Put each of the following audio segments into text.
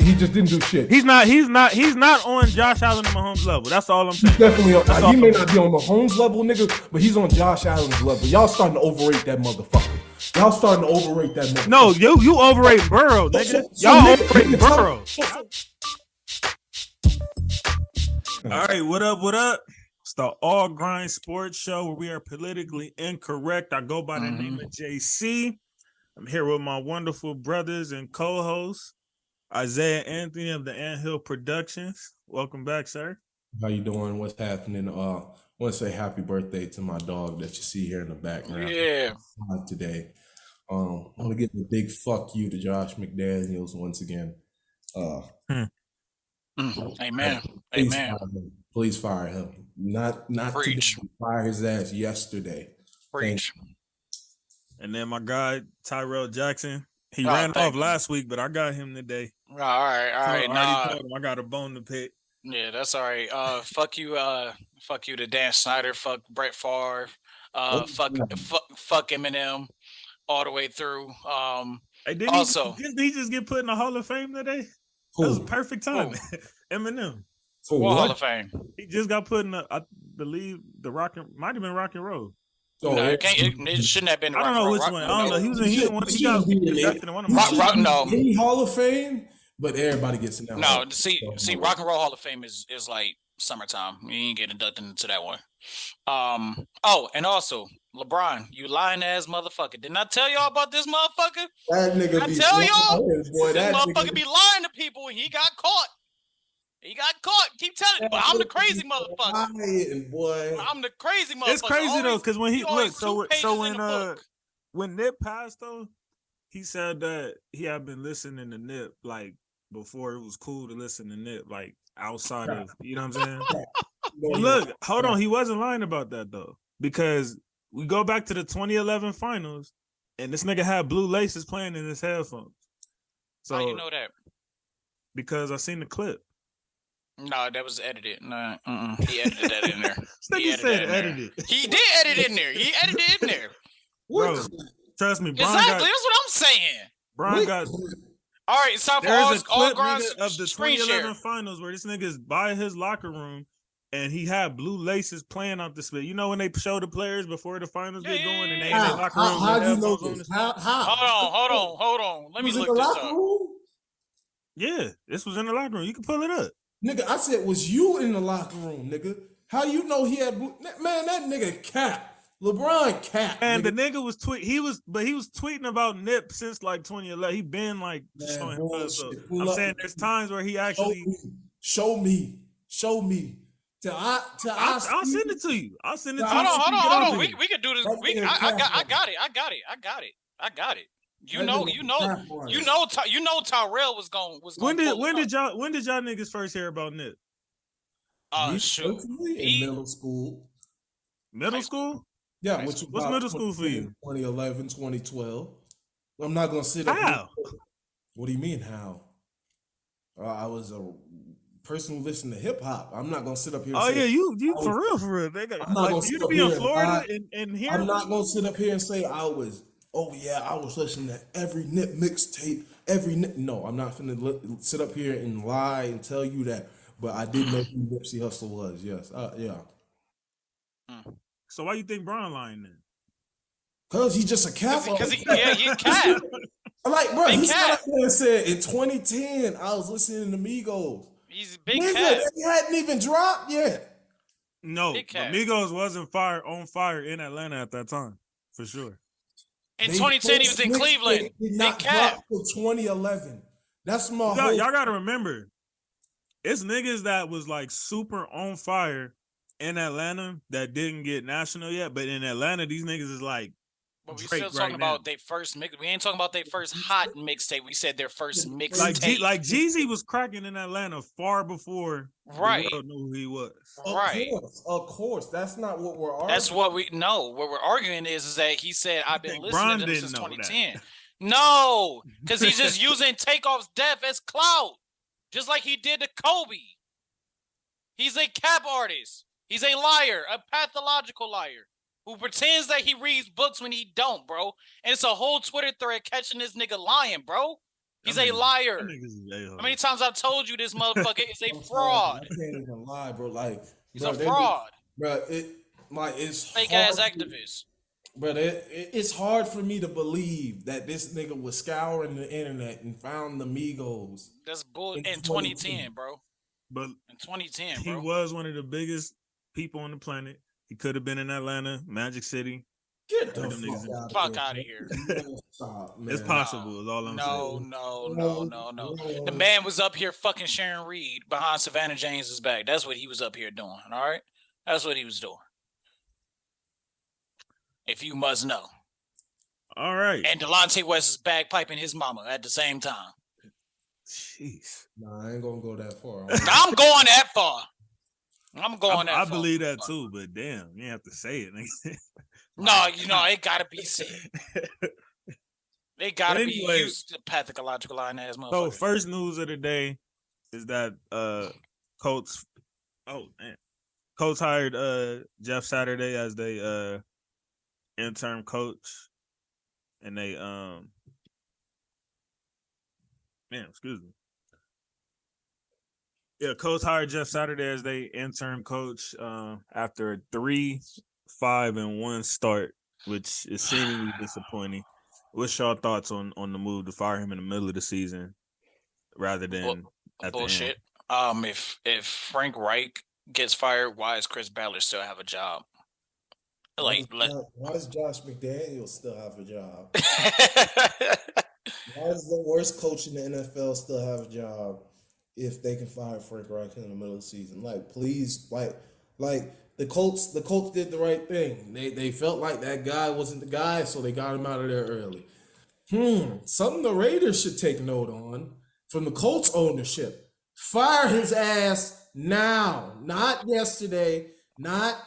He just didn't do shit. He's not on Josh Allen and Mahomes level. That's all I'm saying. He's definitely he may not be on Mahomes level, nigga, but he's on Josh Allen's level. Y'all starting to overrate that motherfucker. Y'all starting to overrate that motherfucker. No, you overrate Burrow, nigga. Y'all overrate Burrow. All right, what up? It's the All Grind Sports Show where we are politically incorrect. I go by the name of JC. I'm here with my wonderful brothers and co-hosts, Isaiah Anthony of the Anthill Productions. Welcome back, sir. How you doing? What's happening? I want to say happy birthday to my dog that you see here in the background. Yeah. Today. I want to give a big fuck you to Josh McDaniels once again. Amen. Please fire him. Not Preach. To fire his ass yesterday. Preach. And then my guy Tyrell Jackson. He ran off last week, but I got him today. All right. I got a bone to pick. Yeah, that's all right. Fuck you to Dan Snyder. Fuck Brett Favre. Fuck Eminem all the way through. Hey, didn't he just get put in the Hall of Fame today? That was perfect timing. Eminem. For what? Hall of Fame. He just got put in I believe might have been Rock and Roll. No, it shouldn't have been. I don't know which one. I don't know. He got inducted in one of them. No, Hall of Fame, but everybody gets in that. No, see, Rock and Roll Hall of Fame is like summertime. You ain't get inducted into that one. Oh, and also LeBron, you lying ass motherfucker. Didn't I tell y'all about this motherfucker? That nigga I tell y'all, this motherfucker be lying to people, and he got caught. Keep telling you, but I'm the crazy motherfucker. Boy. I'm the crazy motherfucker. It's crazy though, because when he when Nip passed though, he said that he had been listening to Nip like before it was cool to listen to Nip, like outside of, you know what I'm saying? Look, hold on, he wasn't lying about that though, because we go back to the 2011 finals, and this nigga had blue laces playing in his headphones. So how you know that? Because I seen the clip. No, that was edited. No, he edited that in there. He said edited. He did edit in there. He edited it in there. Bro, trust me, Brian exactly. That's what I'm saying. Brian got. All right, so there's a clip of the 2011 finals where this nigga is by his locker room and he had blue laces playing out the spit. You know when they show the players before the finals get going and they in their locker room. How do you know this? How? Hold on. Let me look this up. Yeah, this was in the locker room. You can pull it up. Nigga, I said, was you in the locker room, nigga? How you know he had blue? Man, that nigga cap. LeBron cap. And the nigga was he was tweeting about Nip since like 2011. He been like showing us. I'm saying there's times where he actually show me. I'll send it to you. I'll send it to you. Hold on. We can do this. I got it. You know, Tyrell was going. When did y'all niggas first hear about Nip? Shoot. In middle school. Middle school? Yeah. What's middle school for you? 2011, 2012. I'm not gonna sit up. How? What do you mean how? I was a person who listened to hip hop. I'm not gonna sit up here. Oh yeah, you for real. I'm not gonna you to be in Florida and here. I'm not gonna sit up here and say I was. Oh yeah, I was listening to every Nip mixtape, No, I'm not finna sit up here and lie and tell you that. But I did know who Nipsey Hussle was. Yes, yeah. So why you think Brian lying then? Cause he's just a cap. He cap. I'm like, bro, he said in 2010 I was listening to Migos. He's a big cap. They hadn't even dropped yet. No, Migos wasn't on fire in Atlanta at that time, for sure. In 2010, he was in Cleveland. Big cap. For 2011. That's my y'all gotta remember, it's niggas that was like super on fire in Atlanta that didn't get national yet, but in Atlanta, these niggas is like. But we still talking about their first mix. We ain't talking about their first hot mixtape. We said their first mixtape. Like Jeezy was cracking in Atlanta far before the world knew who he was. Of course. That's not what we're arguing. That's what we know. What we're arguing is that he said, I've been listening to them since 2010. No, because he's just using Takeoff's death as clout, just like he did to Kobe. He's a cap artist. He's a liar, a pathological liar, who pretends that he reads books when he don't, bro. And it's a whole Twitter thread catching this nigga lying, bro. He's a liar. How many times I've told you this motherfucker is a fraud? I can't even lie, bro. Like he's a fraud. Bro, it's fake ass activist. But it's hard for me to believe that this nigga was scouring the internet and found the Migos. That's bull in 2010, bro. But in 2010, he was one of the biggest people on the planet. He could have been in Atlanta, Magic City. Get the fuck out of here. Stop, it's possible. Is all I'm saying. No. The man was up here fucking Sharon Reed behind Savannah James's back. That's what he was up here doing. All right, that's what he was doing. If you must know. All right. And Delonte West is bagpiping his mama at the same time. Jeez. Nah, I ain't gonna go that far. I'm going that far. I believe that too, but damn, you have to say it. No, it gotta be said. They gotta be used to pathological line ass motherfucker. So first news of the day is that Colts hired Jeff Saturday as they interim coach, and they excuse me. Yeah, Colts hired Jeff Saturday as they interim coach after a 3-5-1 start, which is seemingly disappointing. What's your thoughts on the move to fire him in the middle of the season rather than at bullshit? The end? If Frank Reich gets fired, why does Chris Ballard still have a job? Why does Josh McDaniels still have a job? Why does the worst coach in the NFL still have a job if they can fire Frank Reich in the middle of the season? Like, please, like the Colts did the right thing. They felt like that guy wasn't the guy, so they got him out of there early. Something the Raiders should take note on from the Colts ownership. Fire his ass now, not yesterday, not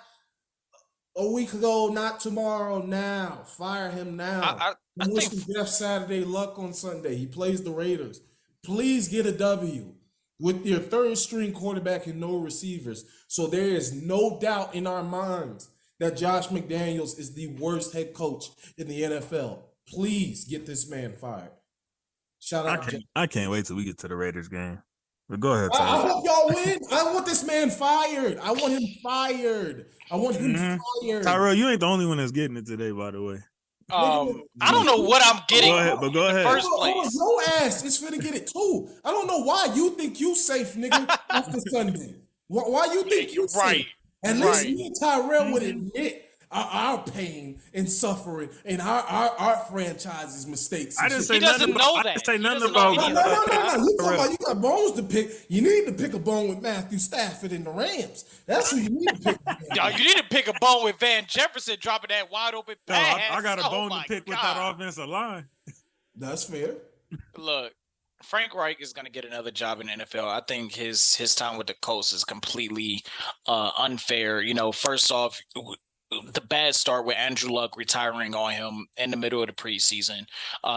a week ago, not tomorrow, now. Fire him now. I wish Jeff Saturday luck on Sunday. He plays the Raiders. Please get a W with your third string quarterback and no receivers. So there is no doubt in our minds that Josh McDaniels is the worst head coach in the NFL. Please get this man fired. Shout out. I can't wait till we get to the Raiders game. But go ahead, I hope y'all win. I want this man fired. I want him fired. Fired. Tyrell, you ain't the only one that's getting it today, by the way. I don't know what I'm getting. Go ahead. First place. Your ass is finna get it too. I don't know why you think you safe, nigga, after Sunday. Why you think you safe? At least me and Tyrell would admit our pain and suffering and our franchise's mistakes. I didn't say he doesn't know that. I didn't say nothing about No. You talking about you got bones to pick. You need to pick a bone with Matthew Stafford and the Rams. That's who you need to pick. Y'all, you need to pick a bone with Van Jefferson dropping that wide open pass. I got a bone to pick with that offensive line. That's fair. Look, Frank Reich is going to get another job in the NFL. I think his time with the Colts is completely unfair. First off, the bad start with Andrew Luck retiring on him in the middle of the preseason.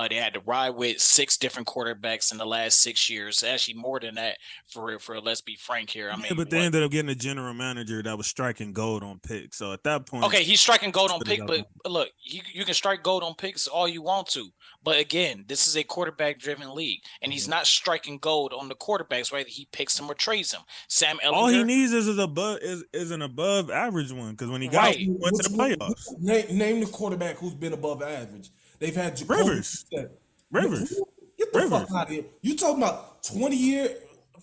They had to ride with 6 different quarterbacks in the last 6 years. Actually, more than that for let's be frank here. But they ended up getting a general manager that was striking gold on picks. So at that point, okay, he's striking gold on picks. But look, you can strike gold on picks all you want to. But again, this is a quarterback-driven league, and he's not striking gold on the quarterbacks, whether he picks him or trades him. Sam Ellinger. All he needs is an above average one, because when he went to the playoffs. Name the quarterback who's been above average. They've had Rivers. Get the fuck out of here. You talking about 20-year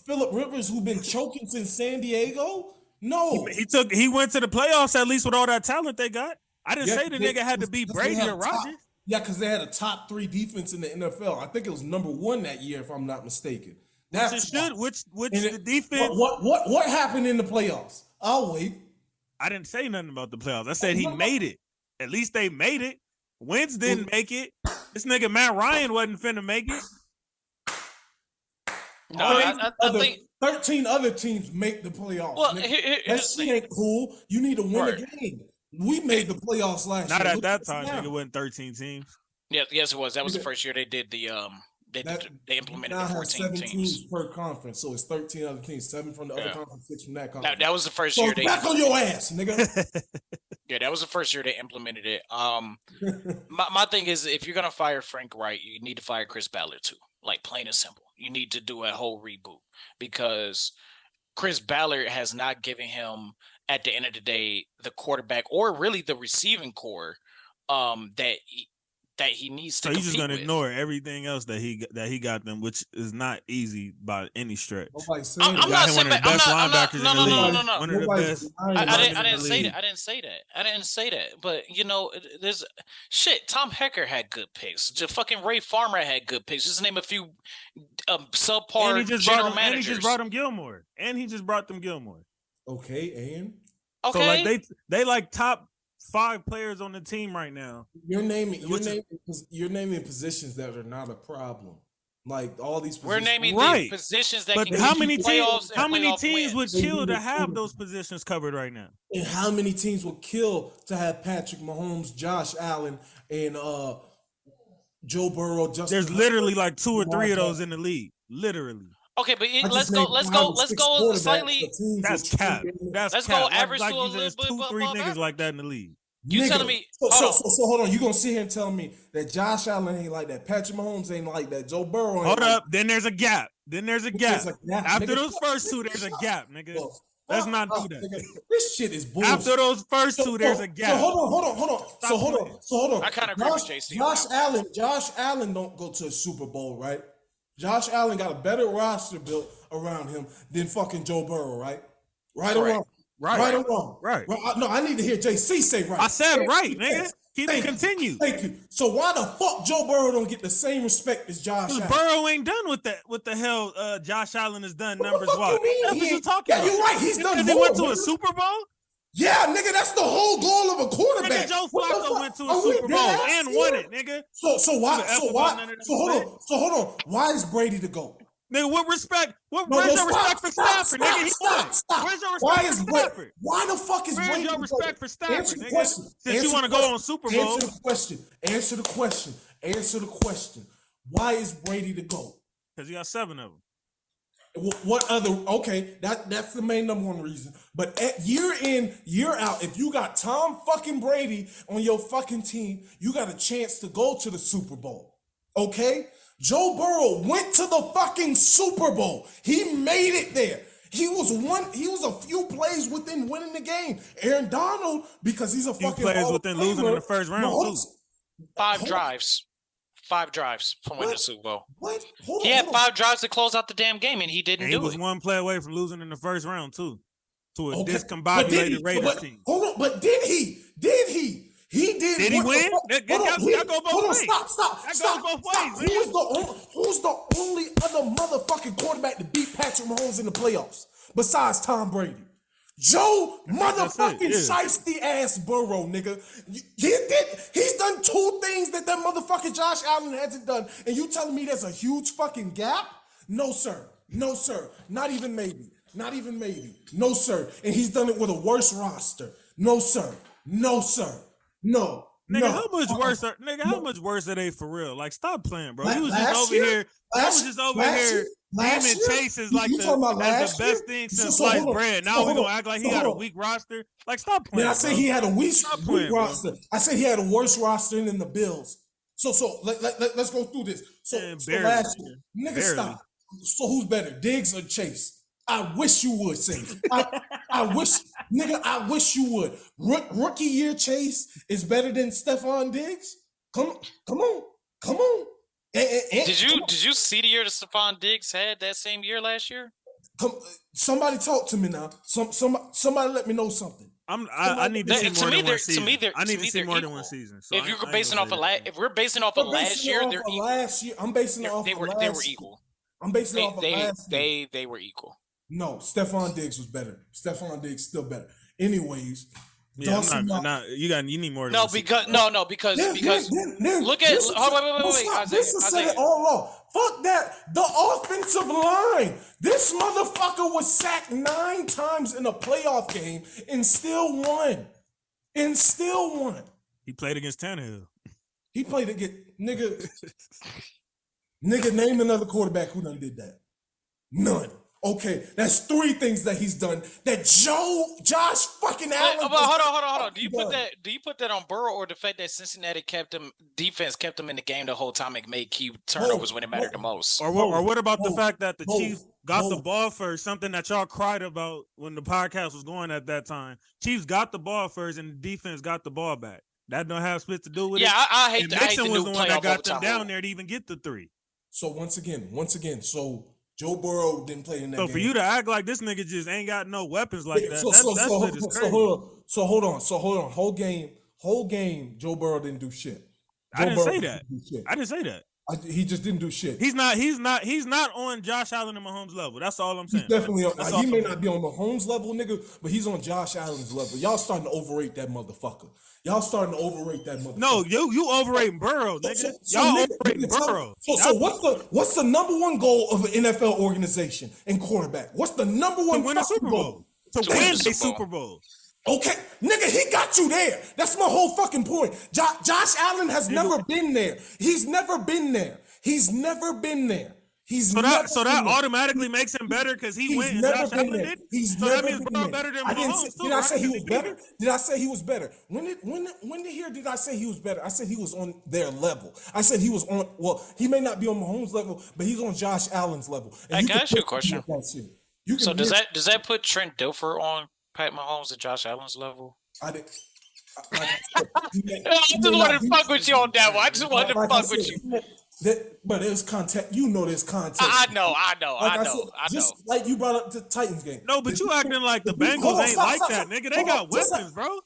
Phillip Rivers who been choking since San Diego? No. He went to the playoffs at least with all that talent they got. I didn't say the nigga had to beat Brady or Rodgers. Yeah, because they had a top 3 defense in the NFL. I think it was number 1 that year, if I'm not mistaken. Which the defense. What happened in the playoffs? I'll wait. I didn't say nothing about the playoffs. I said he made it. At least they made it. Wentz didn't make it. This nigga Matt Ryan wasn't finna make it. No, I think 13 other teams make the playoffs. Well, that shit ain't cool. You need to win a game. We made the playoffs last year. Not at that time, nigga. Wasn't 13 teams. Yes, it was. That was the first year they did the they implemented the 14 teams per conference, so it's 13 other teams, 7 from the other conference, 6 from that conference. That was the first year. Back on your ass, nigga. Yeah, that was the first year they implemented it. My thing is, if you're gonna fire Frank Reich, you need to fire Chris Ballard too. Like plain and simple. You need to do a whole reboot because Chris Ballard has not given him, at the end of the day, the quarterback or really the receiving core that he needs to. So he's just gonna with. ignore everything else that he got them, which is not easy by any stretch. I'm not saying that. No. One of the best. I didn't say that. I didn't say that. But there's shit. Tom Hecker had good picks. Just fucking Ray Farmer had good picks. Just name a few subpar general managers. And he just brought him Gilmore. Okay, and so like they like top 5 players on the team right now. You're naming positions that are not a problem. Like all these positions. We're naming the positions that can how many playoffs. How many teams wins. would kill to have those positions covered right now? And how many teams would kill to have Patrick Mahomes, Josh Allen, and Joe Burrow? There's literally like 2 or 3 of those in the league. Literally. Okay, but let's go slightly. That's cap. Let's go average to a little bit 2-3 niggas like that in the league. You telling me? So hold on. You gonna sit here and tell me that Josh Allen ain't like that, Patrick Mahomes ain't like that, Joe Burrow ain't Hold like up. Then there's a gap. After those first 2, there's a gap, nigga. Let's not do that. Nigga. This shit is bullshit. After those first 2, there's a gap. So hold on. I kind of agree with JC. Josh Allen don't go to a Super Bowl, right? Josh Allen got a better roster built around him than fucking Joe Burrow, right? Right or wrong? Right or wrong? Right. No, I need to hear JC say right. I said right, nigga. Continue. Thank you. So why the fuck Joe Burrow don't get the same respect as Josh Allen? Burrow ain't done with that. What the hell Josh Allen has done numbers-wise. That's what you talking about. Yeah, you're right. He's done more. Because he went to a Super Bowl? Yeah, nigga, that's the whole goal of a quarterback. Nigga, Joe Flacco went to a Super Bowl and won it, nigga. So hold on. Why is Brady the GOAT? Nigga, what respect? Where's your respect for Stafford, nigga? He won. Where's your respect for Stafford? Why the fuck is Brady? Where's your respect for Stafford, nigga? Since you want to go on Super Bowl. Answer the question. Why is Brady the GOAT? Because he got 7 of them. What other? Okay, that's the main number one reason. But year in, year out, if you got Tom fucking Brady on your fucking team, you got a chance to go to the Super Bowl. Okay? Joe Burrow went to the fucking Super Bowl. He made it there. He was a few plays within winning the game. Aaron Donald, because he's a fucking plays within losing in the first round. No, 5 drives. 5 drives from winning the Super Bowl. What? He had 5 drives to close out the damn game, and he didn't do it. He was 1 play away from losing in the first round, too. To a discombobulated Raiders team. Hold on, but did he? He did. Did he win? That go both ways. Stop. That goes both ways. Who's the only other motherfucking quarterback to beat Patrick Mahomes in the playoffs besides Tom Brady? Joe motherfucking shiesty ass Burrow, nigga. He's done 2 things that motherfucking Josh Allen hasn't done, and you telling me there's a huge fucking gap? No, sir. Not even maybe. No, sir. And he's done it with a worse roster. No, sir. No. Nigga, how much worse are they for real? Like, stop playing, bro. He was just over here. Demon Chase is like the best thing since sliced bread. Now we're gonna act like he got a weak roster. Like, stop playing. I say he had a weak roster. I say he had a worse roster than the Bills. So let's go through this. So last year, nigga, stop. So who's better, Diggs or Chase? I wish you would say. I wish you would. Rookie year Chase is better than Stephon Diggs. Come on. Did you see the year that Stephon Diggs had that same year last year? Somebody talk to me now. Somebody let me know something. I need to see more than one season. I need to see more than one season. So if we're basing off of last year, they're equal. I'm basing it off of last year. They were equal. I'm basing it off of last year. They were equal. No, Stephon Diggs was better. Stephon Diggs still better. Anyways, yeah, you need more. No, because look at wait. This said it all wrong. Fuck that. The offensive line. This motherfucker was sacked 9 times in a playoff game and still won. He played against Tannehill. He played against nigga. Name another quarterback who done did that. None. Okay, that's 3 things that he's done that Josh fucking Allen. But hold on. Do you put that on Burrow or the fact that Cincinnati defense kept him in the game the whole time and made key turnovers when it mattered the most? Or what about the fact that the Chiefs got the ball first, something that y'all cried about when the podcast was going at that time. Chiefs got the ball first and the defense got the ball back. That don't have split to do with it. Yeah, I hate Mixon was the one that got them down there to even get the 3. So once again, so Joe Burrow didn't play in that game. So for you to act like this nigga just ain't got no weapons like that, So hold on. Whole game, Joe Burrow didn't do shit. I didn't say that. He just didn't do shit. He's not on Josh Allen and Mahomes level. That's all I'm saying. He's definitely on. He may not be on Mahomes level, nigga, but he's on Josh Allen's level. Y'all starting to overrate that motherfucker. No, you overrating Burrow, nigga. Y'all overrating Burrow. So what's the number one goal of an NFL organization and quarterback? What's the number one to win a Super Bowl? To win a Super Bowl. Okay, nigga, he got you there. That's my whole fucking point. Josh Allen has never been there. He's never been there. So that automatically makes him better because he went and Josh Allen did. That means Burrow better than Mahomes. Did I say he was better? Did I say he was better? When did I say he was better? I said he was on their level. I said he was on. Well, he may not be on Mahomes' level, but he's on Josh Allen's level. I can ask you a question. So does that put Trent Dilfer on Pat Mahomes and Josh Allen's level? I didn't. I just wanted to fuck with you on that one. I just wanted to fuck with you. But there's context. You know there's context. I know. Just like you brought up the Titans game. No, but you acting like the Bengals ain't like that, nigga. They got weapons, bro.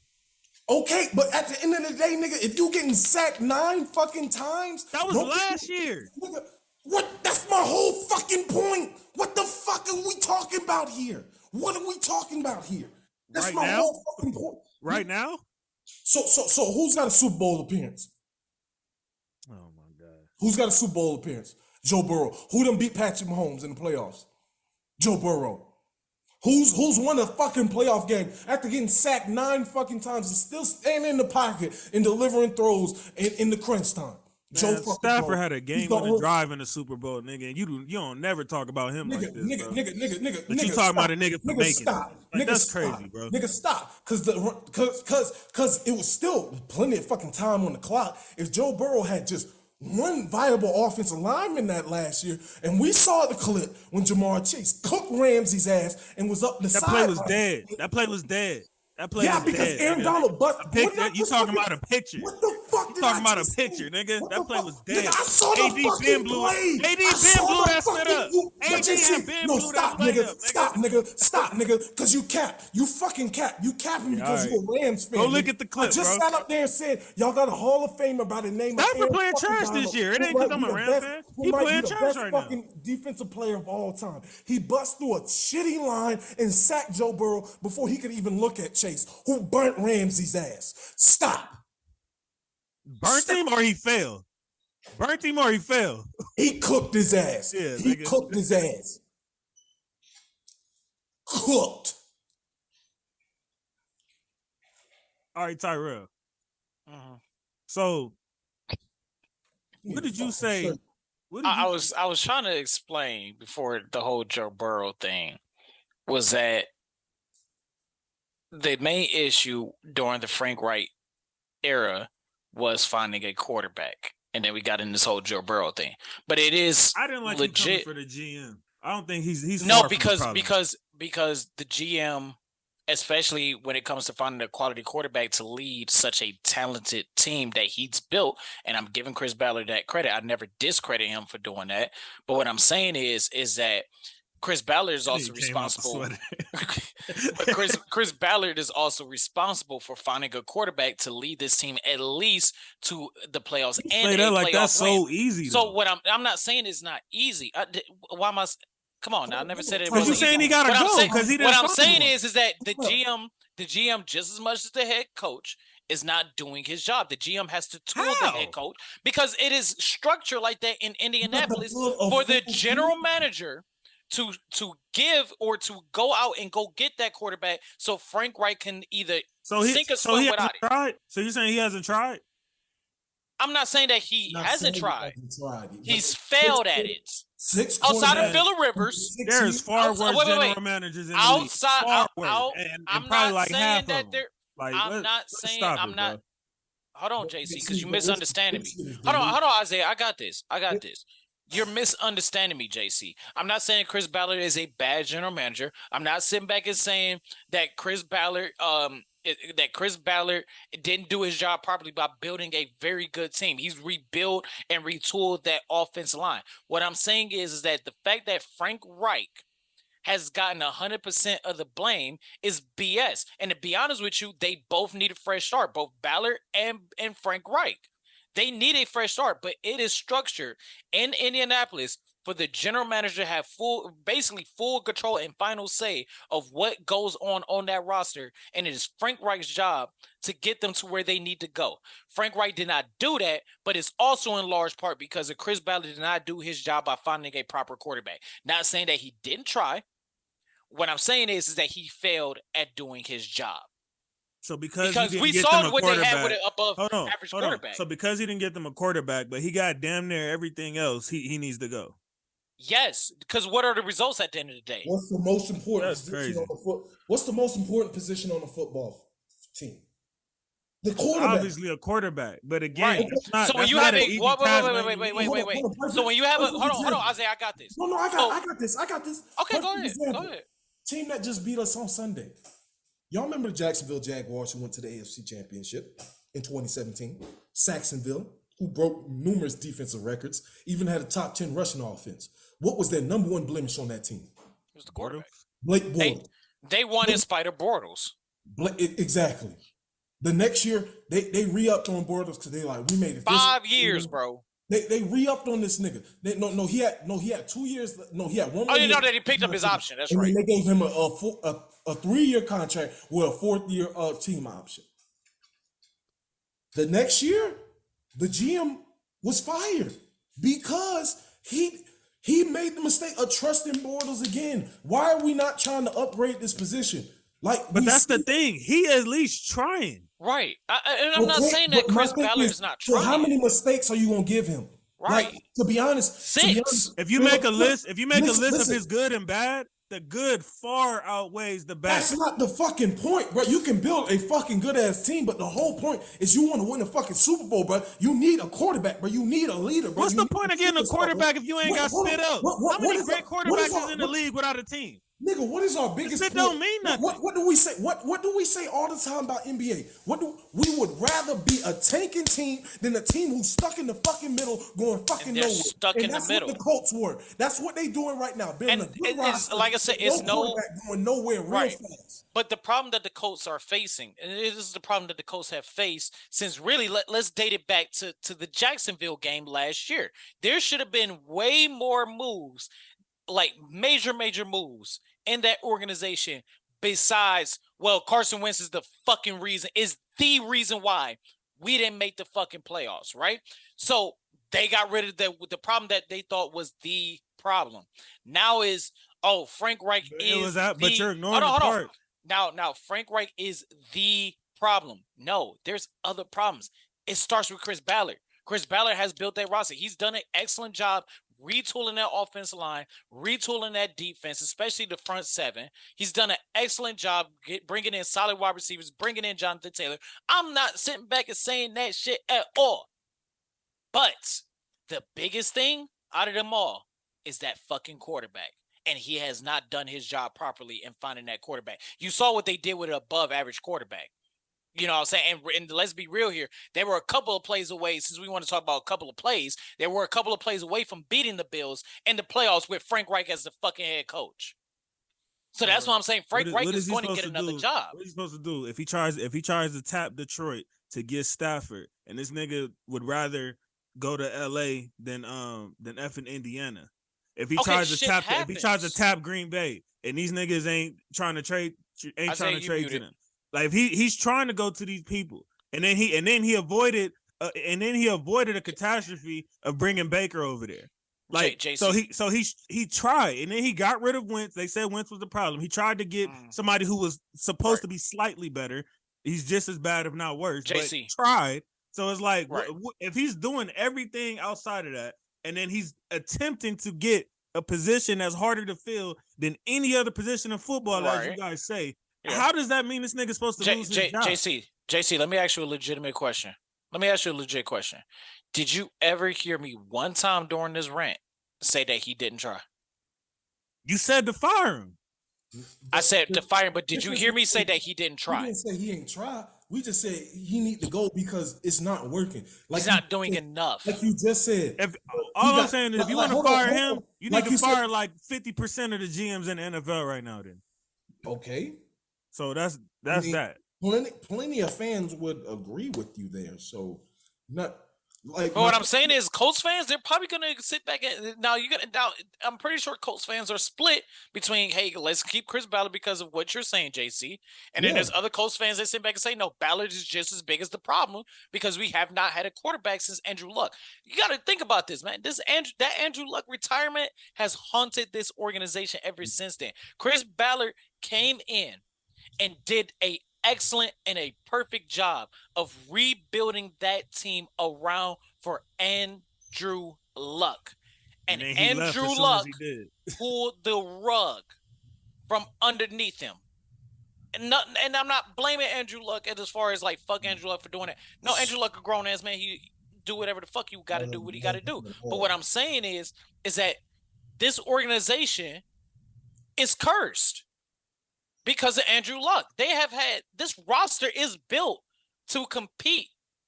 Okay, but at the end of the day, nigga, if you getting sacked 9 fucking times, that was last year. Nigga, what? That's my whole fucking point. What the fuck are we talking about here? That's right my now? whole fucking point. Right now? So who's got a Super Bowl appearance? Oh my God. Who's got a Super Bowl appearance? Joe Burrow. Who done beat Patrick Mahomes in the playoffs? Joe Burrow. Who's won a fucking playoff game after getting sacked 9 fucking times and still standing in the pocket and delivering throws in the crunch time? Man, Stafford had a game-winning drive in the Super Bowl, nigga, and you don't never talk about him like this, bro. Nigga, but you talking about a nigga for making stop. It. Like, that's crazy, bro. Nigga, stop. Cause it was still plenty of fucking time on the clock. If Joe Burrow had just one viable offensive lineman that last year, and we saw the clip when Jamar Chase cooked Ramsey's ass and was up the side. That play was dead. That play was dead. Because Aaron Donald, you talking about a picture. What the fuck you talking about a picture, nigga. That play was dead. Nigga, I saw the fucking play. AD blew that shit up. AD Ben blew that play up. Stop, nigga, because you cap. You fucking cap. You capping because you're a Rams fan. Go look at the clip, I just sat up there and said, y'all got a Hall of Famer by the name of Stafford playing trash this year. It ain't because I'm a Rams fan. He playing trash right now. Fucking defensive player of all time. He bust through a shitty line and sacked Joe Burrow before he could even look at Chase, who burnt Ramsey's ass. Stop. Burnt him or he fell? He cooked his ass. Yeah, he cooked his ass. Cooked. All right, Tyrell. So, what did you say? I was trying to explain before the whole Joe Burrow thing was that the main issue during the Frank Reich era was finding a quarterback, and then we got in this whole Joe Burrow thing. But it is I didn't like legit for the GM. I don't think he's no because the GM, especially when it comes to finding a quality quarterback to lead such a talented team that he's built, and I'm giving Chris Ballard that credit. I never discredit him for doing that. But what I'm saying is that Chris Ballard is also responsible. But Chris Ballard is also responsible for finding a quarterback to lead this team at least to the playoffs and a playoff that's win. So easy. So what I'm not saying is not easy. Why am I? Come on now, I never said it was easy. You saying he gotta go because he didn't. What I'm saying is that the GM just as much as the head coach is not doing his job. The GM has to tool the head coach because it is structured like that in Indianapolis for the general manager to give or to go out and go get that quarterback so Frank Reich can either sink or swim without it. Tried? So you're saying he hasn't tried? I'm not saying that he hasn't tried. He's failed at it. 6 outside of Phillip Rivers. There's far worse general managers in the league. I'm not saying that there. I'm not saying I'm not. Hold on, JC, because you're misunderstanding me. Hold on, Isaiah. I got this. You're misunderstanding me, JC. I'm not saying Chris Ballard is a bad general manager. I'm not sitting back and saying that Chris Ballard didn't do his job properly by building a very good team. He's rebuilt and retooled that offensive line. What I'm saying is that the fact that Frank Reich has gotten 100% of the blame is BS. And to be honest with you, they both need a fresh start, both Ballard and Frank Reich. They need a fresh start, but it is structured in Indianapolis for the general manager to have full control and final say of what goes on that roster. And it is Frank Reich's job to get them to where they need to go. Frank Reich did not do that, but it's also in large part because of Chris Ballard did not do his job by finding a proper quarterback. Not saying that he didn't try. What I'm saying is that he failed at doing his job. So because we saw what they had with an above average quarterback. So because he didn't get them a quarterback, but he got damn near everything else, he needs to go. Yes, because what are the results at the end of the day? What's the most important position on the What's the most important position on the football team? The quarterback. Obviously a quarterback, but again, not, so when you have wait. So when you have hold on, Isaiah, I got this. No, I got this. Okay, go ahead. Team that just beat us on Sunday. Y'all remember the Jacksonville Jaguars who went to the AFC Championship in 2017? Saxonville, who broke numerous defensive records, even had a top 10 rushing offense. What was their number one blemish on that team? It was the quarterback. Blake Bortles. They won in spite of Bortles. Exactly. The next year, they re-upped on Bortles because they like, we made it 5 years, bro. They re-upped on this nigga. He had 2 years. No, he had 1 more. Oh, you know that he picked up his option. That's right. They gave him a 3-year contract with a 4th-year team option. The next year, the GM was fired because he made the mistake of trusting Bortles again. Why are we not trying to upgrade this position? But that's the thing. He at least trying. Right. And I'm not saying that Chris Ballard is not trying. So how many mistakes are you going to give him? Right. Like, to be honest, 6. If you make a list of his good and bad, the good far outweighs the bad. That's not the fucking point, bro. You can build a fucking good ass team, but the whole point is you want to win a fucking Super Bowl, bro. You need a quarterback, bro. You need a leader, bro. What's the point of getting a quarterback if you ain't got spit up? How many great quarterbacks is in the league without a team? Nigga, what is our biggest? It don't mean nothing. What do we say? What do we say all the time about NBA? We would rather be a tanking team than a team who's stuck in the fucking middle, going fucking nowhere. Stuck in the middle. That's what the Colts were. That's what they doing right now. Building a good roster, like I said, it's no going nowhere real fast. But the problem that the Colts are facing, and this is the problem that the Colts have faced since really let's date it back to the Jacksonville game last year. There should have been way more moves, like major moves in that organization besides, Carson Wentz is the reason why we didn't make the fucking playoffs, right? So they got rid of the problem that they thought was the problem. Now is, Frank Reich is but you're ignoring the part. Now Frank Reich is the problem. No, there's other problems. It starts with Chris Ballard. Chris Ballard has built that roster. He's done an excellent job retooling that offensive line, retooling that defense, especially the front seven. He's done an excellent job bringing in solid wide receivers, bringing in Jonathan Taylor. I'm not sitting back and saying that shit at all. But the biggest thing out of them all is that fucking quarterback. And he has not done his job properly in finding that quarterback. You saw what they did with an above average quarterback. You know what I'm saying? And let's be real here. They were a couple of plays away, since we want to talk about a couple of plays, they were a couple of plays away from beating the Bills in the playoffs with Frank Reich as the fucking head coach. So that's what I'm saying. Frank Reich is going to get another job. What is he supposed to do? If he tries to tap Detroit to get Stafford, and this nigga would rather go to LA than effing Indiana. If he tries to tap Green Bay, and these niggas ain't trying to trade to them. Like, if he's trying to go to these people, and then he avoided a catastrophe of bringing Baker over there. Like, so he tried, and then he got rid of Wentz. They said Wentz was the problem. He tried to get somebody who was supposed to be slightly better. He's just as bad, if not worse. JC but tried. So it's like, Right. if he's doing everything outside of that, and then he's attempting to get a position that's harder to fill than any other position in football, as you guys say, how does that mean this nigga's supposed to lose his job? JC, let me ask you a legitimate question. Did you ever hear me one time during this rant say that he didn't try? You said to fire him. I said to fire him, but did you hear me say that he didn't try? We didn't say he ain't try. We just said he need to go because it's not working. Like he's not doing enough. Like you just said. All I'm saying is, if you want to fire him, you need to fire like 50% of the GMs in the NFL right now. Then. Okay. So that's that. Plenty of fans would agree with you there. So not. But what I'm saying is, Colts fans, they're probably gonna sit back and now I'm pretty sure Colts fans are split between, hey, let's keep Chris Ballard because of what you're saying, JC, and then there's other Colts fans that sit back and say, no, Ballard is just as big as the problem because we have not had a quarterback since Andrew Luck. You got to think about this, man. That Andrew Luck retirement has haunted this organization ever since then. Chris Ballard came in and did a excellent and a perfect job of rebuilding that team around for Andrew Luck. And Andrew Luck pulled the rug from underneath him. And I'm not blaming Andrew Luck as far as like, fuck Andrew Luck for doing it. No, Andrew Luck a grown-ass man. He do whatever the fuck you got to do what he got to do. But what I'm saying is that this organization is cursed. Because of Andrew Luck. They have had this roster is built to compete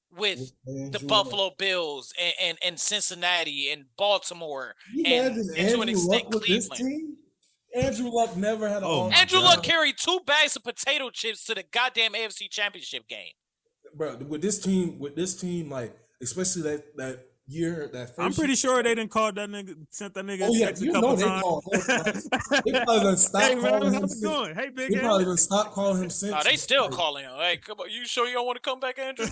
with the Buffalo Bills and Cincinnati and Baltimore and to an extent Cleveland. Andrew Luck never had Andrew Luck carried 2 bags of potato chips to the goddamn AFC Championship game. Bro, with this team, like especially that year, that first I'm pretty sure they didn't call that nigga, sent that nigga a couple times. They probably done stopped calling him since. Hey, big They probably done stopped calling him since. No, they still calling him. Hey, come on, you sure you don't want to come back, Andrew?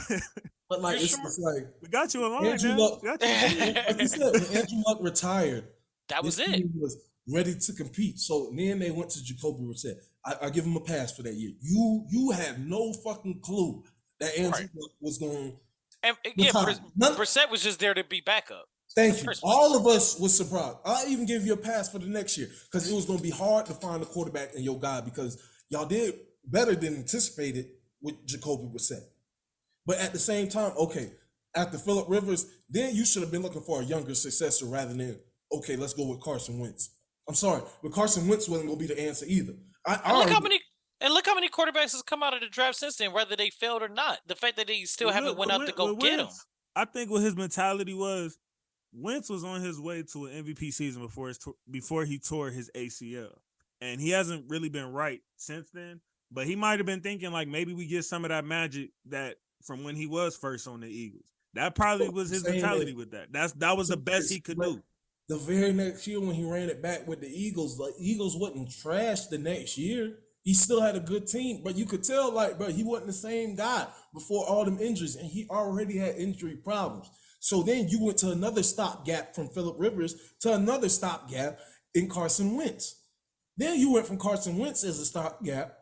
But like it's like we got you along, Andrew Luck, like you said, when Andrew Luck retired, that was it. Team was ready to compete. So then they went to Jacoby Brissett. I give him a pass for that year. You had no fucking clue that Andrew Luck was going. And yeah, Brissett was just there to be backup. Thank you. All of us was surprised. I'll even give you a pass for the next year because it was going to be hard to find a quarterback in your guy because y'all did better than anticipated with Jacoby Brissett. But at the same time, okay, after Phillip Rivers, then you should have been looking for a younger successor rather than, okay, let's go with Carson Wentz. I'm sorry, but Carson Wentz wasn't going to be the answer either. Look how many quarterbacks has come out of the draft since then, whether they failed or not. The fact that they still haven't went out to go get him. I think what his mentality was, Wentz was on his way to an MVP season before he tore his ACL. And he hasn't really been right since then. But he might have been thinking like maybe we get some of that magic that from when he was first on the Eagles. That probably was his mentality with that. That was the best he could do. The very next year when he ran it back with the Eagles wasn't trash the next year. He still had a good team, but you could tell, like, bro, he wasn't the same guy before all them injuries, and he already had injury problems. So then you went to another stopgap from Phillip Rivers to another stopgap in Carson Wentz. Then you went from Carson Wentz as a stopgap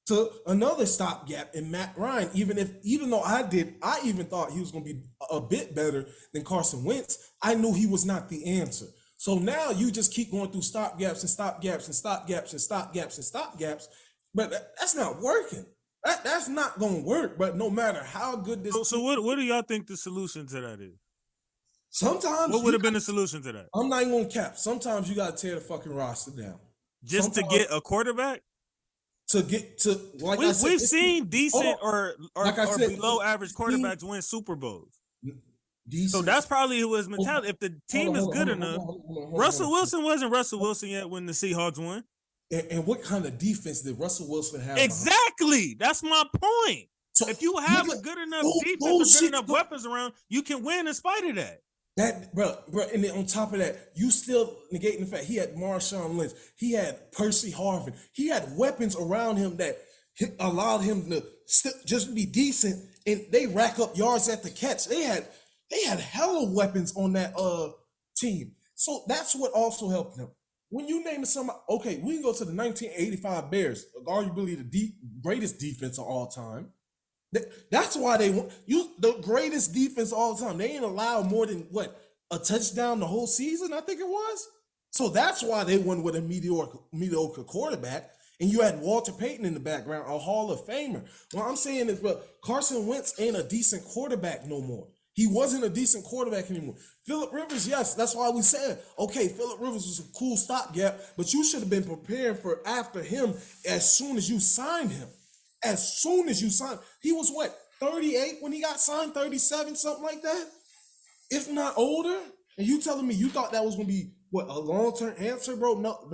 to another stopgap in Matt Ryan. Even though I even thought he was going to be a bit better than Carson Wentz, I knew he was not the answer. So now you just keep going through stopgaps and stopgaps and stopgaps and stopgaps and stopgaps, but that's not working. That's not going to work. But no matter how good this. So what do y'all think the solution to that is? Sometimes what would have been the solution to that? I'm not even going to cap. Sometimes you got to tear the fucking roster down. Just to get a quarterback. To get to like I said, we've seen decent or below average quarterbacks win Super Bowls. Decent. So that's probably his mentality. If the team is good enough, Russell Wilson wasn't Russell Wilson yet when the Seahawks won. And what kind of defense did Russell Wilson have? Exactly. That's my point. So if you have a good enough defense, good enough weapons around, you can win in spite of that. That, bro, and then on top of that, you still negating the fact he had Marshawn Lynch, he had Percy Harvin, he had weapons around him that allowed him to just be decent, and they rack up yards at the catch. They had hella weapons on that team, so that's what also helped them. When you name somebody, okay, we can go to the 1985 Bears, arguably the greatest defense of all time. That's why they want you the greatest defense all the time. They ain't allowed more than a touchdown the whole season, I think it was. So that's why they won with a mediocre quarterback. And you had Walter Payton in the background, a Hall of Famer. What I'm saying is, Carson Wentz ain't a decent quarterback no more. He wasn't a decent quarterback anymore. Phillip Rivers, yes, that's why we said, okay, Phillip Rivers was a cool stopgap, but you should have been preparing for after him as soon as you signed him. As soon as you signed, he was 38 when he got signed, 37, something like that, if not older. And you telling me you thought that was gonna be a long-term answer, bro? No,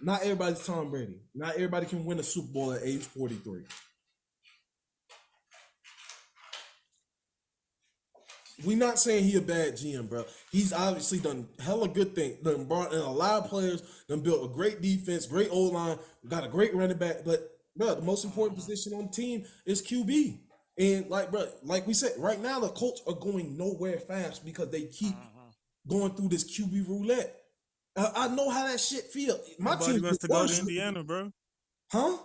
not everybody's Tom Brady. Not everybody can win a Super Bowl at age 43. We're not saying he a bad GM, bro. He's obviously done hella good things. Done brought in a lot of players. Done built a great defense, great O-line, got a great running back, but. Bro, the most important position on the team is QB. And like we said, right now the Colts are going nowhere fast because they keep going through this QB roulette. I know how that shit feels. Nobody wants to go to Indiana, bro. Huh?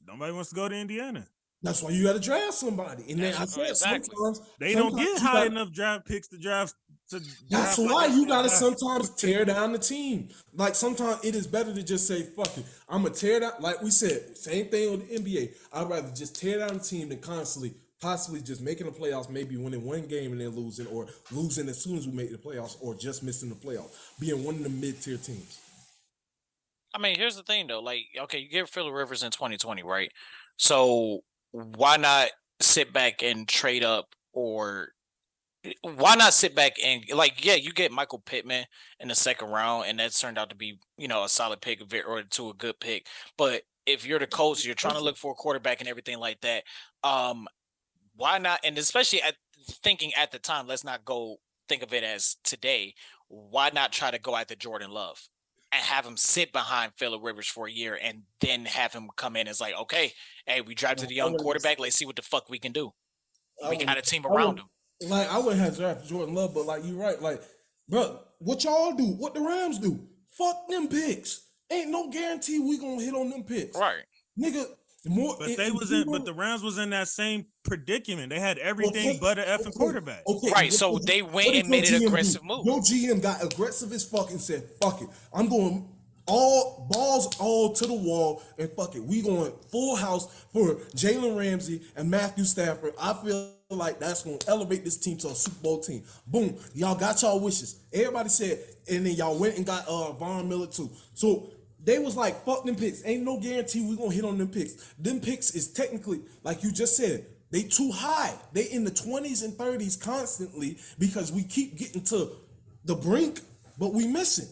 Nobody wants to go to Indiana. That's why you got to draft somebody. And then I said sometimes they don't get high enough draft picks to draft. That's why you gotta sometimes tear down the team. Like sometimes it is better to just say, fuck it. I'm gonna tear down, like we said, same thing with the NBA. I'd rather just tear down the team than constantly, possibly just making the playoffs, maybe winning one game and then losing, or losing as soon as we make the playoffs, or just missing the playoffs, being one of the mid-tier teams. I mean, here's the thing though. Like, okay, you get Phillip Rivers in 2020, right? So why not sit back and trade up, or why not sit back and you get Michael Pittman in the second round, and that turned out to be, a solid pick or to a good pick. But if you're the Colts, you're trying to look for a quarterback and everything like that. Why not? And especially thinking at the time, let's not go think of it as today. Why not try to go after Jordan Love and have him sit behind Phillip Rivers for a year, and then have him come in as like, okay, hey, we drafted a young quarterback. Let's see what the fuck we can do. We got a team around him. Like, I wouldn't have drafted Jordan Love, but you're right. Like, bro, what y'all do? What the Rams do? Fuck them picks. Ain't no guarantee we gonna hit on them picks. Right. Nigga, but the Rams was in that same predicament. They had everything but an effing quarterback. Okay. Right, so they went and made an aggressive move. Your GM got aggressive as fuck and said, fuck it. I'm going all balls all to the wall, and fuck it. We going full house for Jalen Ramsey and Matthew Stafford. I feel like that's going to elevate this team to a Super Bowl team. Boom. Y'all got y'all wishes. Everybody said, and then y'all went and got Von Miller too. So they was like, fuck them picks. Ain't no guarantee we going to hit on them picks. Them picks is technically, like you just said, they too high. They in the 20s and 30s constantly because we keep getting to the brink, but we missing.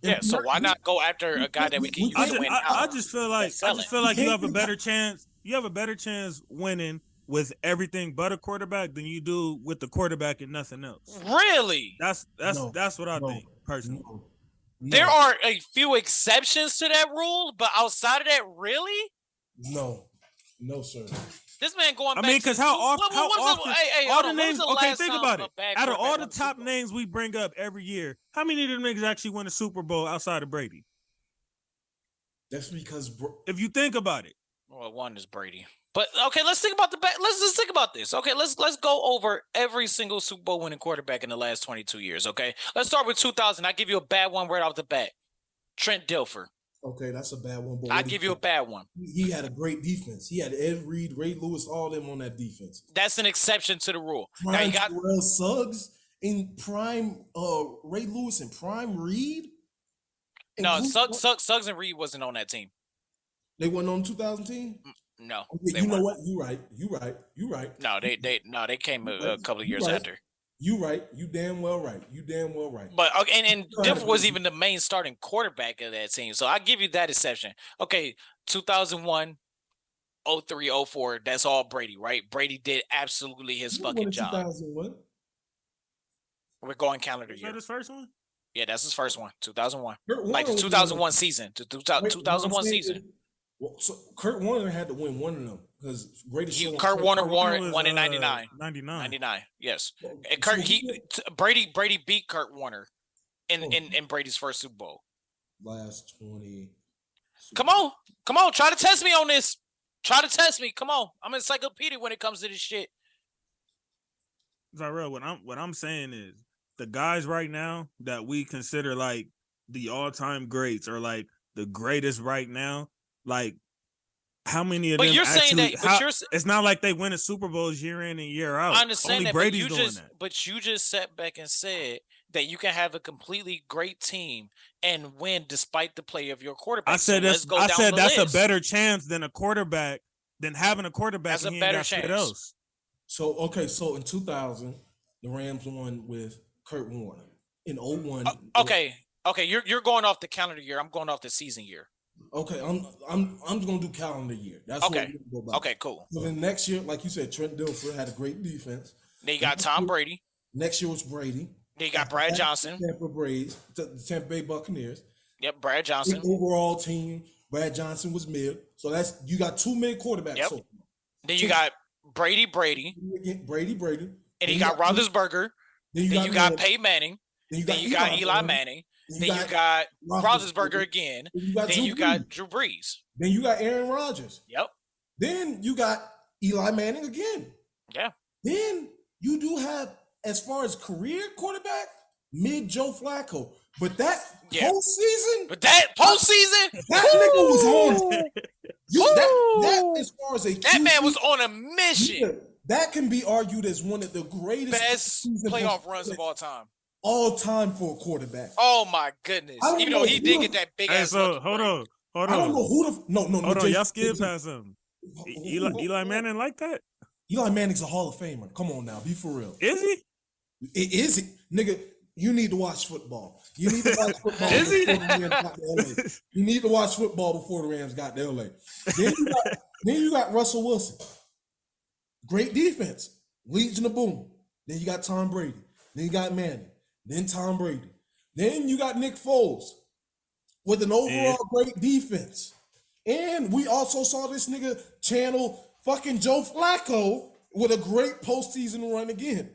Yeah, so why not go after a guy that we can use to win? I just feel like you have a better chance. You have a better chance winning with everything but a quarterback than you do with the quarterback and nothing else. Really? That's what I think personally. No. There are a few exceptions to that rule, but outside of that, really? No, sir. This man going back. I mean, because how often? All the names. Okay, think about it. Out of all the top names we bring up every year, how many of them niggas actually win a Super Bowl outside of Brady? That's because if you think about it. Well, one is Brady. But okay, let's think about let's just think about this. Okay, let's go over every single Super Bowl winning quarterback in the last 22 years. Okay, let's start with 2000. I give you a bad one right off the bat. Trent Dilfer. Okay, that's a bad one. I'll give you a bad one. He had a great defense. He had Ed Reed, Ray Lewis, all them on that defense. That's an exception to the rule. Prime now you got Terrell Suggs in prime Ray Lewis and prime Reed. No, Suggs and Reed wasn't on that team. They wasn't on 2000 team? No. Okay, you know what? You right. No, they came a couple of years after. You right. You damn well right. But okay, and Denver was even the main starting quarterback of that team. So I give you that exception. Okay, 2001, 03, 04, that's all Brady, right? Brady did absolutely his fucking job. 2001? We're going calendar year. Is that his first one? Yeah, that's his first one. 2001. Like the 2001 season. The 2001 season. Well, so Kurt Warner had to win one of them because Kurt Warner won in 99. 99. Yes. And So Brady beat Kurt Warner in Brady's first Super Bowl. Last 20. Come on, try to test me on this. Try to test me. Come on. I'm an encyclopedia when it comes to this shit. Tyrell, what I'm saying is the guys right now that we consider like the all-time greats or like the greatest right now, like how many of them you're actually? Saying that, it's not like they win a Super Bowls year in and year out. I understand Only that, Brady's doing that. But you just sat back and said that you can have a completely great team and win despite the play of your quarterback. I said that's a better chance than a quarterback than having a quarterback. That's a better chance. Else. So in 2000, the Rams won with Kurt Warner. In 01. Okay, you're going off the calendar year. I'm going off the season year. Okay, I'm gonna do calendar year. That's okay. What go by. Okay, cool. So then next year, like you said, Trent Dilfer had a great defense. Then you got Tom Brady. Next year was Brady. Then you got Brad Johnson. The Tampa Bay Buccaneers. Yep, Brad Johnson. The overall team, Brad Johnson was mid. So you got 2 mid quarterbacks. Yep. So then you got Brady. Brady. And you got Roethlisberger. Then you got Peyton Manning. Then you got Eli Manning. Then you got Roethlisberger again. Then you got Drew Brees. Then you got Aaron Rodgers. Yep. Then you got Eli Manning again. Yeah. Then you do have, as far as career quarterback, mid Joe Flacco. But that postseason, that nigga was on. That as far as that man was on a mission. That can be argued as one of the greatest best playoff runs of all time. All time for a quarterback. Oh my goodness! Even though he did get that big ass. So hold on. I don't know who the no. Hold on, y'all skip past him. Eli Manning like that? Eli Manning's a Hall of Famer. Come on now, be for real. Is he? Is he, nigga? You need to watch football. You need to watch football. Is he? You need to watch football before the Rams got to LA. Then you got Russell Wilson. Great defense. Legion of Boom. Then you got Tom Brady. Then you got Manning. Then Tom Brady. Then you got Nick Foles with an overall great defense. And we also saw this nigga channel fucking Joe Flacco with a great postseason run again.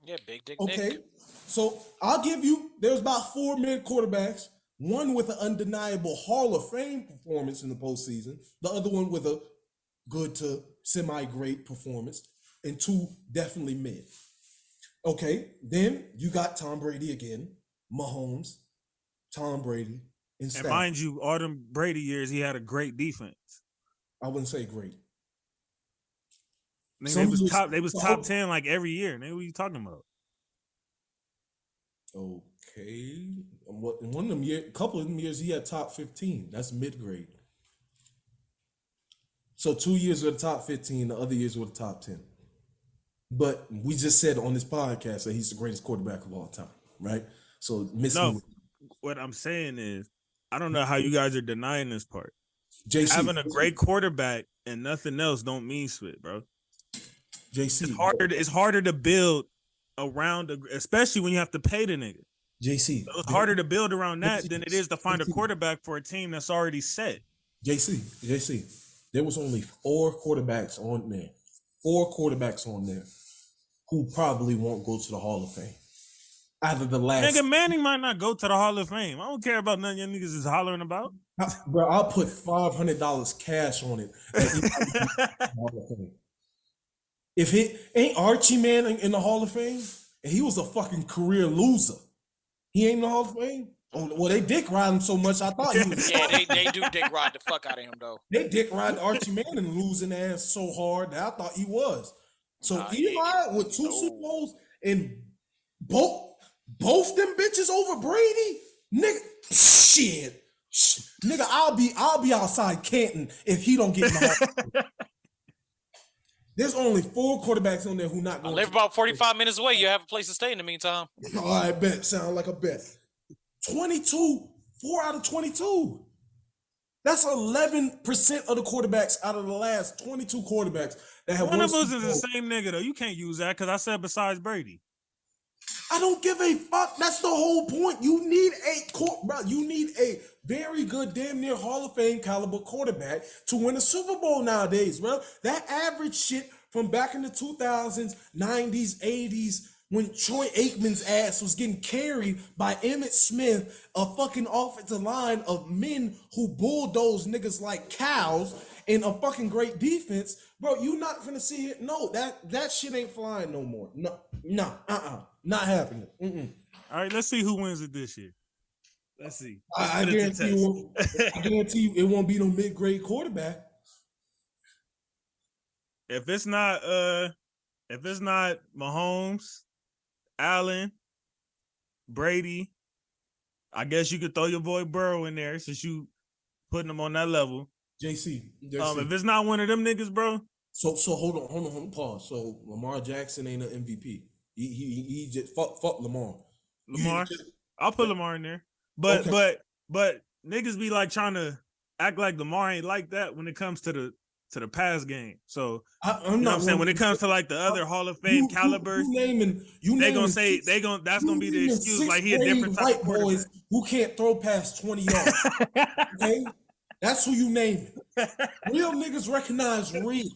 Yeah, big dick. Okay. Nick. So I'll give you, there's about 4 mid quarterbacks, one with an undeniable Hall of Fame performance in the postseason, the other one with a good to semi-great performance, and 2 definitely mid. Okay, then you got Tom Brady again, Mahomes, Tom Brady, and Stafford. And mind you, all them Brady years, he had a great defense. I wouldn't say great. They was top 10 like every year. What are you talking about? Okay. In one of them years, a couple of them years, he had top 15. That's mid-grade. So 2 years were the top 15, the other years were the top 10. But we just said on this podcast that he's the greatest quarterback of all time, right? So what I'm saying is, I don't know how you guys are denying this part. JC, having a great quarterback and nothing else don't mean shit, bro. JC, it's harder to build around, especially when you have to pay the nigga. JC, so it's harder to build around that than it is to find a quarterback for a team that's already set. JC, there was only 4 quarterbacks on there. 4 quarterbacks on there who probably won't go to the Hall of Fame. Out of the last, nigga, Manning might not go to the Hall of Fame. I don't care about nothing y'all niggas is hollering about. Bro, I'll put $500 cash on it. If it ain't Archie Manning in the Hall of Fame, and he was a fucking career loser, he ain't in the Hall of Fame. Oh, well, they dick ride him so much. I thought he was. Yeah, they do dick ride the fuck out of him though. They dick ride Archie Manning losing ass so hard that I thought he was. So Eli with 2 Super Bowls and both them bitches over Brady, nigga. Shit, nigga. I'll be outside Canton if he don't get in the Hall. There's only 4 quarterbacks on there who not going. I live about 45 minutes away. You have a place to stay in the meantime. All right, bet. Sound like a bet. 22, 4 out of 22. That's 11% of the quarterbacks out of the last 22 quarterbacks that have won. One of us is the same nigga though. You can't use that because I said besides Brady. I don't give a fuck. That's the whole point. You need you need a very good, damn near Hall of Fame caliber quarterback to win a Super Bowl nowadays, bro. That average shit from back in the 2000s, 90s, 80s, when Troy Aikman's ass was getting carried by Emmitt Smith, a fucking offensive line of men who bulldoze niggas like cows, and a fucking great defense, bro, you not gonna see it. No, that shit ain't flying no more. No, not happening. All right, let's see who wins it this year. Let's see. I guarantee you, it won't be no mid-grade quarterback. If it's not Mahomes, Allen, Brady, I guess you could throw your boy Burrow in there since you putting him on that level. JC. If it's not one of them niggas, bro. So hold on, pause. So Lamar Jackson ain't an MVP. He just fuck Lamar. I'll put Lamar in there. But niggas be like trying to act like Lamar ain't like that when it comes to the pass game. So I'm not saying when it comes to like the other Hall of Fame calibers, that's gonna be the excuse like he a different type of quarterback. Boys who can't throw past 20 yards. Okay? That's who you naming. Real niggas recognize real.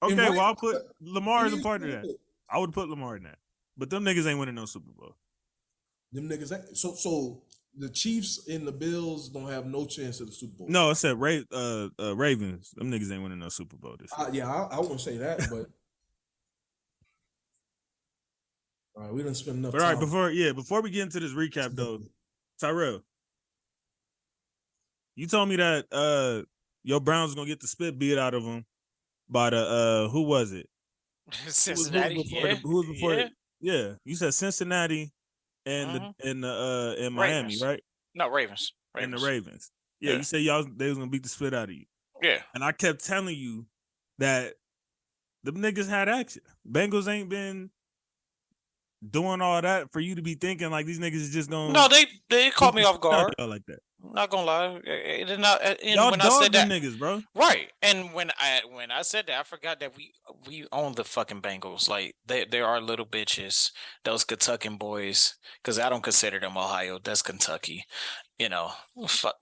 Okay, well I'll put Lamar as a part of that. I would put Lamar in that. But them niggas ain't winning no Super Bowl. Them niggas so the Chiefs and the Bills don't have no chance of the Super Bowl. No, I said Ravens. Them niggas ain't winning no Super Bowl this year. Yeah, I wouldn't say that, but all right, we didn't spend enough time. All right, before we get into this recap though, Tyrell, you told me that your Browns gonna get the spit beat out of them by the who was it? Cincinnati. Who was before? Yeah, you said Cincinnati and Miami, right? No, Ravens. And the Ravens. Yeah, you said they was gonna beat the spit out of you. Yeah. And I kept telling you that the niggas had action. Bengals ain't been doing all that for you to be thinking like these niggas is just gonna. No, they caught me off guard like that. I'm not gonna lie, it did not. Y'all when I said that, niggas, bro. Right? And when I said that, I forgot that we own the fucking Bengals. Like they are little bitches, those Kentucky boys. Because I don't consider them Ohio. That's Kentucky. You know, fuck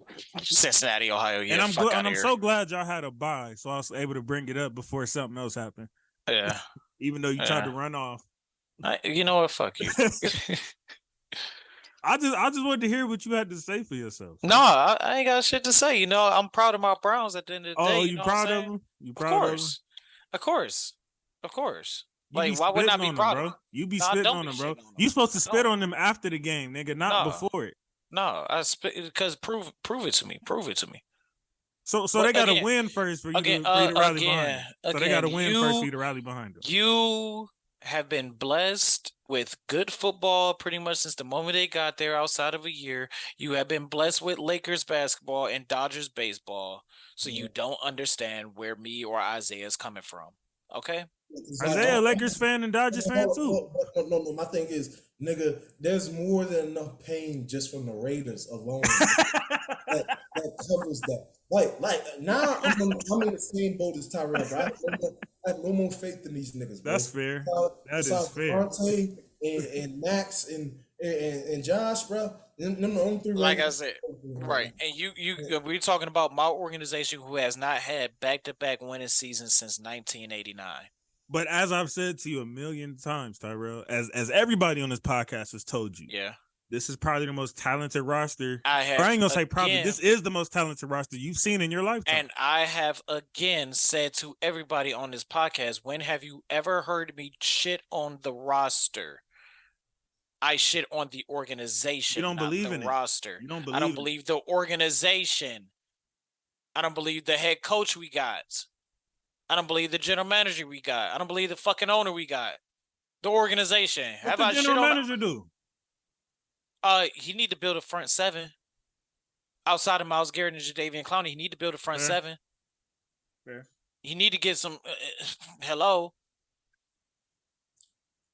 Cincinnati, Ohio. Yeah, and I'm so glad y'all had a bye, so I was able to bring it up before something else happened. Yeah. Even though you tried to run off. You know what? Fuck you. I just wanted to hear what you had to say for yourself. No, I ain't got shit to say. You know, I'm proud of my Browns at the end of the day. Oh, you proud of them? You proud of them? Of course. Like, why wouldn't I be proud of them? You be spitting on them, bro. You supposed to spit on them after the game, nigga, not before it. No, I spit because prove it to me. Prove it to me. So they got to win first for you to rally behind them. So they got to win first for you to rally behind them. You have been blessed with good football pretty much since the moment they got there outside of a year. You have been blessed with Lakers basketball and Dodgers baseball. So you don't understand where me or Isaiah is coming from. Okay? Isaiah, Lakers fan and Dodgers fan too. No. My thing is, nigga, there's more than enough pain just from the Raiders alone that covers that. Like now I'm in the same boat as Tyrell, right? I have no more faith in these niggas, bro. That's fair. That is fair. Devontae and Max and Josh, bro. Them the only three. Like I said, right. And we're talking about my organization who has not had back-to-back winning seasons since 1989. But as I've said to you a million times, Tyrell, as everybody on this podcast has told you, this is probably the most talented roster. I ain't gonna say probably. This is the most talented roster you've seen in your lifetime. And I have again said to everybody on this podcast, when have you ever heard me shit on the roster? I shit on the organization. You don't believe in the roster. You don't believe. I don't believe the organization. I don't believe the head coach we got. I don't believe the general manager we got. I don't believe the fucking owner we got. The organization. What the general manager do? He need to build a front seven. Outside of Myles Garrett and Jadeveon Clowney, he need to build a front seven. Fair. He need to get some. Hello.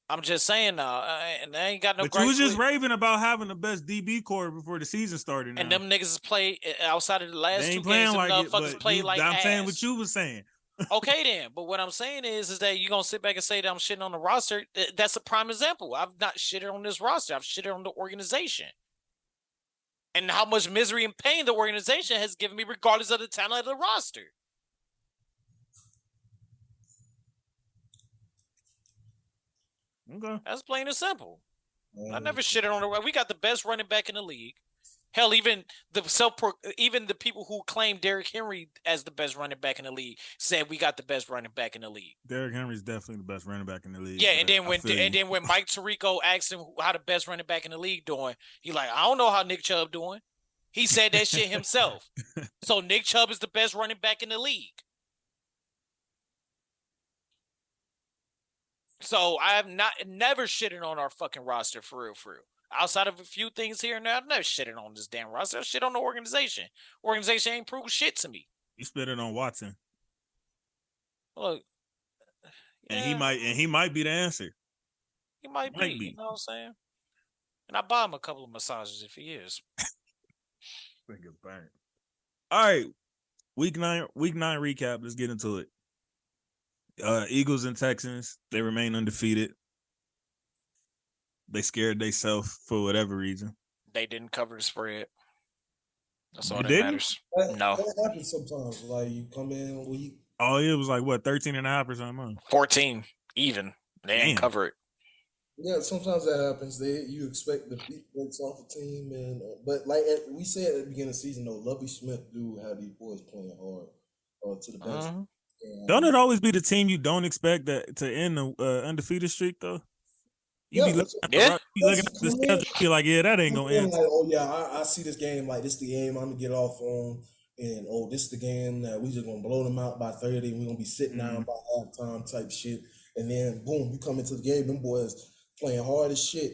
I'm just saying now, and I ain't got no. But you was just raving about having the best DB core before the season started. Now. And them niggas play outside of the last two games. Them motherfuckers play like I'm ass. saying what you was saying. Okay then, but what I'm saying is that you gonna sit back and say that I'm shitting on the roster. That's a prime example. I've not shitted on this roster. I've shitted on the organization, and how much misery and pain the organization has given me, regardless of the talent of the roster. Okay. That's plain and simple. I never shitted on the. We got the best running back in the league. Hell, even the people who claim Derrick Henry as the best running back in the league said we got the best running back in the league. Derrick Henry's definitely the best running back in the league. Yeah, and then when Mike Tirico asked him how the best running back in the league doing, he like, I don't know how Nick Chubb doing. He said that shit himself. So Nick Chubb is the best running back in the league. So I have never shitted on our fucking roster for real. Outside of a few things here and there, I've never shitted on this damn roster. I shit on the organization. Organization ain't proved shit to me. You spit it on Watson. Look. And he might be the answer. He might be. You know what I'm saying? And I buy him a couple of massages if he is. All right. Week 9 recap. Let's get into it. Eagles and Texans, they remain undefeated. They scared themselves for whatever reason. They didn't cover the spread. That's all that matters. No. That happens sometimes. Like you come in week. Oh, it was like what, 13.5 or something? 14 even. They didn't cover it. Yeah, sometimes that happens. You expect the beat breaks off the team, but like we said at the beginning of the season, though, Lovie Smith do have these boys playing hard to the best. Don't it always be the team you don't expect that to end the undefeated streak though? You be looking at the schedule, feel like, yeah, that ain't gonna end. Like, oh yeah, I see this game like this. The game I'm gonna get off on, and this is the game that we just gonna blow them out by 30. And we're gonna be sitting down by halftime type shit, and then boom, you come into the game, them boys playing hard as shit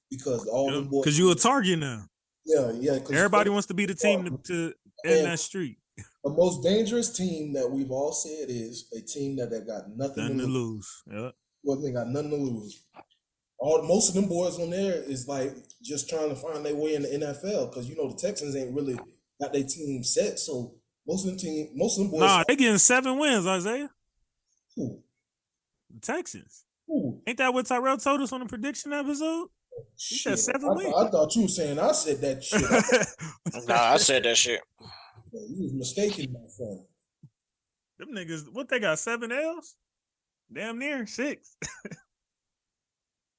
because all them boys. Because you a target now. Yeah. Everybody wants to be the team to end that streak. The most dangerous team that we've all said is a team that got nothing to lose. Yeah. Well, they got nothing to lose. Most of them boys on there is like just trying to find their way in the NFL because the Texans ain't really got their team set. So most of them boys. Nah, they getting 7 wins, Isaiah. Who? The Texans. Who? Ain't that what Tyrell told us on the prediction episode? He said 7 wins. I thought you were saying I said that shit. Nah, I said that shit. You was mistaken, my friend. Them niggas, what they got, 7 L's? Damn near 6.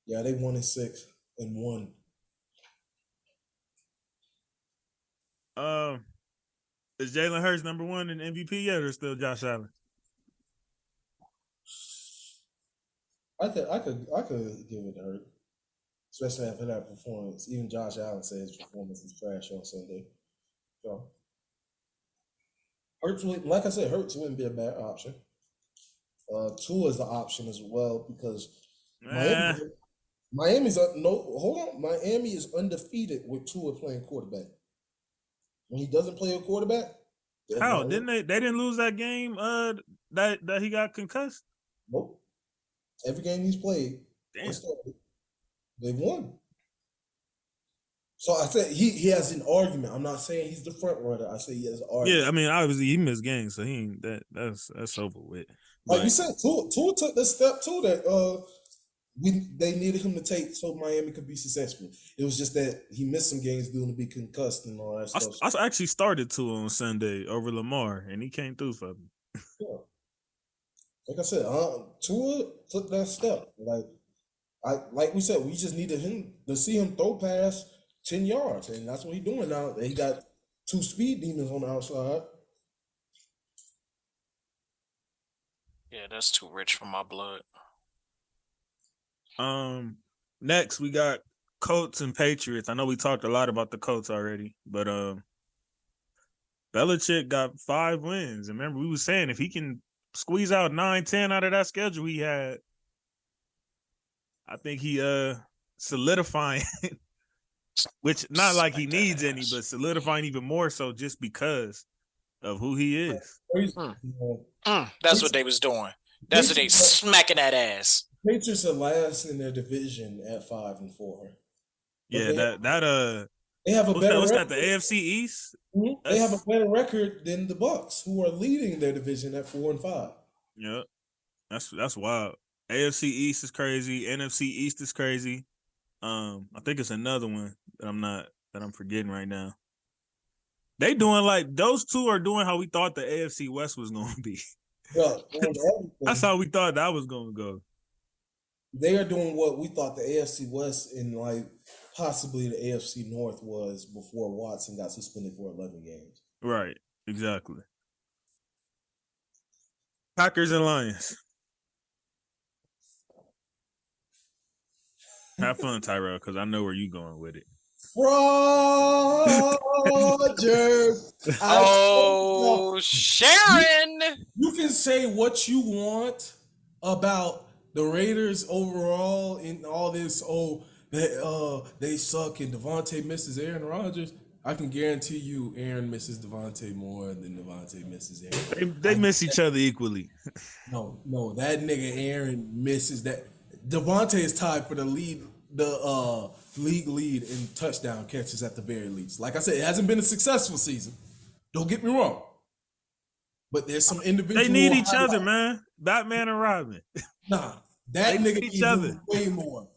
Yeah, they won in 6 and 1. Is Jalen Hurts number 1 in MVP yet, or still Josh Allen? I could give it to Hurts, especially after that performance. Even Josh Allen said his performance is trash on Sunday. So Hurts, like I said, Hurts wouldn't be a bad option. Tua is the option as well because Miami is undefeated with Tua playing quarterback. When he doesn't play a quarterback, how didn't they? They didn't lose that game. That he got concussed. Nope. Every game he's played, they won. So I said he has an argument. I'm not saying he's the front runner. I say he has an argument. Yeah, I mean, obviously he missed games, so he ain't that's over with. Like you said, Tua took the step too that they needed him to take so Miami could be successful. It was just that he missed some games due to be concussed and all that stuff. I actually started Tua on Sunday over Lamar, and he came through for me. Yeah. Like I said, Tua took that step. Like we said, we just needed him to see him throw past 10 yards, and that's what he's doing now. He got 2 speed demons on the outside. Yeah, that's too rich for my blood. Next we got Colts and Patriots. I know we talked a lot about the Colts already, but Belichick got 5 wins. And remember, we were saying if he can squeeze out 9-10 out of that schedule he had, I think he solidifying which not like he needs any, but solidifying even more so just because of who he is. That's what they was doing. That's what they smacking that ass. Patriots are last in their division at 5-4. Yeah, they have a better. What's that? The AFC East. Mm-hmm. They have a better record than the Bucs, who are leading their division at 4-5. Yeah, that's wild. AFC East is crazy. NFC East is crazy. I think it's another one that I'm forgetting right now. They doing like those two are doing how we thought the AFC West was going to be. Yeah, that's how we thought that was going to go. They are doing what we thought the AFC West and like possibly the AFC North was before Watson got suspended for 11 games. Right. Exactly. Packers and Lions. Have fun, Tyrell, because I know where you're going with it. Roger. Oh, Sharon. You can say what you want about the Raiders overall and all this. Oh, they suck and Devontae misses Aaron Rodgers. I can guarantee you, Aaron misses Devontae more than Devontae misses Aaron. They miss each other equally. No, that nigga Aaron misses that. Devontae is tied for the league lead in touchdown catches at the very least. Like I said, it hasn't been a successful season. Don't get me wrong. But there's some individual. They need each other, man. Batman and Robin. Nah, that nigga need him way more.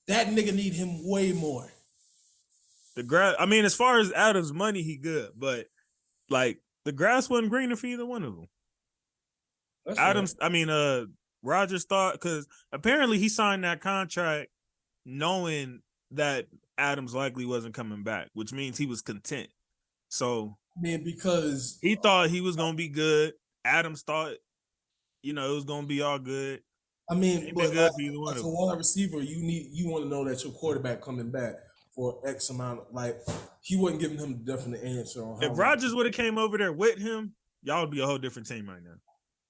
That nigga need him way more. I mean, as far as Adams' money, he good, but like the grass wasn't greener for either one of them. That's Adams, right. I mean, Rodgers thought because apparently he signed that contract knowing that Adams likely wasn't coming back, which means he was content. So, man, because he thought he was gonna be good. Adams thought, it was gonna be all good. I mean, but good for either one as a wide receiver, you want to know that your quarterback coming back for X amount. Like he wasn't giving him a definite answer on. If Rodgers would have came over there with him, y'all would be a whole different team right now.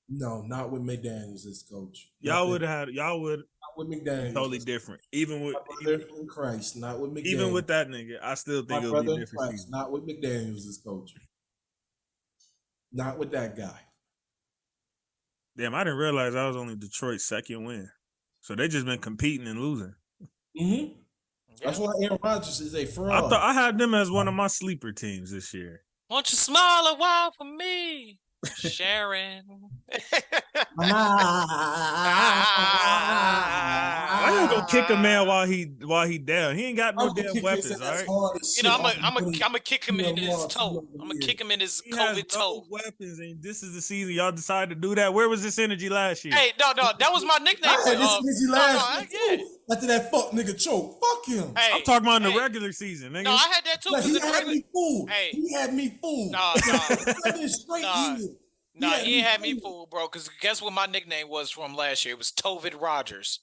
No, not with McDaniels as coach. Y'all would with McDaniels. Totally different. Even with in Christ, not with McDaniels. Even with that nigga, I still think it'll be different. Christ, not with McDaniels as coach. Not with that guy. Damn, I didn't realize I was only Detroit's second win. So they just been competing and losing. Mm-hmm. That's why Aaron Rodgers is a fraud. I had them as one of my sleeper teams this year. Won't you smile a while for me, Sharon? Why you gonna kick a man while he down? He ain't got no damn weapons, all right? I'm gonna kick him in his toe. I'm gonna kick him in his COVID toe. Weapons, and this is the season y'all decided to do that. Where was this energy last year? Hey, no, that was my nickname. I had this energy last year too. After that fuck nigga choke, fuck him. Hey, I'm talking about in the regular season, nigga. No, I had that too. Like, he had me fooled. Hey, he had me fooled. Nah, he had me fooled, bro. Because guess what my nickname was from last year? It was Tovid Rogers.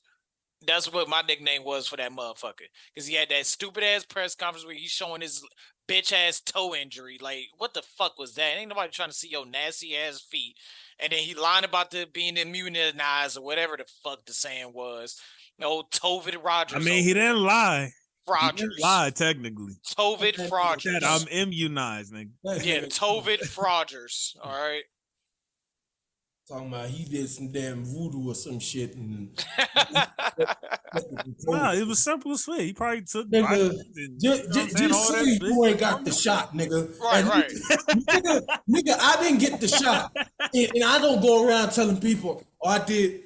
That's what my nickname was for that motherfucker. Because he had that stupid ass press conference where he's showing his bitch ass toe injury. Like, what the fuck was that? Ain't nobody trying to see your nasty ass feet. And then he lied about being immunized or whatever the fuck the saying was. No, Tovid Rogers. I mean, he didn't lie. Rogers. He didn't lie, technically. Tovid Rogers. I'm immunized, nigga. Yeah, Tovid Rogers. All right. Talking about he did some damn voodoo or some shit. And nah, it was simple as sweet. He probably took just say you ain't got the shot, nigga. Right. nigga, I didn't get the shot. And I don't go around telling people, I did.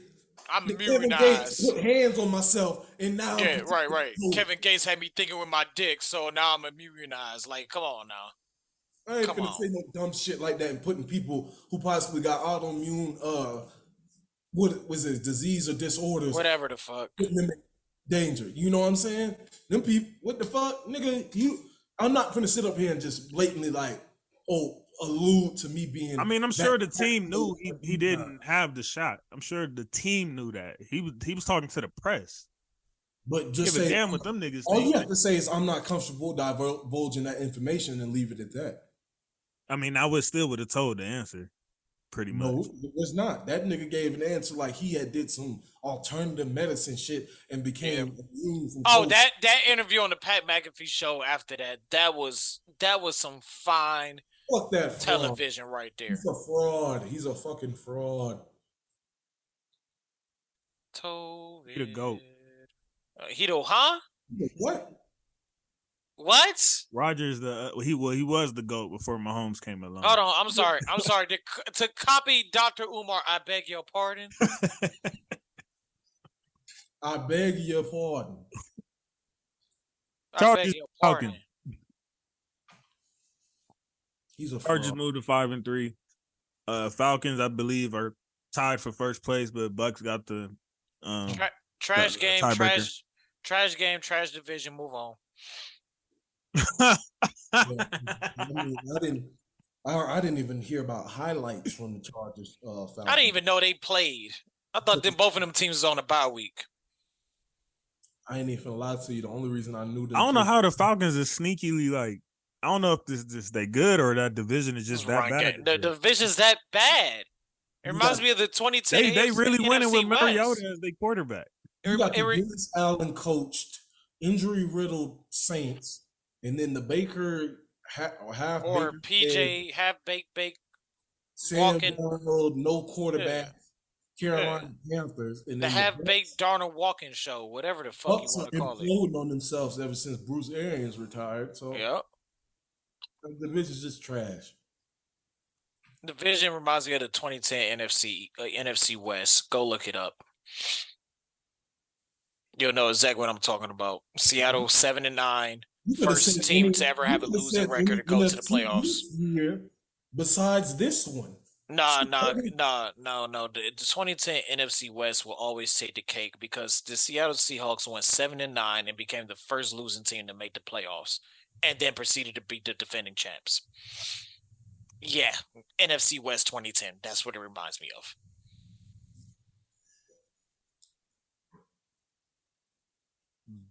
I'm Kevin Gates put hands on myself, and now right. Kevin Gates had me thinking with my dick, so now I'm immunized. Like, come on now. I ain't gonna say no dumb shit like that and putting people who possibly got autoimmune, what was it, disease or disorders, whatever the fuck, putting them in danger. You know what I'm saying? Them people, what the fuck, nigga? I'm not gonna sit up here and just blatantly like, allude to me being. I mean, I'm sure the team knew he didn't have the shot. I'm sure the team knew that. He was talking to the press. But just say, damn what them niggas. All you have to say is, I'm not comfortable divulging that information and leave it at that. I mean, I would have told the answer, pretty much. No, it was not. That nigga gave an answer like he had did some alternative medicine shit and became immune from COVID. that interview on the Pat McAfee show after that was some fine fuck that television right there. He's a fraud. He's a fucking fraud. He the GOAT. Huh? What? What? Rodgers he was the GOAT before Mahomes came along. Hold on, I'm sorry. To copy Dr. Umar, I beg your pardon. I beg your pardon. Chargers talking. He's a Chargers moved to 5-3. Falcons, I believe, are tied for first place, but Bucks got the Trash game, tiebreaker. trash game, trash division. Move on. Yeah. I didn't even hear about highlights from the Chargers. Falcons. I didn't even know they played. I thought both of them teams was on a bye week. I ain't even lie to you. The only reason I knew them. I don't know how the Falcons is sneakily like. I don't know if this they good or that division is just that bad. The division's that bad. It reminds me of the 2010. They really NFC winning with West. Mariota as their quarterback. You got the Dennis Allen coached, injury-riddled Saints, and then the Baker half or Baker PJ half baked Sam Darnold, no quarterback. Carolina Panthers, and the half-baked Darnold walking show, whatever the fuck you want to call it. Imploding on themselves ever since Bruce Arians retired. So the division's just trash. The division reminds me of the 2010 NFC West. Go look it up. You'll know exactly what I'm talking about. Seattle 7-9, first team to ever have a losing record to go to the playoffs. Besides this one. No. The 2010 NFC West will always take the cake because the Seattle Seahawks went 7-9 and became the first losing team to make the playoffs, and then proceeded to beat the defending champs. Yeah, NFC West 2010. That's what it reminds me of.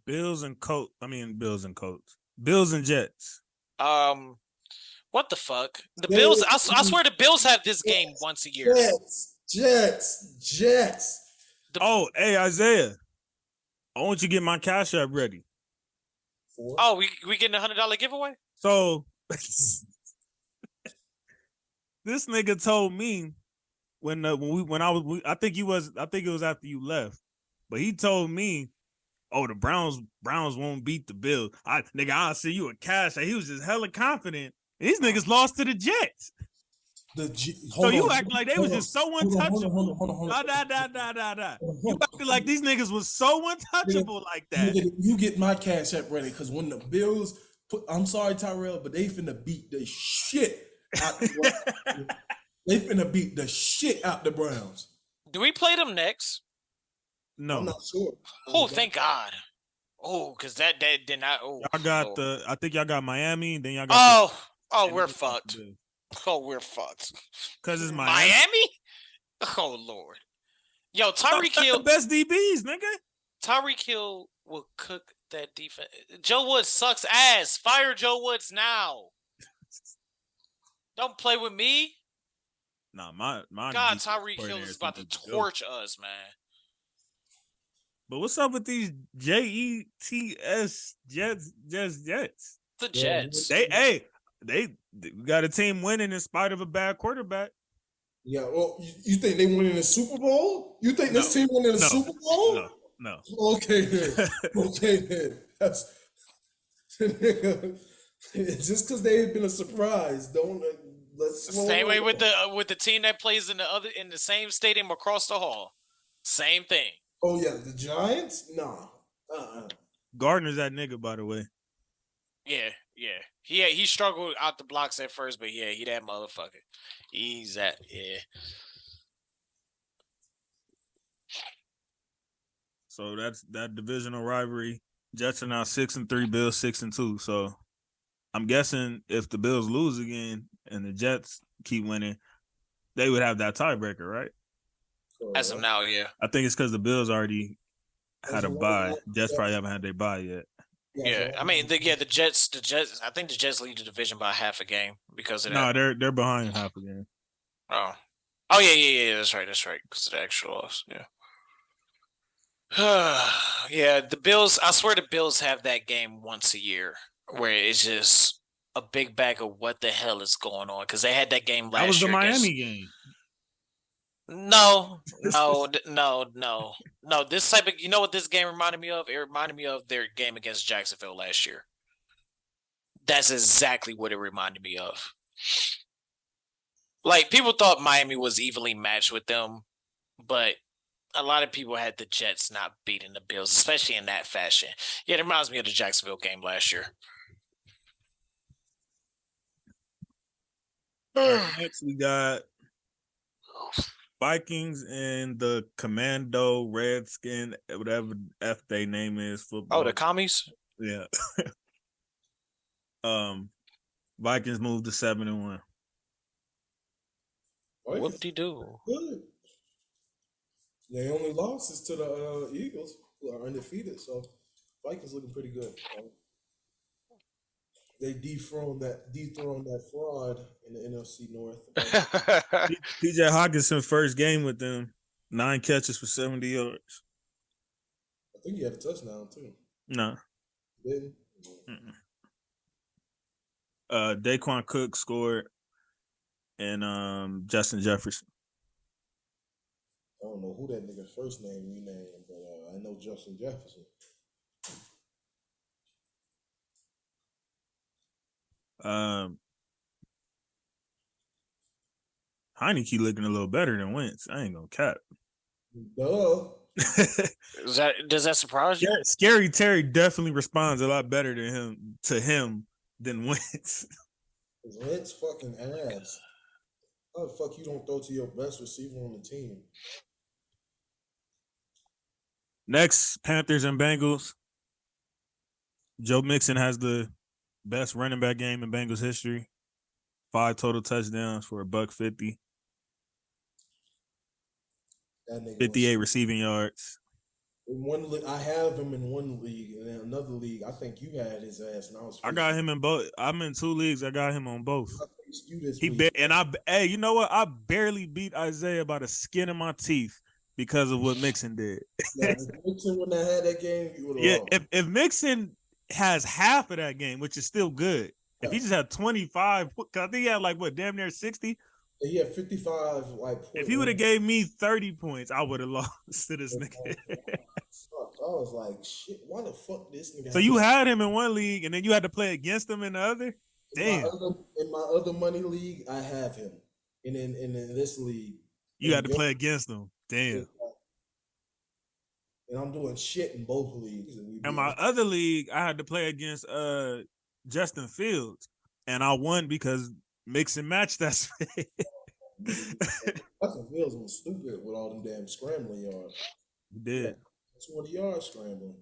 Bills and Colts. Bills and Jets. What the fuck? The Bills. I swear the Bills have this game once a year. Jets. Hey Isaiah, I want you to get my Cash App ready. Oh, we getting $100 giveaway? So this nigga told me I think it was after you left, but he told me, the Browns won't beat the Bills. I'll send you a Cash App. He was just hella confident. These niggas lost to the Jets. So you act like they was just so untouchable. Nah. You acting like these niggas was so untouchable like that. You get my Cash App ready, because when the Bills I'm sorry, Tyrell, but they finna beat the shit out the Browns. They finna beat the shit out the Browns. Do we play them next? No. I'm not sure. Oh, thank God. Oh, because that did not. Oh, y'all got I think y'all got Miami. Then y'all got. We're fucked. We're fucked. Because it's Miami. Oh Lord. Yo, Tyreek Hill, the best DBs, nigga. Tyreek Hill will cook that defense. Joe Woods sucks ass. Fire Joe Woods now. Don't play with me. Nah, my God, Tyreek Hill is about to torch us, man. But what's up with these Jets? The Jets. They got a team winning in spite of a bad quarterback. Yeah, well, you think they win in the Super Bowl? You think this team win in the Super Bowl? No. Okay then. That's just because they've been a surprise. Let's same way with the team that plays in the same stadium across the hall. Same thing. Oh yeah, the Giants? Nah. Gardner's that nigga, by the way. Yeah. He struggled out the blocks at first, but yeah, he that motherfucker. He's that, yeah. So that's that divisional rivalry. Jets are now 6-3, Bills 6-2. So I'm guessing if the Bills lose again and the Jets keep winning, they would have that tiebreaker, right? As of now, yeah. I think it's because the Bills already had a bye. Jets probably haven't had their bye yet. Yeah, I mean, the Jets. I think the Jets lead the division by half a game because of that. No, they're behind half a game. Oh yeah. That's right. Because of the extra loss. Yeah. Yeah, the Bills. I swear the Bills have that game once a year where it's just a big bag of what the hell is going on, because they had that game last year. That was the Miami game. No. This type of, you know what this game reminded me of? It reminded me of their game against Jacksonville last year. That's exactly what it reminded me of. Like, people thought Miami was evenly matched with them, but a lot of people had the Jets not beating the Bills, especially in that fashion. Yeah, it reminds me of the Jacksonville game last year. Next, we got Vikings and the Commando Redskin, whatever F they name is, football. Oh, the commies? Yeah. Vikings moved to 7-1. Whoop-de-doo. Good. They only losses to the Eagles, who are undefeated. So Vikings looking pretty good. They dethroned that fraud in the NFC North. PJ Hawkinson first game with them, 9 catches for 70 yards. I think he had a touchdown too. No. Didn't? Daquan Cook scored, and Justin Jefferson. I don't know who that nigga's first name renamed, but I know Justin Jefferson. Heineke looking a little better than Wentz. I ain't gonna cap. Duh. Does that surprise you? Yeah, Scary Terry definitely responds a lot better to him than Wentz. Wentz fucking ass. How the fuck you don't throw to your best receiver on the team? Next, Panthers and Bengals. Joe Mixon has the best running back game in Bengals history. 5 total touchdowns for $150. 58 receiving yards. In one league, I have him in one league, and in another league, I think you had his ass. And I got him in both. I'm in 2 leagues. I got him on both. Hey, you know what? I barely beat Isaiah by the skin of my teeth because of what Mixon did. Yeah, if Mixon wouldn't have had that game, you would have lost. If Mixon has half of that game, which is still good. If he just had 25, because I think he had damn near 60. He had 55. If he would have gave me 30 points, I would have lost to this nigga. I was like, shit, why the fuck this nigga? So you had him in one league, and then you had to play against him in the other? Damn. In my other money league, I have him. And in this league, you had to play against him. Damn. And I'm doing shit in both leagues. In my other league, I had to play against Justin Fields, and I won because mix and match that shit. Justin Fields was stupid with all them damn scrambling yards. He did. 20 yards scrambling.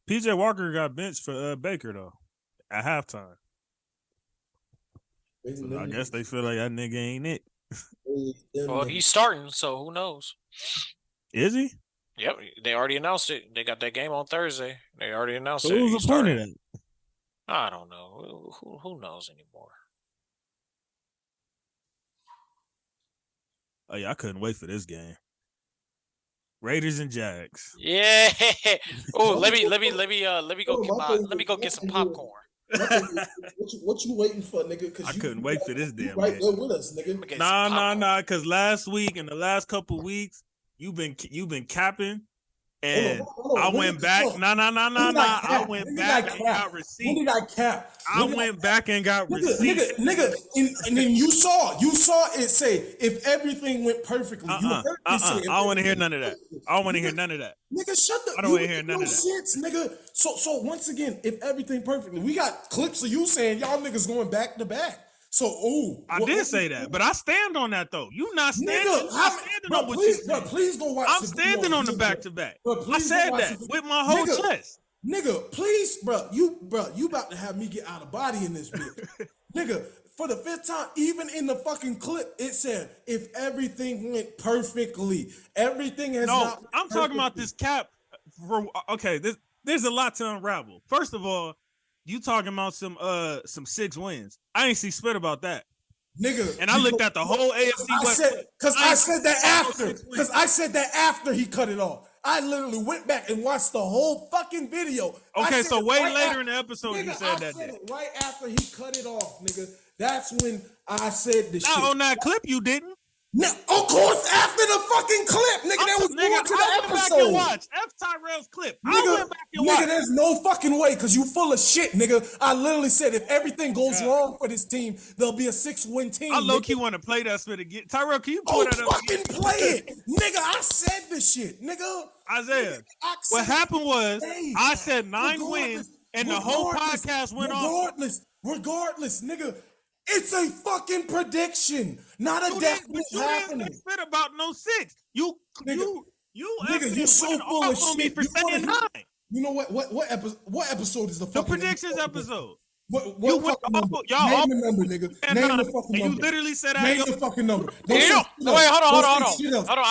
PJ Walker got benched for Baker though at halftime. So I guess they feel like that nigga ain't it. Well, he's starting, so who knows? Is he? Yep, they already announced it. They got that game on Thursday. They already announced it. Who's the point of that? I don't know. Who knows anymore? Oh yeah, I couldn't wait for this game. Raiders and Jags. Yeah. Oh, let me go get some popcorn. What you waiting for, nigga? I couldn't wait for this damn right game. there with us, nigga. Nah. Because last week and the last couple weeks, you've been capping, and hold on. I went back. Nah. I went back and got receipts. When did I cap? I went back and got receipts. Nigga, and then you saw it say if everything went perfectly. I don't want to hear none of that. I don't want to hear none of that. Nigga, shut the. I don't want to hear none of that. Sense, nigga. So once again, if everything perfectly, we got clips of you saying y'all niggas going back to back. So, I did say that, but I stand on that though. You not standing? Please go watch. I'm standing on the back to back. I said that with my whole chest. Nigga, please, you about to have me get out of body in this bitch. Nigga, for the 5th time, even in the fucking clip, it said if everything went perfectly, everything has not. No, I'm talking about this cap. There's a lot to unravel. First of all, you talking about some 6 wins. I ain't see spit about that. Nigga. And I looked at the whole AFC West. I said that after he cut it off. I literally went back and watched the whole fucking video. Okay, so later in the episode you said that. Right after he cut it off, nigga. That's when I said the shit. Not on that clip, you didn't. No, of course, after the fucking clip, nigga, that was more to the episode. Back and watch F. Tyrell's clip. I went back and watched. Nigga, there's no fucking way, because you full of shit, nigga. I literally said if everything goes wrong for this team, there'll be a 6-win team. I low-key want to play that spit again. Tyrell, can you pull that up? Fucking play it. Nigga, I said the shit, nigga. Isaiah, what happened was I said 9 wins, and the whole podcast went on. Regardless, nigga. It's a fucking prediction, not a definite happening. You didn't say about no 6. You Nigga, you're so full of shit. Me for saying 9. You know what? What episode is the fucking predictions episode? What fucking number? Name the number, nigga. Name the fucking number. You literally said Name the fucking number. Wait, hold on,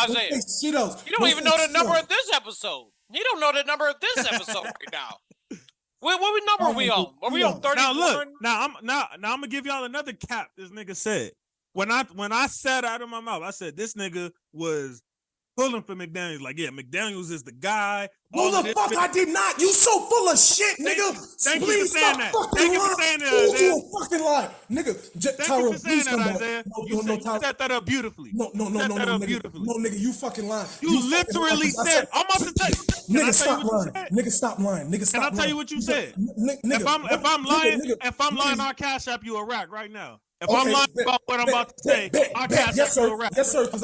Isaiah. Shit else. You don't even know the number of this episode. You don't know the number of this episode right now. What number are we on? Are we on 31? Now look, now I'm gonna give y'all another cap. This nigga said when I said out of my mouth, I said this nigga was pulling for McDaniels. Like, yeah, McDaniels is the guy. No, the fuck I did not. You so full of shit, nigga. Thank you for saying that. Thank you for saying that, Isaiah. You a fucking lie, nigga. Thank you for saying that, Isaiah. You set that up beautifully. No, nigga. You fucking lying. You literally said. I'm about to tell you. Nigga, stop lying. Nigga, stop lying. Nigga, stop lying. Can I tell you what you said? If I'm lying, I'll cash up you a rack right now. If I'm lying about what I'm about to say, I'll cash up you a rack. Yes, sir. Because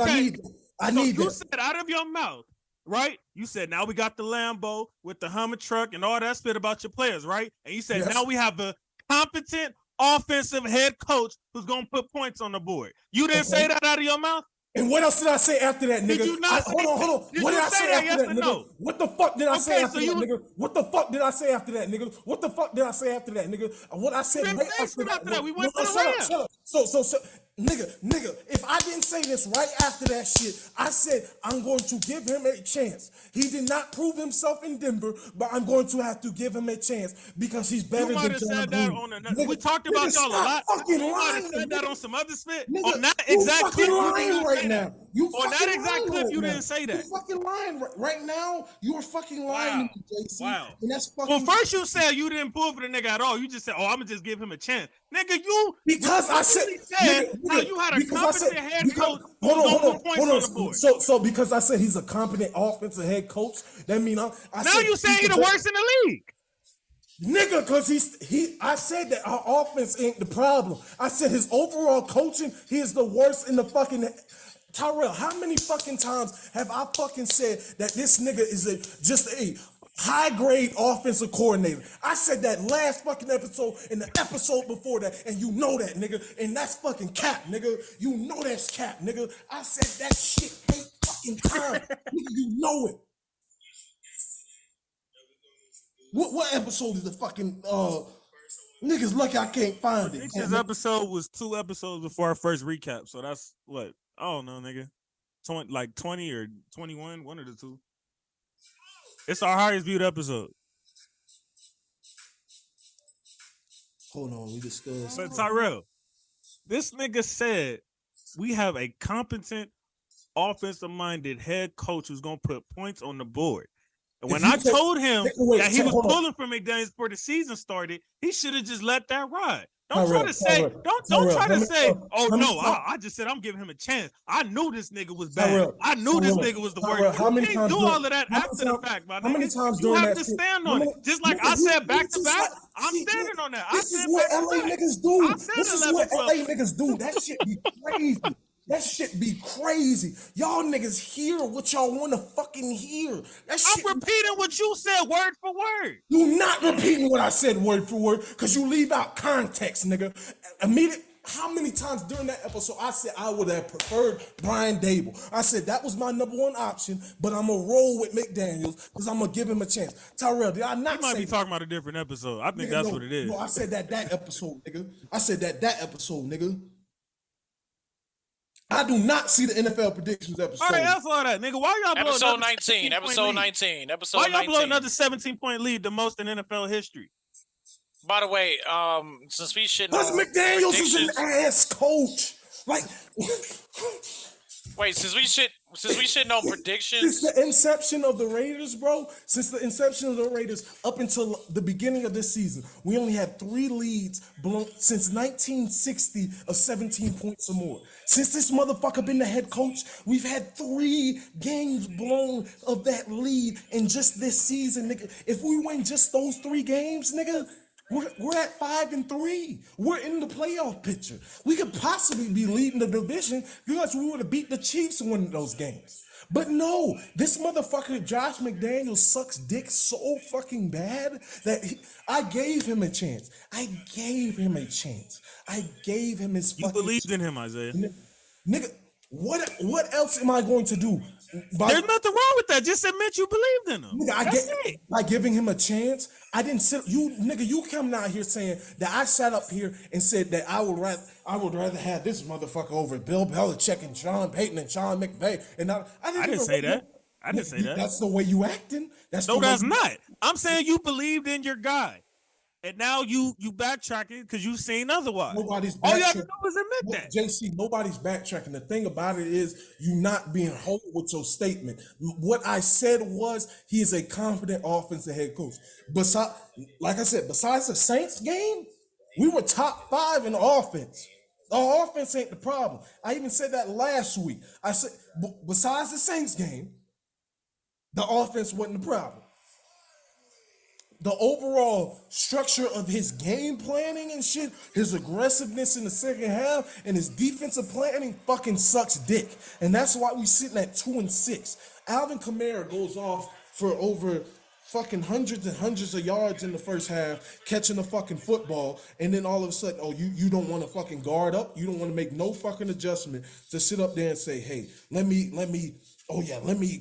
I need you said out of your mouth, right? You said now we got the Lambo with the Hummer truck and all that spit about your players, right? And you said now we have a competent offensive head coach who's gonna put points on the board. You didn't say that out of your mouth? And what else did I say after that, nigga? Did you not hold on. What did I say after that, nigga? What the fuck did I say after that, nigga? What the fuck did I say after that, nigga? What the fuck did I say after that, nigga? What I said right after that. We went for the round. Shut up. So, nigga, if I didn't say this right after that shit, I said I'm going to give him a chance. He did not prove himself in Denver, but I'm going to have to give him a chance because he's better than John Gruden. We talked about y'all a lot. You might have said that on some other spit. Nigga, on that exact clip, lying right now. On that exact clip, you didn't say that. You're fucking lying right now. You are fucking lying to me, JC. Wow. And that's fucking. Well, first you said you didn't pull for the nigga at all. You just said, "Oh, I'm gonna just give him a chance." Nigga, you because I said how you had a competent head coach. Hold on. So because I said he's a competent offensive head coach, that mean now you saying he's the worst in the league. Nigga, because I said that our offense ain't the problem. I said his overall coaching, he is the worst in the fucking. Tyrell, how many fucking times have I fucking said that this nigga is just a high-grade offensive coordinator? I said that last fucking episode and the episode before that, and you know that, nigga. And that's fucking cap, nigga. You know that's cap, nigga. I said that shit 8 fucking times. Nigga, you know it. What episode is the fucking niggas lucky I can't find it? This episode was 2 episodes before our first recap, so that's what. I don't know, nigga. 20 or 21, one of the two. It's our highest viewed episode. Hold on, we discussed. But Tyrell, this nigga said we have a competent, offensive-minded head coach who's gonna put points on the board. And when I told him that he was pulling for McDaniels before the season started, he should have just let that ride. Don't try to say, oh no, I just said I'm giving him a chance. I knew this nigga was bad. I knew this nigga was the worst. How many times do all of that after the fact, my nigga? How many times you have to stand on it. Just like I said back to back, I'm standing on that. This is what LA niggas do. This is what LA niggas do. That shit be crazy. That shit be crazy. Y'all niggas hear what y'all want to fucking hear. I'm repeating what you said word for word. You not repeating what I said word for word because you leave out context, nigga. How many times during that episode I said I would have preferred Brian Dable? I said that was my number one option, but I'm going to roll with McDaniels because I'm going to give him a chance. Tyrell, did I not You might be talking about a different episode. I think that's what it is. No, I said that episode, nigga. I said that episode, nigga. I do not see the NFL predictions episode. All right, that's all that, nigga. Why y'all blow episode 19? Episode 19. Why y'all blow another 17-point lead, the most in NFL history? By the way, since we should know, because McDaniels is an ass coach. Like, wait, since we should know predictions. Since the inception of the Raiders, bro. Since the inception of the Raiders up until the beginning of this season, we only had 3 leads blown since 1960 of 17 points or more. Since this motherfucker been the head coach, we've had 3 games blown of that lead in just this season, nigga. If we win just those 3 games, nigga, We're at 5-3. We're in the playoff picture. We could possibly be leading the division because we would have beat the Chiefs in one of those games. But no, this motherfucker Josh McDaniels sucks dick so fucking bad that I gave him a chance. I gave him his fucking. You believed in him, Isaiah. Nigga, what else am I going to do? There's nothing wrong with that. Just admit you believed in him. Nigga, by giving him a chance, I didn't sit. You coming out here saying that I sat up here and said that I would rather have this motherfucker over Bill Belichick and Sean Payton and Sean McVay. And I didn't say that. I didn't say that. That's the way you acting. That's not. I'm saying you believed in your guy. And now you backtracking because you've seen otherwise. All you have to do is admit that. JC, nobody's backtracking. The thing about it is you not being whole with your statement. What I said was he is a confident offensive head coach. Besides the Saints game, we were top 5 in offense. The offense ain't the problem. I even said that last week. I said besides the Saints game, the offense wasn't the problem. The overall structure of his game planning and shit, his aggressiveness in the second half, and his defensive planning fucking sucks dick. And that's why we sitting at 2-6. Alvin Kamara goes off for over fucking hundreds and hundreds of yards in the first half, catching the fucking football, and then all of a sudden, you don't want to fucking guard up, you don't want to make no fucking adjustment to sit up there and say, hey, let me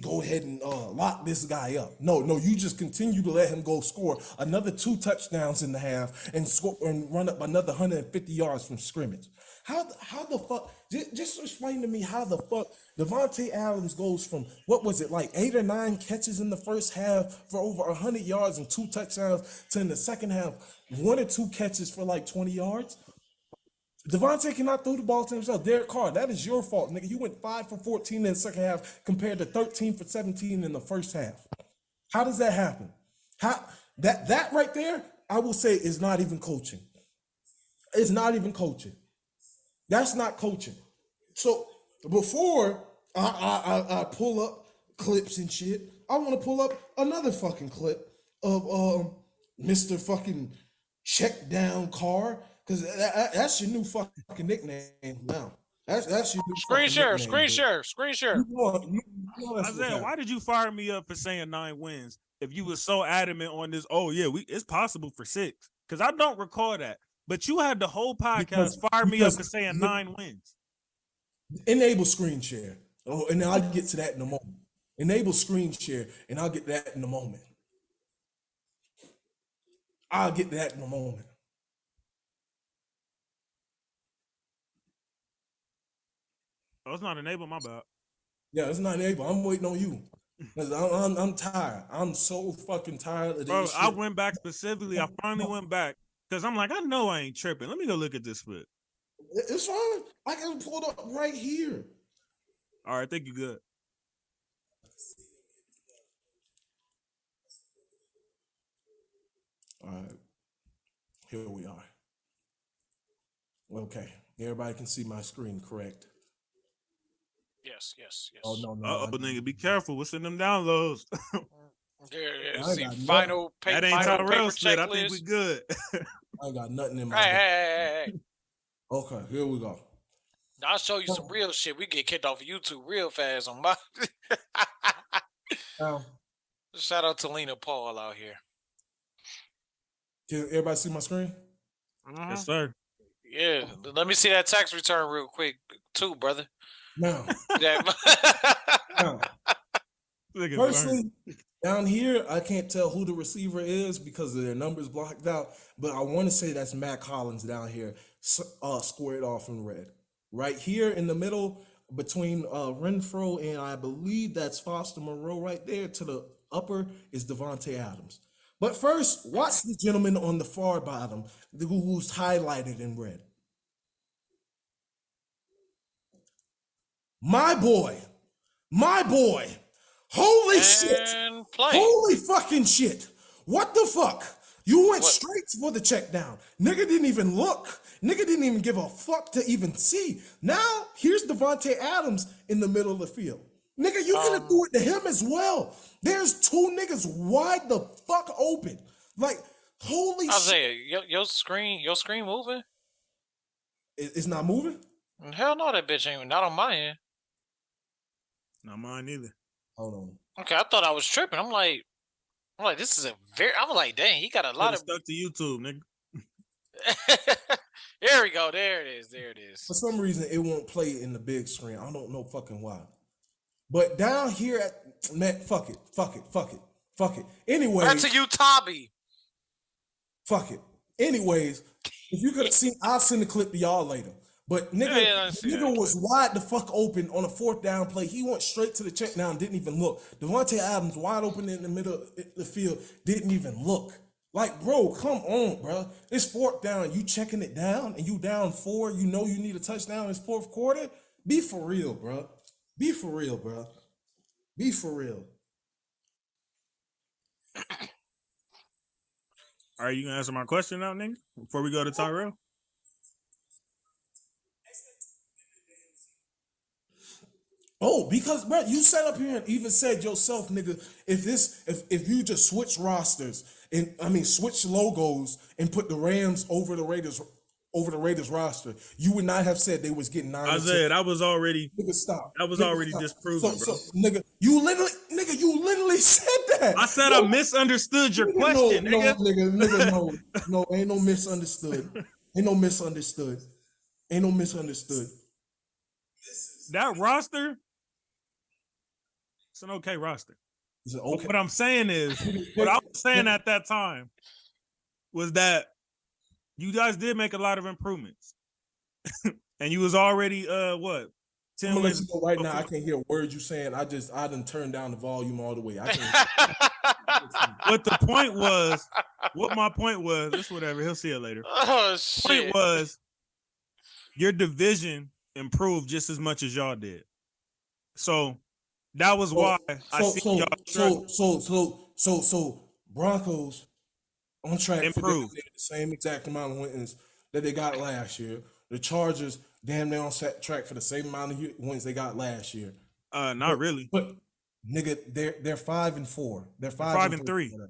go ahead and lock this guy up. No, you just continue to let him go score another 2 touchdowns in the half and score and run up another 150 yards from scrimmage. How the fuck? Just explain to me how the fuck Davante Adams goes from what was it like 8 or 9 catches in the first half for over 100 yards and 2 touchdowns to in the second half 1 or 2 catches for like 20 yards. Davante cannot throw the ball to himself. Derek Carr, that is your fault, nigga. You went 5 for 14 in the second half compared to 13 for 17 in the first half. How does that happen? That right there, I will say, is not even coaching. It's not even coaching. That's not coaching. So before I pull up clips and shit, I want to pull up another fucking clip of Mr. fucking Check Down Carr. Because that's your new fucking nickname now. That's your new screen share. Isaiah, why did you fire me up for saying 9 wins if you were so adamant on this? Oh yeah, it's possible for 6. Because I don't recall that. But you had the whole podcast fire me up for saying 9 wins. Enable screen share. Oh, and I'll get to that in a moment. Enable screen share, and I'll get to that in a moment. Oh, it's not enabled, my bad. Yeah, it's not enabled. I'm waiting on you. I'm tired. I'm so fucking tired of this shit. I went back specifically. I finally went back because I'm like, I know I ain't tripping. Let me go look at this split. It's fine. I can pull it up right here. All right, I think you're good. All right. Here we are. Okay. Everybody can see my screen, correct? Yes. Oh, no. Nigga, be careful. What's in them downloads? Yeah. See, final paper. That ain't Tyrell split. I think we good. I got nothing in my Hey. Okay, here we go. I'll show you some real shit. We get kicked off of YouTube real fast on my. Shout out to Lena Paul out here. Can everybody see my screen? Yes, sir. Yeah. Let me see that tax return real quick, too, brother. No. Personally, down here, I can't tell who the receiver is because their numbers blocked out, but I want to say that's Matt Collins down here, squared off in red. Right here in the middle between Renfro and I believe that's Foster Moreau right there to the upper is Davante Adams. But first, watch the gentleman on the far bottom who's highlighted in red. My boy. Holy shit. Holy fucking shit. What the fuck? You went straight for the check down. Nigga didn't even look. Nigga didn't even give a fuck to even see. Now, here's Davante Adams in the middle of the field. Nigga, you could have do it to him as well. There's 2 niggas wide the fuck open. Like, Holy shit! I say your screen moving? It's not moving. Hell no, that bitch ain't not on my end. Not mine either. Hold on. Okay, I thought I was tripping. I'm like, this is I'm like, dang, he got a lot of stuck to YouTube, nigga. There we go. There it is. For some reason, it won't play in the big screen. I don't know fucking why. But down here at man, fuck it. Anyway, back to you, Tobby. Fuck it. Anyways, if you could have seen, I'll send the clip to y'all later. But nigga was wide the fuck open on a 4th down play. He went straight to the check down, didn't even look. Devontae Adams wide open in the middle of the field, didn't even look. Like, bro, come on, bro. It's 4th down. You checking it down and you down 4. You know you need a touchdown. It's 4th quarter. Be for real, bro. Be for real. All right, you gonna answer my question now, nigga? Before we go to Tyrell? Oh, because bro, you sat up here and even said yourself, nigga, if you just switch rosters and switch logos and put the Rams over the Raiders roster, you would not have said they was getting 9. I said I was already nigga stop. That was nigga, already stop. disproven, bro. Nigga, you literally said that. I said I misunderstood your question, nigga. No, ain't no misunderstood. That roster, it's an okay roster. Is it okay? But what I'm saying is, what I was saying at that time was that you guys did make a lot of improvements. And you was already, 10 I'm gonna let wins you know right now, I can't hear a word you saying. I done turned down the volume all the way. I can't. What my point was, it's whatever, he'll see it later. Oh, shit. Point was, your division improved just as much as y'all did. So that was why I see y'all So Broncos on track improved for the same exact amount of wins that they got last year. The Chargers damn near on track for the same amount of wins they got last year. Not really. But nigga, they're 5-4. They're 5-3.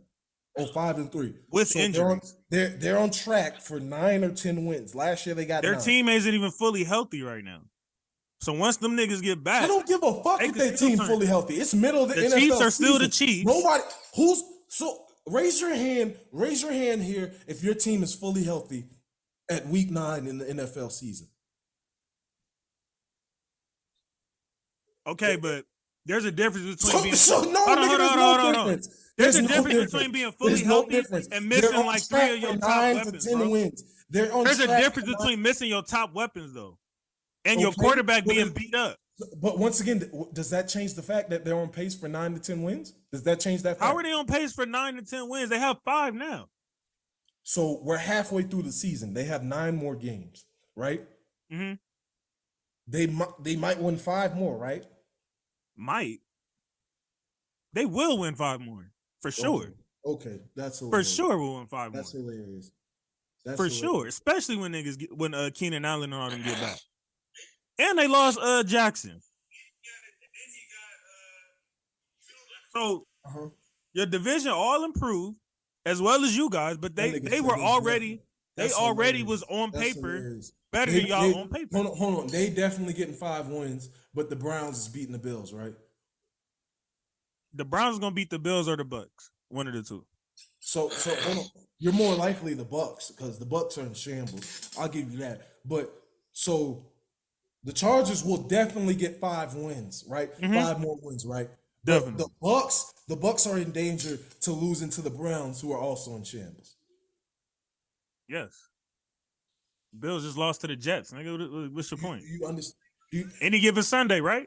Oh, 5-3 with injuries. They're on track for 9 or 10 wins. Last year they got their 9. team isn't even fully healthy right now. So once them niggas get back, I don't give a fuck if their team fully healthy. It's middle of the NFL Chiefs are season. still the Chiefs. Nobody raise your hand here if your team is fully healthy at week 9 in the NFL season. Okay, but there's a difference between being hold on. There's a difference between being fully healthy and missing like 3 of your top weapons, bro. Wins. There's a difference between missing your top weapons though, and your quarterback being beat up. But once again, does that change the fact that they're on pace for 9 to 10 wins? Does that change that fact? How are they on pace for 9 to 10 wins? They have 5 now. So we're halfway through the season. They have 9 more games, right? Mm-hmm. They might win 5 more, right? Might. They will win 5 more for sure. Okay. That's hilarious. For sure we'll win 5 more. That's hilarious. Sure, especially when Keenan Allen and all them get back. And they lost Jackson. So your division all improved as well as you guys, but they were already was on paper better than y'all on paper. Hold on. They definitely getting 5 wins, but the Browns is beating the Bills, right? The Browns are gonna beat the Bills or the Bucks. One of the two. So hold on. You're more likely the Bucks because the Bucks are in shambles. I'll give you that. But so the Chargers will definitely get 5 wins, right? Mm-hmm. 5 more wins, right? Definitely. The Bucks are in danger to losing to the Browns, who are also in shambles. Yes. Bills just lost to the Jets. Nigga, what's your point? You understand? Any given Sunday, right?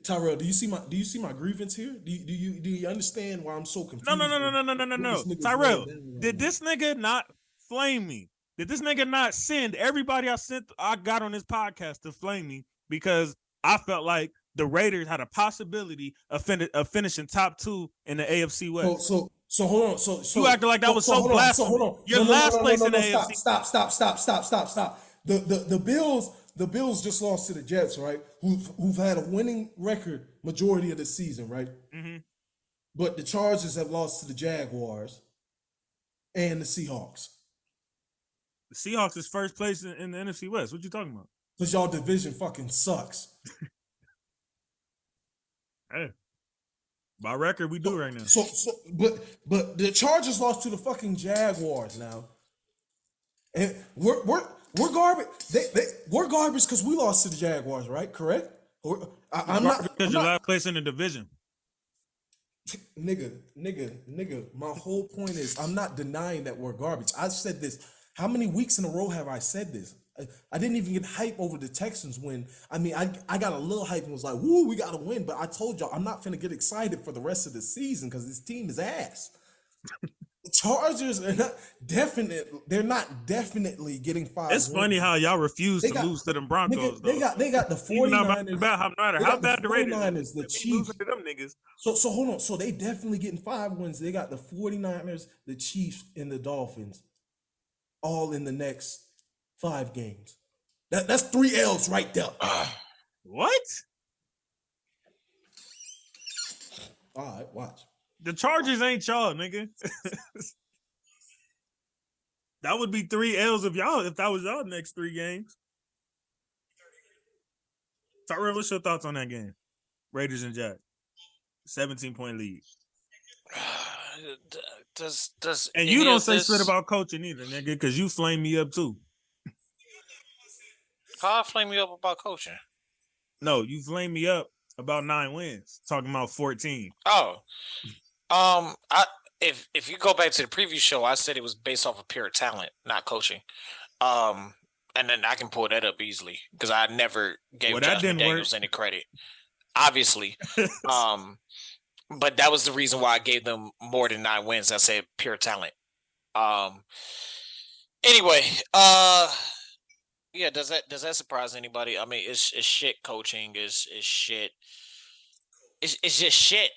Tyrell, do you see my grievance here? Do you understand why I'm so confused? No. Tyrell, did this nigga not flame me? Did this nigga not send everybody I got on this podcast to flame me because I felt like the Raiders had a possibility of finishing top 2 in the AFC West? So hold on. So you acting like that was so blasphemous. Hold on. You're last place in the AFC. Stop. The Bills just lost to the Jets, right? Who've had a winning record majority of the season, right? Mm-hmm. But the Chargers have lost to the Jaguars and the Seahawks. The Seahawks is first place in the NFC West. What you talking about? Because y'all division fucking sucks. Hey, by record, we do right now. But the Chargers lost to the fucking Jaguars now, and we're garbage. We're garbage because we lost to the Jaguars, right? Correct? I'm not because you're last place in the division. Nigga. My whole point is I'm not denying that we're garbage. I've said this. How many weeks in a row have I said this? I didn't even get hype over the Texans win. I mean, I got a little hype and was like, woo, we got to win. But I told y'all, I'm not finna get excited for the rest of the season because this team is ass. The Chargers are not definitely getting 5 It's wins. funny how y'all refuse to lose to them Broncos. Nigga, they got the 49ers. How bad the Raiders, the Chiefs. To them niggas. So hold on. So they definitely getting 5 wins. They got the 49ers, the Chiefs, and the Dolphins all in the next 5 games. That's 3 L's right there. What? All right, watch. The Chargers ain't y'all, nigga. That would be 3 L's if that was y'all next 3 games. Tyrell, what's your thoughts on that game? Raiders and Jack. 17-point lead. And you don't say shit about coaching either, nigga, because you flame me up too. How I flame you up about coaching? No, you flame me up about 9 wins. Talking about 14. Oh. If you go back to the previous show, I said it was based off of pure talent, not coaching. And then I can pull that up easily because I never gave Josh McDaniels any credit. Obviously. But that was the reason why I gave them more than 9 wins. I said pure talent. Anyway, yeah, does that surprise anybody? I mean, it's shit coaching, is shit. It's just shit.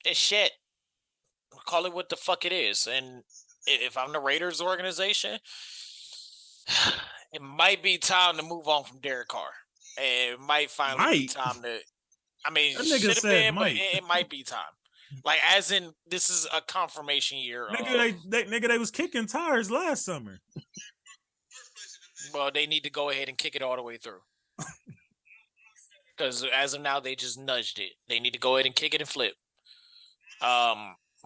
It's shit. Call it what the fuck it is. And if I'm the Raiders organization, it might be time to move on from Derek Carr. It might finally be time to. I mean, should have been, but it might be time. Like, as in, this is a confirmation year. Nigga, they was kicking tires last summer. Well, they need to go ahead and kick it all the way through. Because as of now, they just nudged it. They need to go ahead and kick it and flip.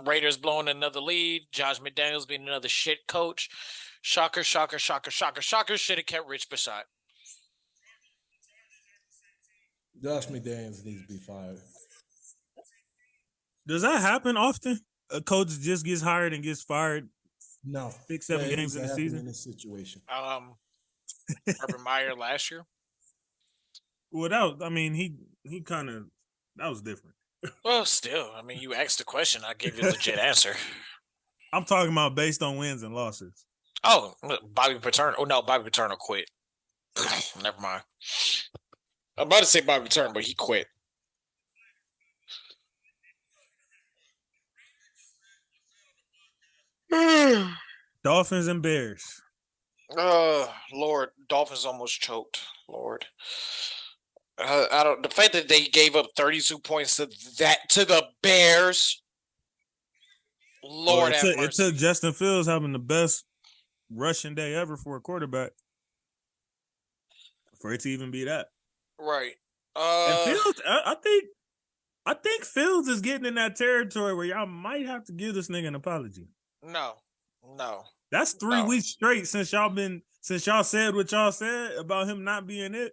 Raiders blowing another lead. Josh McDaniels being another shit coach. Shocker. Should have kept Rich Bischoff. Josh McDaniels needs to be fired. Does that happen often? A coach just gets hired and gets fired? No. 6-7 games in the season? In this situation. Urban Meyer last year. Well, he kind of, that was different. Well, still, I mean, you asked the question. I gave you a legit answer. I'm talking about based on wins and losses. Oh, Bobby Paterno. Oh, no, Bobby Paterno quit. Never mind. I'm about to say Bobby Paterno, but he quit. Dolphins and Bears. Lord, Dolphins almost choked. Lord. The fact that they gave up 32 points to the Bears. Lord, it took Justin Fields having the best rushing day ever for a quarterback for it to even be that. Right. And Fields, I think Fields is getting in that territory where y'all might have to give this nigga an apology. No. That's 3 weeks straight since y'all said what y'all said about him not being it.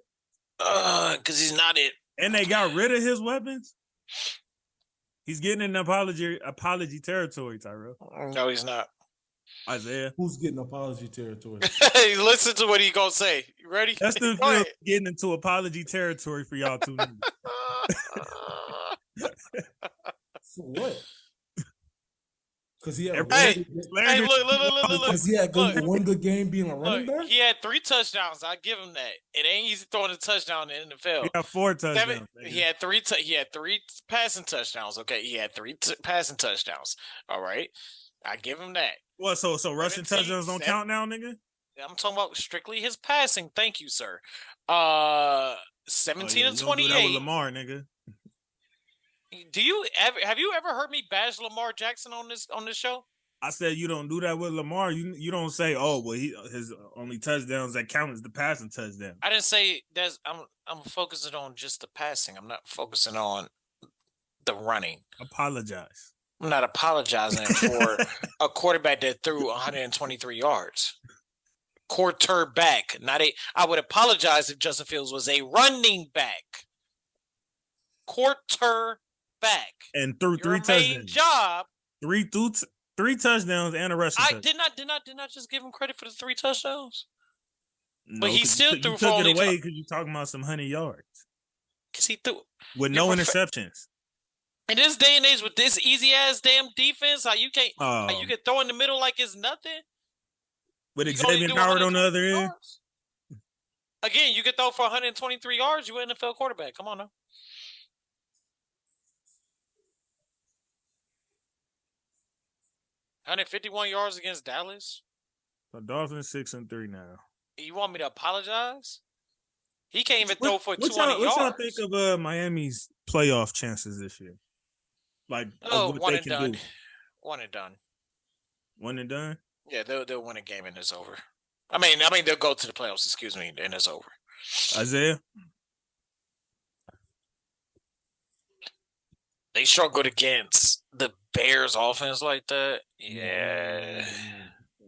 Because he's not it. And they got rid of his weapons. He's getting in apology territory, Tyrell. No, he's not. Isaiah. Who's getting apology territory? Hey, listen to what he gonna say. You ready? Justin Fields getting into apology territory for y'all two. For what? Because he had look. Because he had one good game being a running back. He had 3 touchdowns. I give him that. It ain't easy throwing a touchdown in the NFL. He got 4 touchdowns. He had 3 passing touchdowns. Okay, he had 3 passing touchdowns. All right, I give him that. Well, so rushing touchdowns don't count now, nigga? I'm talking about strictly his passing. Thank you, sir. 17 and 28. With Lamar, nigga. have you ever heard me bash Lamar Jackson on this show? I said you don't do that with Lamar. You don't say, oh, well, his only touchdowns that count is the passing touchdown. I didn't say that's. I'm focusing on just the passing. I'm not focusing on the running. Apologize. I'm not apologizing for a quarterback that threw 123 yards. Quarterback, not a. I would apologize if Justin Fields was a running back. Quarterback and threw Your 3 touchdowns. Job. 3 touchdowns and a rushing. I did not just give him credit for the 3 touchdowns. No, but he still threw for only. You took it away because you're talking about some 100 yards. Because he threw with no interceptions. In this day and age, with this easy ass damn defense, how you can throw in the middle like it's nothing. With Xavier Howard on the other end. Again, you can throw for 123 yards. You an NFL quarterback. Come on now. $151 yards against Dallas. The Dolphins 6-3 now. You want me to apologize? He can't even throw for 200 yards. What y'all think of Miami's playoff chances this year? Like, what they can do. One and done. One and done? Yeah, they'll win a game and it's over. I mean they'll go to the playoffs. Excuse me, and it's over. Isaiah, they struggled against the Bears offense like that. Yeah,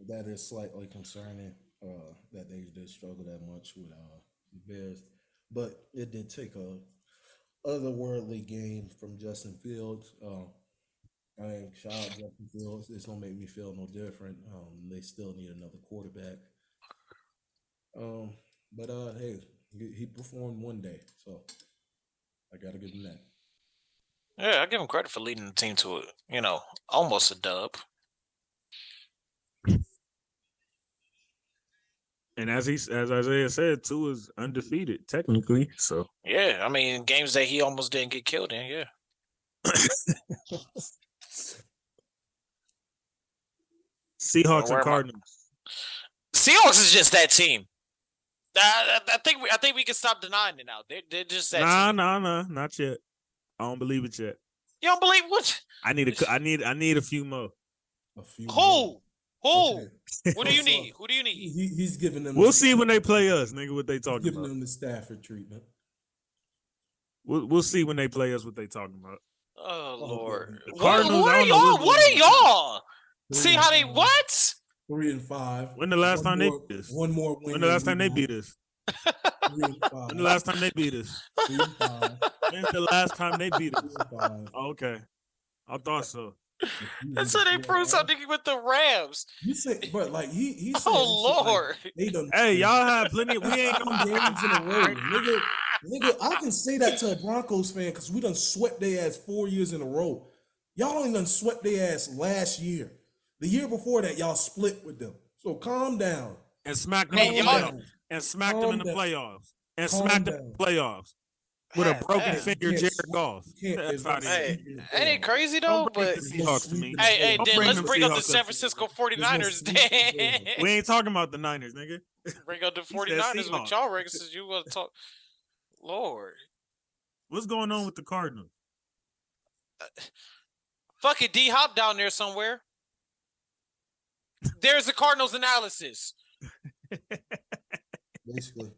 that is slightly concerning. That they did struggle that much with the Bears, but it did take a otherworldly game from Justin Fields. I mean, shout out Justin Fields. It's gonna make me feel no different. They still need another quarterback. But hey, he performed one day, so I gotta give him that. Yeah, I give him credit for leading the team to almost a dub. And as Isaiah said, Tua is undefeated technically. So yeah, I mean, games that he almost didn't get killed in. Yeah. Seahawks and Cardinals. Seahawks is just that team. I think we can stop denying it now. They're just that team. Nah, not yet. I don't believe it yet. You don't believe what? I need a few more. Who? Okay. What do you need? Who do you need? He's giving them. We'll see when they play us, nigga. What they talking about? Giving them the Stafford treatment. We'll see when they play us what they talking about. Oh Lord! What are y'all? What are y'all? See how they what? 3-5. When the last time they beat us? One more win. When the last time they beat us? 3-5. When the last time they beat us? 3-5. When's the last time they beat us? Okay, I thought so. That's how they proved something with the Rams. You said, but like he said, oh Lord! Like, hey, y'all have plenty. We ain't games in a row, nigga. I can say that to a Broncos fan because we done swept their ass 4 years in a row. Y'all only done swept their ass last year. The year before that, y'all split with them. So calm down. And smack them in the playoffs. And smack them in the playoffs. And smack them in the playoffs. With a broken finger, Jared Goff. Hey, ain't it crazy though? But hey, then let's bring up the San Francisco 49ers. We ain't talking about the Niners, nigga. Bring up the 49ers with y'all records since you want to talk. Lord. What's going on with the Cardinals? Fuck it, D-Hop down there somewhere. There's the Cardinals analysis. Basically.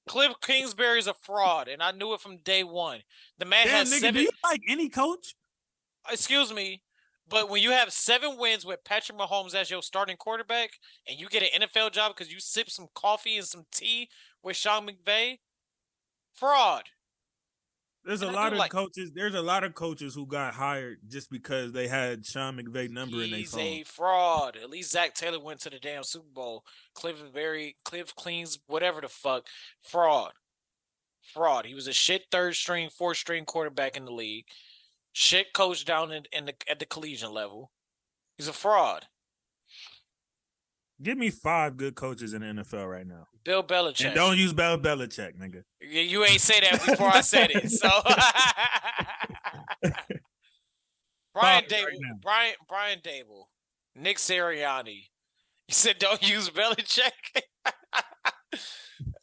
Cliff Kingsbury is a fraud, and I knew it from day one. The man has nigga, 7. Do you like any coach? Excuse me, but when you have 7 wins with Patrick Mahomes as your starting quarterback, and you get an NFL job because you sip some coffee and some tea with Sean McVay, fraud. There's a lot of coaches. There's a lot of coaches who got hired just because they had Sean McVay number in their phone. He's a fraud. At least Zach Taylor went to the damn Super Bowl. Cliff Cleans, whatever the fuck. Fraud. He was a shit 3rd string, 4th string quarterback in the league. Shit coach down at the collegiate level. He's a fraud. Give me 5 good coaches in the NFL right now. Bill Belichick. And don't use Bill Belichick, nigga. You ain't say that before I said it. So Brian Dable, Nick Sirianni. You said don't use Belichick.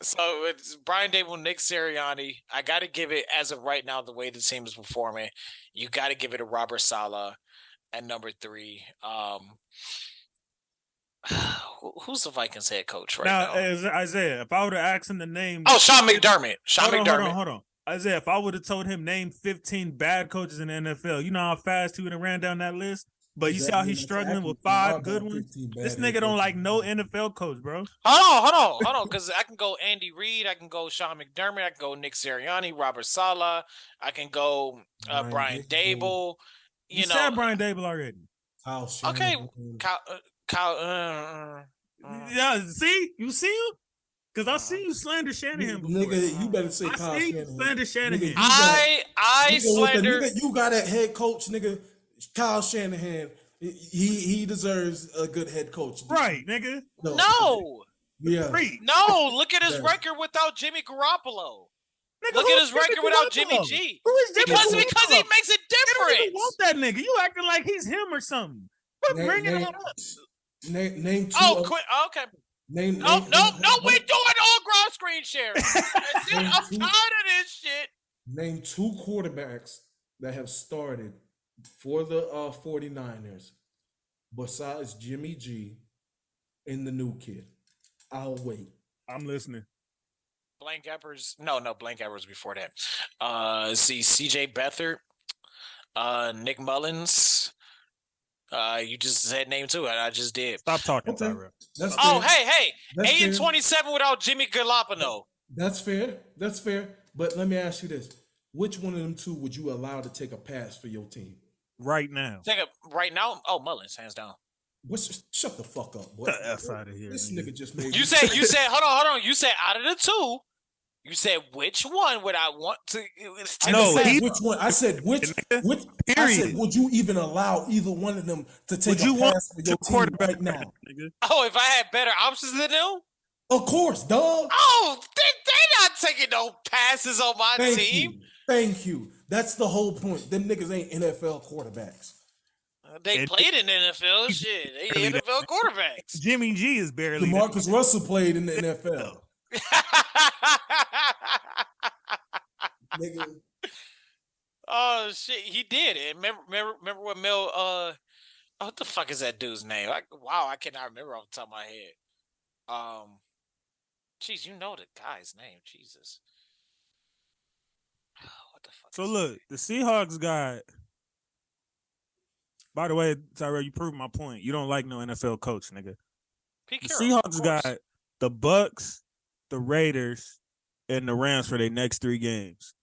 So it's Brian Dable, Nick Sirianni. I got to give it, as of right now, the way the team is performing, you got to give it to Robert Saleh at number 3. Who's the Vikings head coach right now? Isaiah, if I would have asked him to name... Oh, Sean McDermott. Hold on. Isaiah, if I would have told him name 15 bad coaches in the NFL, you know how fast he would have ran down that list? But you see how he's struggling with 5 good ones? This nigga don't like no NFL coach, bro. Hold on, because I can go Andy Reid, I can go Sean McDermott, I can go Nick Sirianni, Robert Saleh, I can go Brian Dable. You said Brian Dable already. Okay, Kyle. Yeah, you see him? Because I see you slander Shanahan before. Nigga, you better say Kyle Shanahan. Slander Shanahan. I slander. Nigga, you got a head coach, nigga. Kyle Shanahan. He deserves a good head coach. Right, nigga. No. Yeah. No, look at his record without Jimmy Garoppolo. Nigga, look at his record without Jimmy G. Who is Jimmy because he makes a difference. You don't want that nigga. You acting like he's him or something. Bring it up. Name 2. Oh, quit. Okay. No, we're doing all ground screen sharing. I'm tired of this shit. Name 2 quarterbacks that have started for the 49ers besides Jimmy G and the new kid. I'll wait. I'm listening. Blank Eppers. No, Blank Eppers before that. See, CJ Beathard, Nick Mullins. You just said name 2, and I just did. Stop talking, Tyrell. Hey. 8-27 without Jimmy Garoppolo. That's fair. But let me ask you this. Which one of them 2 would you allow to take a pass for your team? Right now. Right now? Oh, Mullins, hands down. Shut the fuck up, boy. Get the F out of here. This nigga just made you said, hold on. You said out of the 2, you said which one would I want to? Which one? I said which. I said, would you even allow either one of them to take a pass for your team right now? Oh, if I had better options than them? Of course, dog. Oh, they not taking no passes on my team. Thank you. That's the whole point. Them niggas ain't NFL quarterbacks. They played in the NFL. Shit, they NFL quarterbacks. Jimmy G is barely. Marcus Russell played in the NFL. Nigga. Oh shit, he did it. Remember what Mel? What the fuck is that dude's name? I cannot remember off the top of my head. Jeez, you know the guy's name. Jesus. What the fuck? So look, the Seahawks got. By the way, Tyrell, you proved my point. You don't like no NFL coach, nigga. The Seahawks got the Bucks, the Raiders, and the Rams for their next 3 games.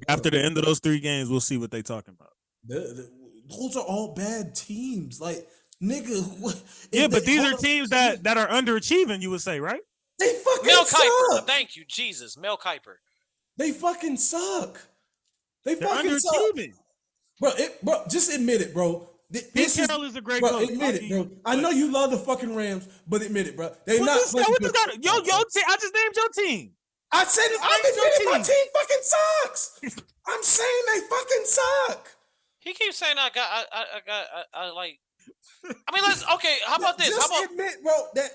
After the end of those 3 games, we'll see what they talking about. Those are all bad teams. Like, nigga. Yeah, but these are teams that are underachieving, you would say, right? They fucking Mel suck. Kiper. Thank you, Jesus. Mel Kiper. They fucking suck. They're underachieving. Bro, just admit it, bro. Pete Carroll is a great coach. Admit it, bro. I know you love the fucking Rams, but admit it, bro. They not. Yo, I just named your team. I said my team fucking sucks. I'm saying they fucking suck. He keeps saying I like. I mean, how about this? Just admit, bro, that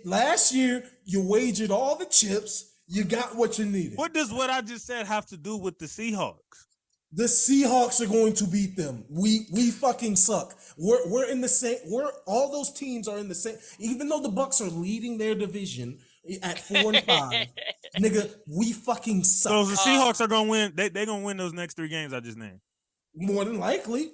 last year you wagered all the chips. You got what you needed. What does what I just said have to do with the Seahawks? The Seahawks are going to beat them. We fucking suck. We're in the same. All those teams are in the same. Even though the Bucks are leading their division at 4-5, nigga, we fucking suck. So the Seahawks are gonna win. They're gonna win those next 3 games I just named. More than likely.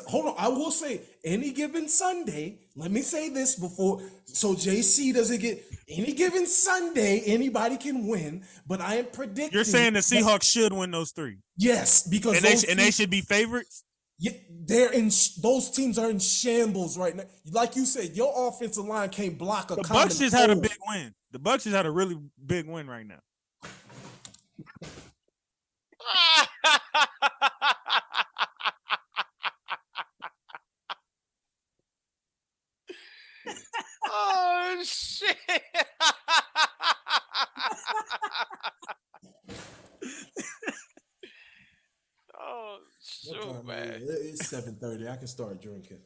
Hold on. I will say any given Sunday. Let me say this before, so JC doesn't get any given Sunday. Anybody can win, but I am predicting. You're saying the Seahawks should win those 3. Yes, because they should be favorites. Yeah, they're in. Those teams are in shambles right now. Like you said, your offensive line can't block a. The Bucks just had a big win. The Bucks just had a really big win right now. Oh shit! Oh shoot, man! It's 7:30. I can start drinking.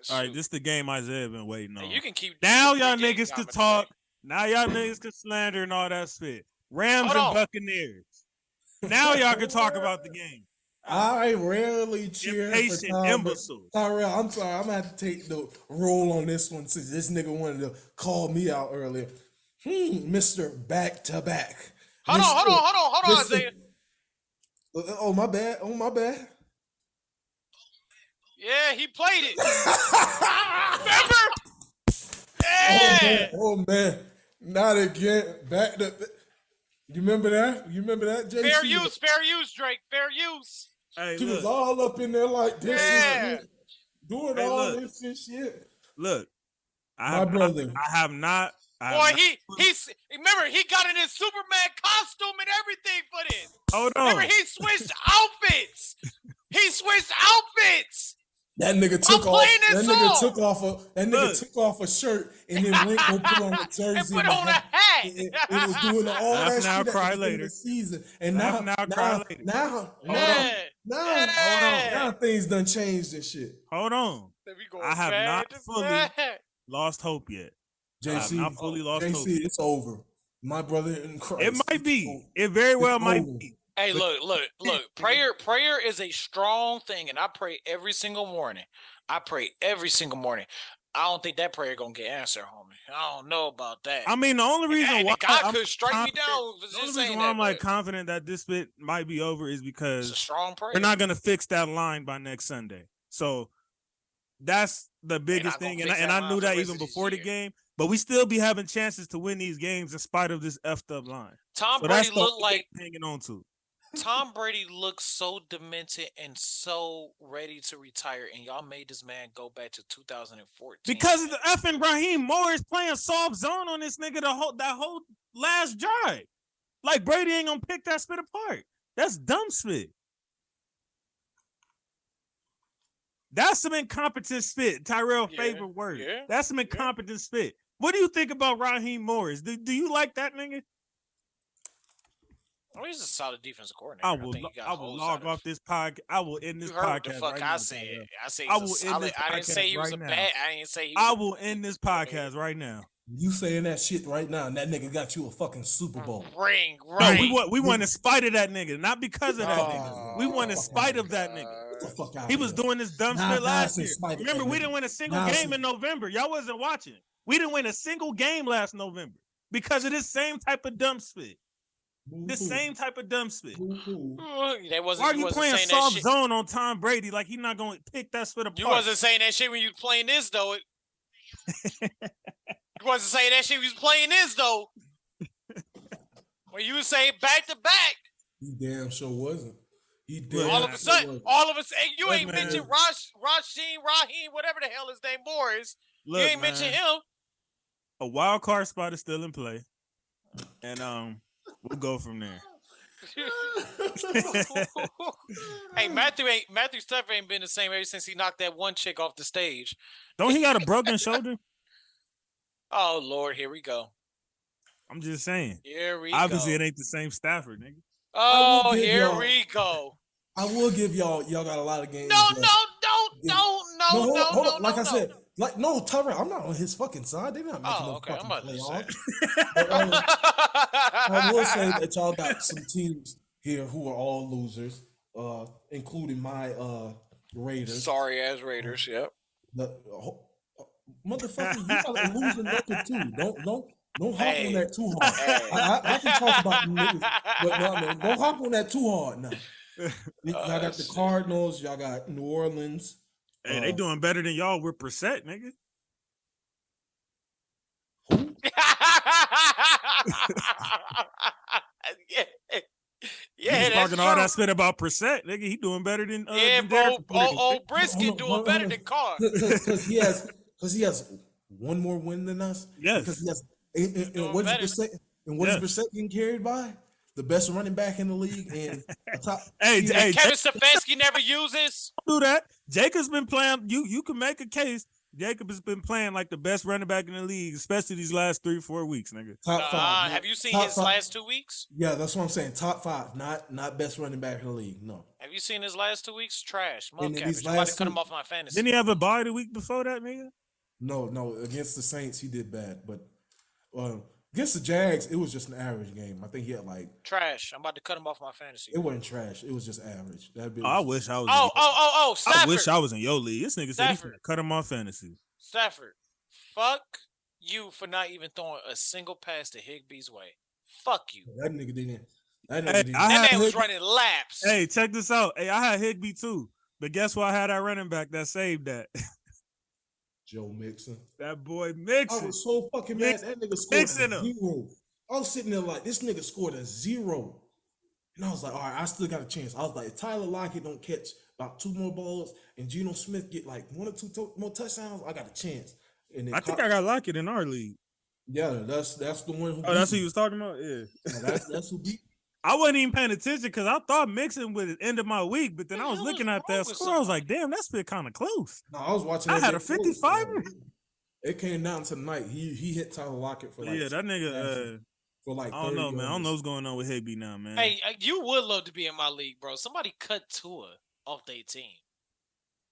All right, this is the game Isaiah been waiting on. You can keep now, y'all niggas could talk Now y'all niggas can slander and all that shit. Rams Hold and on. Buccaneers. Now y'all can talk about the game. I rarely cheer for Impatient Tom. imbeciles. Tyrell, I'm sorry. I'm gonna have to take the role on this one since this nigga wanted to call me out earlier. Mr. Back to Back. Hold on, Isaiah. Oh my bad. Yeah, he played it. Remember? Yeah. Oh man. Not again. Back to. You remember that? JC? Fair use, Drake. Fair use. Hey, She was look. all up in there like this. Yeah. Doing Hey, all look. this and shit. Look. My brother. I have not. Boy, he's remember he got in his Superman costume and everything for this. Hold on. Remember he switched outfits. That nigga took off. playing this That nigga song. took off a shirt and then went and put on a jersey And put on a hat. It was doing all Laugh that now, shit at cry the beginning later. of the season. And Laugh now, now, cry later. now things done changed and shit. Hold on. I have not fully lost hope yet. I have JC, not fully lost hope. JC, it's over. My brother in Christ. It might be. It very well might be. Hey, look. Prayer is a strong thing, and I pray every single morning. I don't think that prayer gonna get answered, homie. I don't know about that. I mean, the only reason why God could strike me down for the just only saying reason why that. I'm like confident that this bit might be over is It's a because strong prayer. they're not gonna fix that line by next Sunday. So that's the biggest thing, and I knew that even before the game. But we still be having chances to win these games in spite of this effed up line. Tom Brady looked like hanging on to. Tom Brady looks so demented and so ready to retire, and y'all made this man go back to 2014. Because of the effing Raheem Morris playing soft zone on this nigga that whole last drive. Like Brady ain't gonna pick that spit apart. That's dumb spit. That's some incompetent spit. Tyrell's favorite word. Yeah, That's some incompetent spit. What do you think about Raheem Morris? Do you like that nigga? Oh, he's a solid defensive coordinator. I will log off this podcast. I will end this you heard podcast. What the fuck right I now, said? Tyrell. I said I he's will a end solid. this I didn't say he was right a now. bad. I didn't say he I was will end this podcast right now. You saying that shit right now, and that nigga got you a fucking Super Bowl. Ring. No, we won in spite of that nigga, not because of that nigga. We won in spite of that nigga. Get the fuck out He of was here. doing this dumb Nah, shit last in year. spite of Remember, that we nigga. didn't win a single Nah, game in November. Y'all wasn't watching. We didn't win a single game last November because of this same type of dumb spit. This same type of dumb spit. That wasn't. Why are you playing saying soft that shit. zone on Tom Brady like he's not going to pick that spit apart? You wasn't saying that shit when you was playing this though. You wasn't saying that shit when you was playing this though. When you was saying back to back. He damn sure wasn't. He did. All of a sudden, you Look, ain't man. mentioned Raheem, whatever the hell his name is. Look, You ain't mentioned him. A wild card spot is still in play, and we'll go from there. Hey, Matthew Stafford ain't been the same ever since he knocked that one chick off the stage. Don't he got a broken shoulder? Oh Lord, here we go. I'm just saying. Here we Obviously, go. it ain't the same Stafford, nigga. Oh, give here y'all- we go. I will give y'all got a lot of games. No. Hold on. Like I said, Tyrell, I'm not on his fucking side. They're not making Oh, no okay. I'm fucking about to say. playoffs. But, I will say that y'all got some teams here who are all losers, including my Raiders. Sorry ass Raiders. Yep. Motherfucker, you got a losing record too. Don't hop Hey. on that too hard. I can talk about the niggas, but no, don't hop on that too hard now. Y'all got the Cardinals. Y'all got New Orleans. Hey, they doing better than y'all with Brissett, nigga. Yeah, He's that's talking true. all that shit about Brissett, nigga. He doing better than Yeah, than bro. Derek Brissett. Old Brisket Hold on, doing better than Carr. Because he has one more win than us. Yes. Because he has. doing What better. is Brissett? And what is Brissett getting carried by? The best running back in the league and a top. Hey, Kevin Stefanski never uses. do that. Jacob's been playing. You can make a case. Jacob has been playing like the best running back in the league, especially these last 3-4 weeks, nigga. Top five. Have you seen top his five. last 2 weeks? Yeah, that's what I'm saying. Top five, not best running back in the league. No. Have you seen his last 2 weeks? Trash. And in these Motherfucker. You about to last cut him two- off my fantasy. Didn't he have a bye the week before that, nigga? No. Against the Saints, he did bad, but Against the Jags, it was just an average game. I think he had like trash. I'm about to cut him off my fantasy. It wasn't trash. It was just average. I wish I was. Stafford. I wish I was in your league. This nigga said he's gonna cut him off fantasy. Stafford, fuck you for not even throwing a single pass to Higbee's way. Fuck you. That nigga didn't. That man was running laps. Hey, check this out. Hey, I had Higbee too, but guess what? I had that running back that saved that. Joe Mixon. That boy Mixon. I was so fucking mad. That nigga scored a 0. I was sitting there like, this nigga scored a 0. And I was like, all right, I still got a chance. I was like, if Tyler Lockett don't catch about 2 more balls and Geno Smith get like 1 or 2 more touchdowns, I got a chance. And then I think I got Lockett in our league. Yeah, that's the one who. Oh, that's who you was talking about. Yeah, that's who beat. I wasn't even paying attention because I thought Mixon would end of my week, but then I was looking at that score. I was like, damn, that's been kind of close. No, I was watching. I had a 55. It came down to the night. He hit Tyler Lockett for like that nigga. For like I don't know, man. I don't know what's going on with Higbee now, man. Hey, you would love to be in my league, bro. Somebody cut Tua off their team.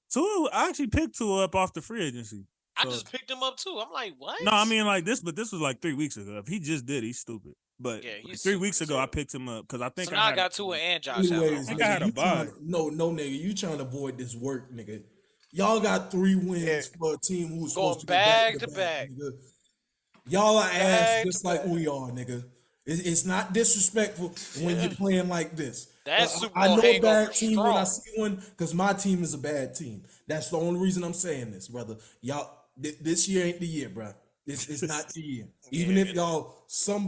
Tua, I actually picked Tua up off the free agency. So. I just picked him up too. I'm like, what? No, I mean like this, but this was like 3 weeks ago. If he just did, he's stupid. But yeah, like 3 weeks ago, I picked him up because I think I got Tua and Josh. Anyways, I think I had a bye. No, nigga, you trying to avoid this work, nigga. Y'all got 3 wins for a team who's supposed to go back to back. Nigga. Y'all are ass just like we are, nigga. It's not disrespectful when you're playing like this. I know a bad team when I see one because my team is a bad team. That's the only reason I'm saying this, brother. Y'all, this year ain't the year, bro. It's not the year. Even if y'all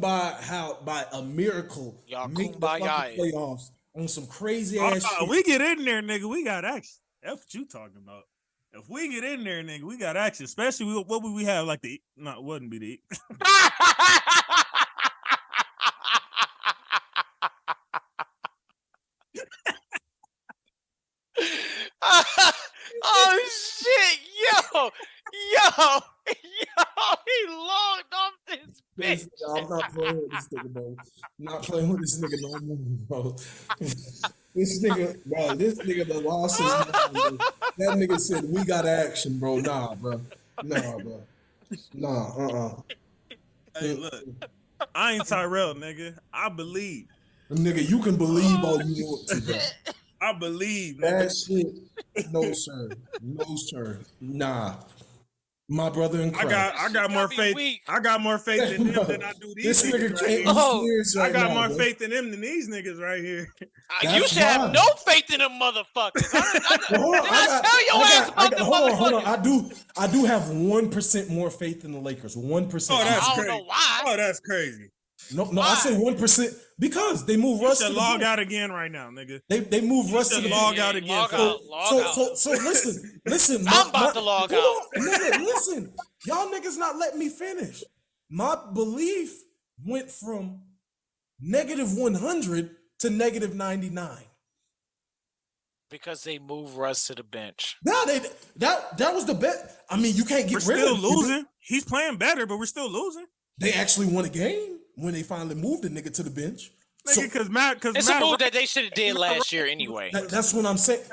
by a miracle y'all make the fucking playoffs on some crazy ass shit. We get in there, nigga. We got action. That's what you talking about. If we get in there, nigga, we got action. Especially what would we have like the wouldn't be the oh shit, yo, he logged off this bitch. I'm not playing with this nigga, bro. I'm not playing with this nigga no more, bro. This nigga, the losses. That nigga said we got action, bro. Nah, bro. Hey, look, I ain't Tyrell, nigga. I believe. Nigga, you can believe all you want to, bro. I believe. That shit, no sir. Nah. My brother in Christ. I got more faith. Weak. I got more faith in him than I do these this niggas. Right I got now, more faith in him than these niggas right here. You should have no faith in them motherfuckers. I tell your ass about them motherfuckers. Hold on. I do have 1% more faith in the Lakers. 1%. Oh, that's I don't crazy. know why. Oh, that's crazy. No, I say 1% because they move Russ. You should log out again right now, nigga. They move Russ to the log out again. So listen. I'm about to log out. Nigga, listen. Y'all niggas not letting me finish. My belief went from -100 to -99. Because they move Russ to the bench. No, that was the bet. I mean, you can't get rid of him. We're still losing. He's playing better, but we're still losing. They actually won a game when they finally moved the nigga to the bench. Because it's a move that they should have did last year anyway. That's what I'm saying.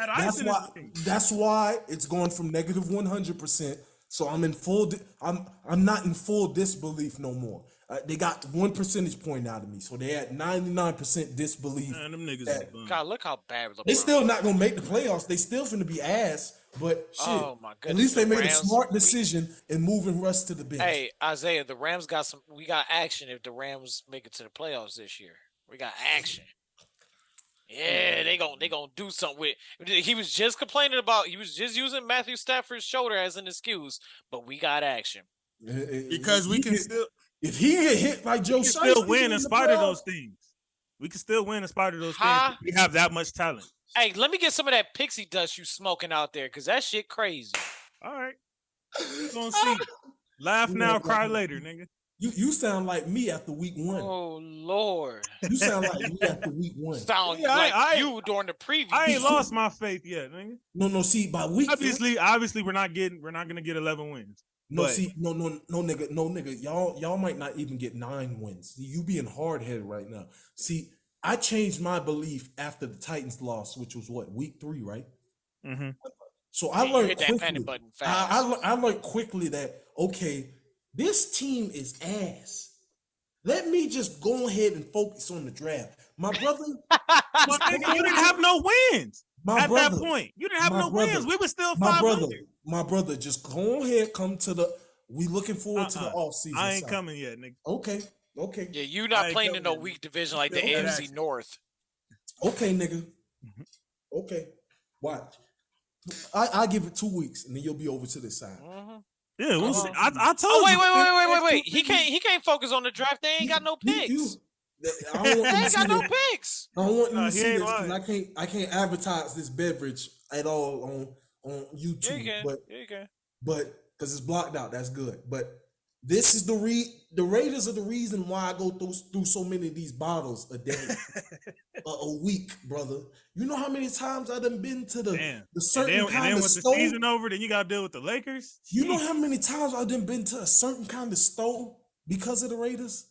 That's why it's going from -100%. So I'm in full. I'm not in full disbelief no more. They got 1 percentage point out of me, so they had 99% disbelief. Man, them niggas. God, look how bad LeBron. They still not gonna make the playoffs. They still finna be ass. But shit, oh my goodness, at least they made Rams, a smart decision in moving Russ to the bench. Hey, Isaiah, the Rams got some. We got action if the Rams make it to the playoffs this year. We got action. Yeah, they gonna do something with. He was just complaining about. He was just using Matthew Stafford's shoulder as an excuse, but we got action Because we can still. If he get hit by Joe, we can still win in spite of those things. We can still win in spite of those things. We have that much talent. Hey, let me get some of that pixie dust you smoking out there, cause that shit crazy. All right, we gonna see. Laugh now, cry later, nigga. You sound like me after week 1. Oh Lord, you sound like me after week 1. Sound like you during the preview. I ain't lost my faith yet, nigga. No. See, by week obviously, we're not gonna get 11 wins. No, but, see, no, nigga. Y'all might not even get 9 wins. You being hard headed right now. See, I changed my belief after the Titans lost, which was what, week 3, right? Mm-hmm. So I learned quickly. I learned quickly that okay, This team is ass. Let me just go ahead and focus on the draft. My brother, Well, nigga, you didn't have no wins at that brother, point. You didn't have my no brother, wins. We were still my 500. brother, my brother, just go ahead, come to the. We looking forward to the offseason. I ain't coming yet, nigga. Okay. Yeah, you not playing in no weak division like the AFC North. Okay, nigga. Okay, watch. I give it 2 weeks and then you'll be over to this side. Yeah, we'll see. I told you. Wait. He can't focus on the draft. They ain't got no picks. They ain't got no picks. I don't want you to see this because I can't advertise this beverage at all on YouTube. Yeah, you can. But because it's blocked out, that's good. But this is the Raiders are the reason why I go through so many of these bottles a day, a week, brother. You know how many times I done been to the certain kind of store. And then with the season over, then you got to deal with the Lakers. You know how many times I done been to a certain kind of store because of the Raiders?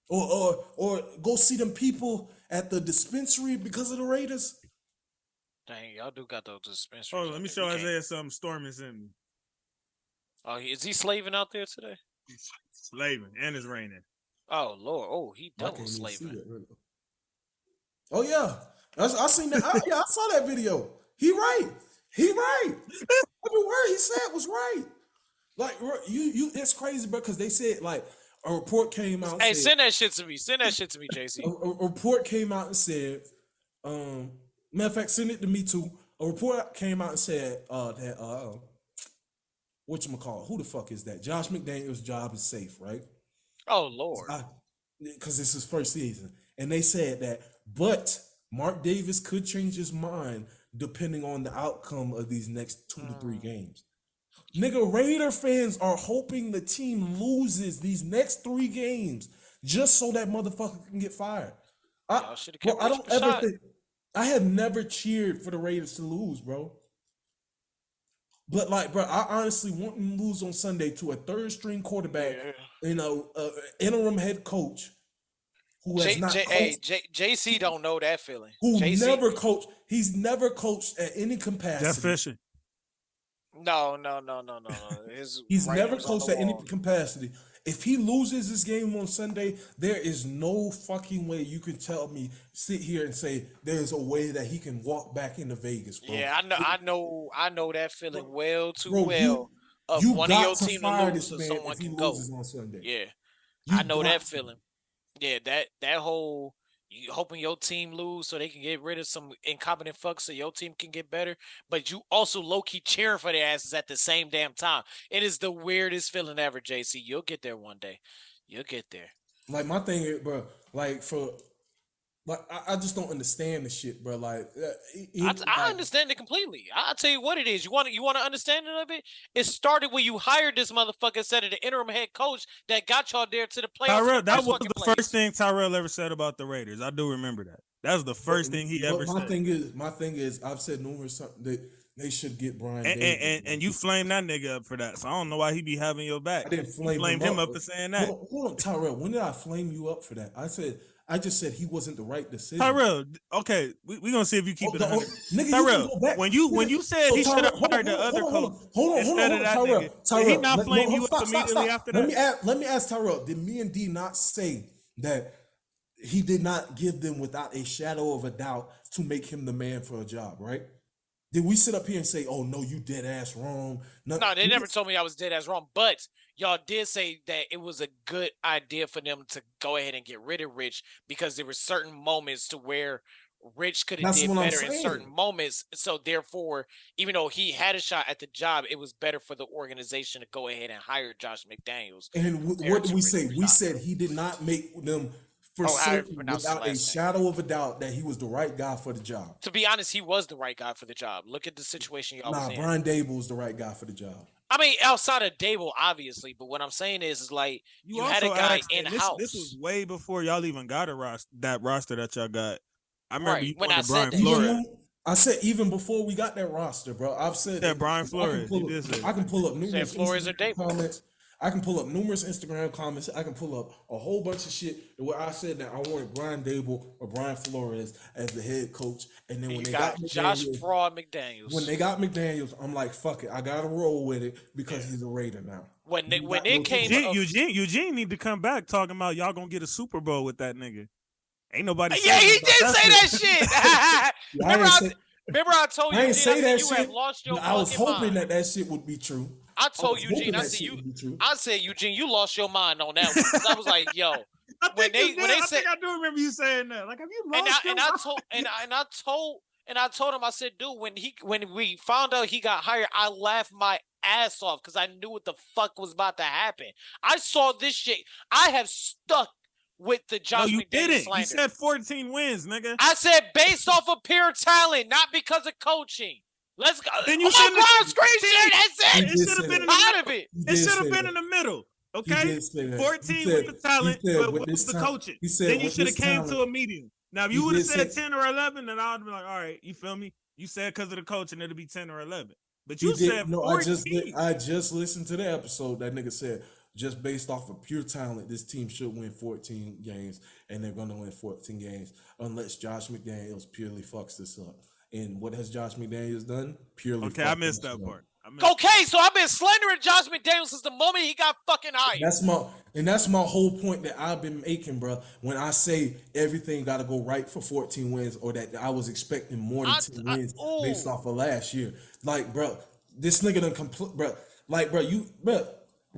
Or go see them people at the dispensary because of the Raiders. Dang, y'all do got those dispensaries. Oh, let me show Isaiah something Storm is in. Oh, is he slaving out there today? He's slaving, and it's raining. Oh, Lord. Oh, he double slaving. Oh, yeah. I seen that. I saw that video. He right. Every word he said was right. Like, you it's crazy, bro, because they said, like, a report came out. Hey, send that shit to me. Send that shit to me, JC. A report came out and said, matter of fact, send it to me too. A report came out and said that whatchamacallit, who the fuck is that? Josh McDaniels' job is safe, right? Oh, Lord. Because it's his first season. And they said that, but Mark Davis could change his mind depending on the outcome of these next 2 to 3 games. Nigga, Raider fans are hoping the team loses these next 3 games just so that motherfucker can get fired. I have never cheered for the Raiders to lose, bro. But like, bro, I honestly want them to lose on Sunday to a third-string quarterback, interim head coach who has not coached. JC don't know that feeling. Never coached. He's never coached at any capacity. Jeff Fisher. No. He's never coached at any capacity. If he loses this game on Sunday, there is no fucking way you can tell me, sit here and say there's a way that he can walk back into Vegas, bro. Yeah, I know that feeling well too well. Of one of your team to lose so someone can go on Sunday. Yeah, I know that feeling. Yeah, that whole you hoping your team lose so they can get rid of some incompetent fucks so your team can get better, but you also low-key cheering for their asses at the same damn time. It is the weirdest feeling ever, JC. You'll get there one day. You'll get there. Like, my thing is, bro, I just don't understand the shit, bro. Like, I understand it completely. I'll tell you what it is. You want to understand it a bit? It started when you hired this motherfucker instead of the interim head coach that got y'all there to the playoffs. That was the first thing Tyrell ever said about the Raiders. I do remember that. That was the first thing he ever said. My thing is, I've said numerous times that they should get Brian Davis. And you flamed that nigga up for that. So I don't know why he be having your back. I didn't flame him up for saying that. Hold on, Tyrell. When did I flame you up for that? I just said he wasn't the right decision. Tyrell, okay, we're gonna see if you keep it 100. Nigga, Tyrell, when you said he should have hired the other coach instead of that nigga, did he not flame you up immediately after that? Let me ask Tyrell, did me and D not say that he did not give them without a shadow of a doubt to make him the man for a job, right? Did we sit up here and say, oh, no, you dead ass wrong? No, they never told me I was dead ass wrong, but y'all did say that it was a good idea for them to go ahead and get rid of Rich because there were certain moments to where Rich could have did better in certain moments. So therefore, even though he had a shot at the job, it was better for the organization to go ahead and hire Josh McDaniels. And what did we say? We said he did not make them for certain without a shadow of a doubt that he was the right guy for the job. To be honest, he was the right guy for the job. Look at the situation y'all was in. Brian Dable was the right guy for the job. I mean, outside of Dable, obviously, but what I'm saying is like you had a guy in-house. This was way before y'all even got that roster that y'all got. I remember you when I said Brian Flores. I said even before we got that roster, bro. I've said that Brian Flores. I can pull up numerous Flores or Dable comments. I can pull up numerous Instagram comments. I can pull up a whole bunch of shit where I said that I wanted Brian Dable or Brian Flores as the head coach, and then And when you they got got Josh McDaniels, Fraud McDaniels. I'm like, fuck it, I gotta roll with it because he's a Raider now. When You when got it no came team. up, Eugene need to come back talking about y'all gonna get a Super Bowl with that nigga. Ain't nobody. yeah, he did say that shit. Remember, I told you, I ain't say that you shit. have lost your I was fucking hoping mind. that shit would be true. I told was Eugene, hoping I that said shit would be true. Eugene, you lost your mind on that one. 'Cause I was like, yo, I when they said, think I do remember you saying that. Like, have you lost and I told him, I said, dude, when we found out he got hired, I laughed my ass off because I knew what the fuck was about to happen. I saw this shit. I have stuck with the Josh you McDaniels didn't. slander. You said 14 wins, nigga. I said based off of pure talent, not because of coaching. Let's go. Then you shouldn't shouldn't screen shit. That's it. It should have been in the Out of middle. it. It should have been in the middle. Okay, 14 with the talent, but what was the coaching? Then you should have came to a medium. Now, if you would have said 10 or 11, then I would be like, all right, you feel me? You said because of the coaching, it'll be 10 or 11. But you said 14. I just listened to the episode. That nigga said just based off of pure talent, this team should win 14 games, and they're going to win 14 games unless Josh McDaniels purely fucks this up. And what has Josh McDaniels done? Purely. Okay, I missed that part. Okay, so I've been slandering Josh McDaniels since the moment he got fucking hired. That's my whole point that I've been making, bro. When I say everything got to go right for 14 wins, or that I was expecting more than 10 wins based off of last year. Like, bro, this nigga done complete, bro. Like, bro,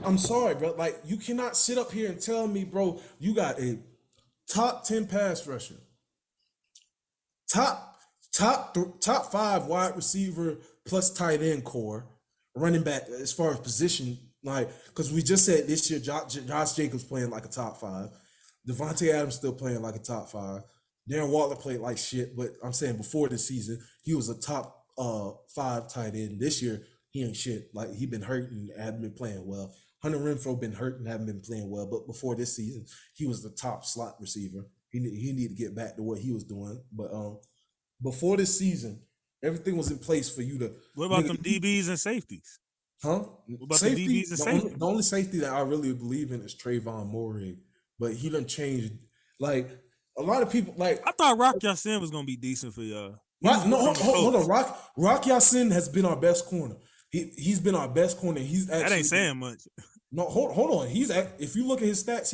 I'm sorry, bro. Like, you cannot sit up here and tell me, bro, you got a top 10 pass rusher, top 5 wide receiver plus tight end core, running back as far as position, like, because we just said this year Josh Jacobs playing like a top 5, Devontae Adams still playing like a top 5, Darren Waller played like shit, but I'm saying before this season he was a top 5 tight end. This year he ain't shit. Like, he been hurt and hadn't been playing well. Hunter Renfrow been hurt and haven't been playing well, but before this season he was the top slot receiver. He need to get back to what he was doing, but before this season, everything was in place for you to. What about them DBs and safeties? Huh? What about the DBs and safeties? The only safety that I really believe in is Trayvon Moore, but he done changed. Like, a lot of people, like, I thought Rock Ya-Sin was gonna be decent for y'all. Hold on. Rock Ya-Sin has been our best corner. He's been our best corner. That ain't saying much. No, hold on. If you look at his stats,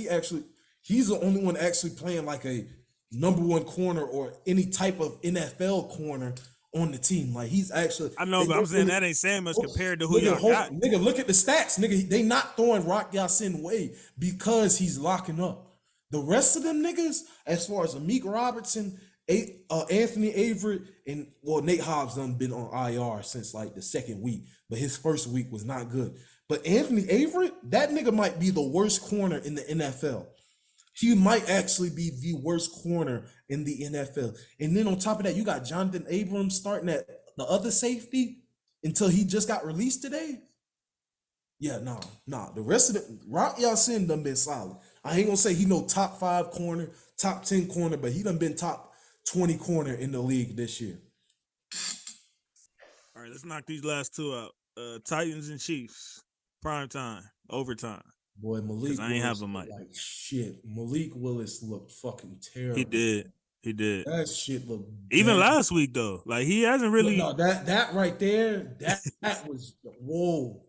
he's the only one actually playing like a number 1 corner or any type of NFL corner on the team. Like, he's actually. I know, but I'm saying that ain't saying much compared to who y'all got. Nigga, look at the stats. Nigga, they not throwing Rock Ya-Sin away because he's locking up. The rest of them niggas, as far as Amik Robertson, Anthony Avery, and Nate Hobbs done been on IR since like the 2nd week, but his first week was not good. But Anthony Avery, that nigga might be the worst corner in the NFL. He might actually be the worst corner in the NFL. And then on top of that, you got Jonathan Abrams starting at the other safety until he just got released today. Yeah, nah. The rest of the Rock Ya-Sin done been solid. I ain't gonna say he no top 5 corner, top 10 corner, but he done been top 20 corner in the league this year. All right, let's knock these last 2 out. Titans and Chiefs, prime time, overtime. Boy, Malik I ain't have a mic. Like shit. Malik Willis looked fucking terrible. He did. That shit looked even last week though. Like, he hasn't really. No, that right there, that was whoa.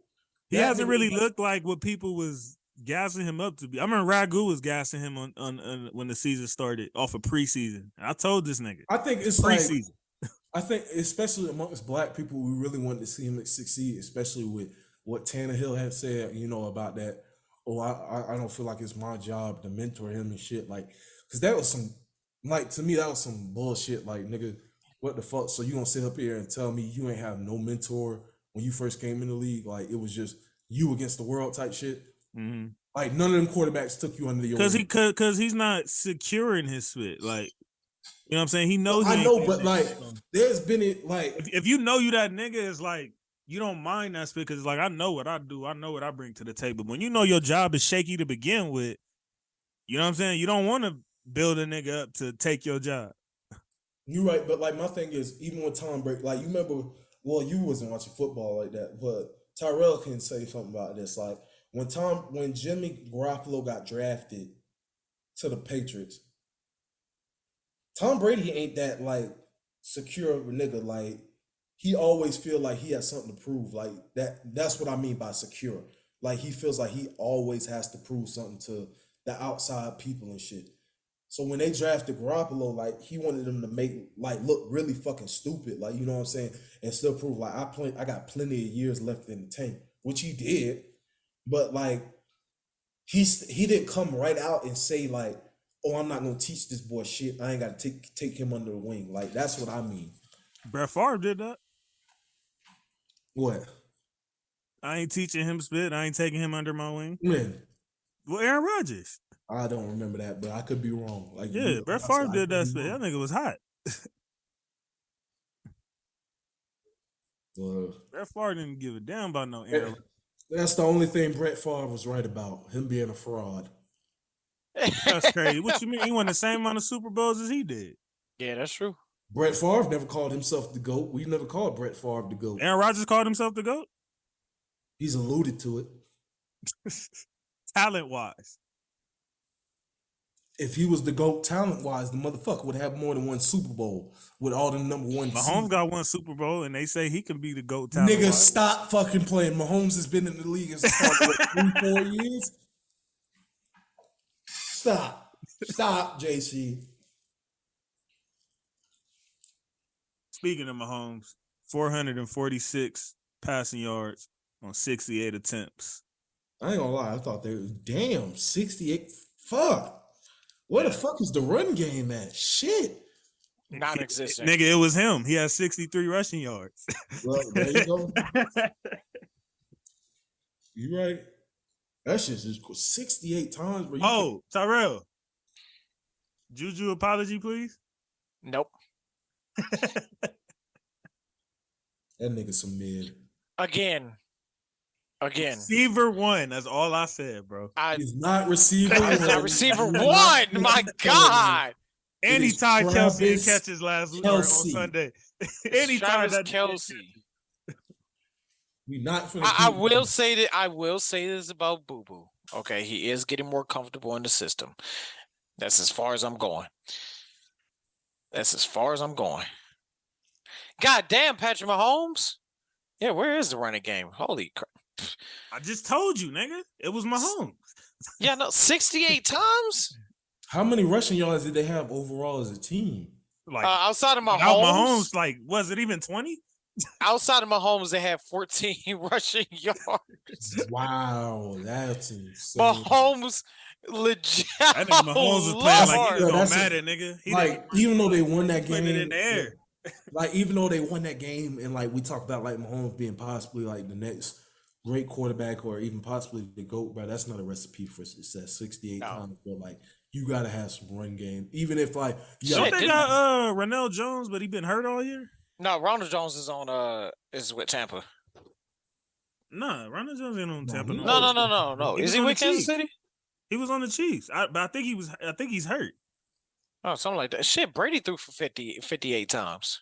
He hasn't really looked like what people was gassing him up to be. I remember Ragu was gassing him on when the season started off of preseason. I told this nigga. I think it's preseason. I think especially amongst black people, we really wanted to see him succeed, especially with what Tannehill had said, about that. Oh, I don't feel like it's my job to mentor him and shit. Like, because that was some, like, to me, that was some bullshit. Like, nigga, what the fuck? So you gonna sit up here and tell me you ain't have no mentor when you first came in the league? Like, it was just you against the world type shit. Mm-hmm. Like, none of them quarterbacks took you under your wing. Because he's not secure in his fit. Like, you know what I'm saying? He knows. I know, but like, there's been it like if you know you that nigga is like, you don't mind that spit because like, I know what I do. I know what I bring to the table. When you know your job is shaky to begin with, you know what I'm saying? You don't want to build a nigga up to take your job. You're right, but like my thing is, even when Tom Brady, like you remember, well, you wasn't watching football like that, but Tyrell can say something about this. Like when Jimmy Garoppolo got drafted to the Patriots, Tom Brady ain't that like secure nigga. Like he always feel like he has something to prove. Like that's what I mean by secure. Like he feels like he always has to prove something to the outside people and shit. So when they drafted Garoppolo, like he wanted them to make like look really fucking stupid, like you know what I'm saying, and still prove like I got plenty of years left in the tank, which he did. But like he didn't come right out and say like, oh, I'm not gonna teach this boy shit. I ain't gotta take him under the wing. Like that's what I mean. Brett Favre did that. What? I ain't teaching him spit. I ain't taking him under my wing. When? Well, Aaron Rodgers. I don't remember that, but I could be wrong. Like yeah, Brett Favre did that spit. That nigga was hot. Brett Favre didn't give a damn about no Aaron Rodgers. That's the only thing Brett Favre was right about, him being a fraud. That's crazy. What you mean? He won the same amount of Super Bowls as he did. Yeah, that's true. Brett Favre never called himself the GOAT. We never called Brett Favre the GOAT. Aaron Rodgers called himself the GOAT? He's alluded to it. Talent-wise. If he was the GOAT talent-wise, the motherfucker would have more than one Super Bowl with all the number one Mahomes seeds. got one Super Bowl, and they say he can be the GOAT talent-wise. Nigga, stop fucking playing. Mahomes has been in the league for 3-4 years. Stop, JC. Speaking of Mahomes, 446 passing yards on 68 attempts. I ain't gonna lie. I thought they were, damn, 68. Fuck. Where the fuck is the run game at? Shit. Non-existent. Nigga, it was him. He had 63 rushing yards. Well, there you go. You right. That shit is 68 times. Bro. Oh, Tyrell. Juju apology, please. Nope. That nigga some mid. Again. Receiver one. That's all I said, bro. He's not receiver one. He's not receiver one. My God. And he tied Kelsey in catches last week on Sunday. And he tied that Kelsey. We not. I will say that. I will say this about Boo Boo. Okay, he is getting more comfortable in the system. That's as far as I'm going. God damn, Patrick Mahomes. Yeah, where is the running game? Holy crap. I just told you, nigga. It was Mahomes. Yeah, no, 68 times? How many rushing yards did they have overall as a team? Like outside of Mahomes, like, was it even 20? Outside of Mahomes, they had 14 rushing yards. Wow, that's insane. Mahomes legit. I think Mahomes was playing like he was gonna matter, nigga. He like even though they won that game, it in the air. Like even though they won that game, and like we talked about like Mahomes being possibly like the next great quarterback or even possibly the GOAT, bro, that's not a recipe for success. 68 times, but like you gotta have some run game, even if like don't they got Ronald Jones, but he been hurt all year. No, Ronald Jones is on is with Tampa. Nah, Ronald Jones ain't on Tampa. No. Is he with Kansas City? He was on the Chiefs, but I think he's hurt. Oh, something like that. Shit, Brady threw for 58 times.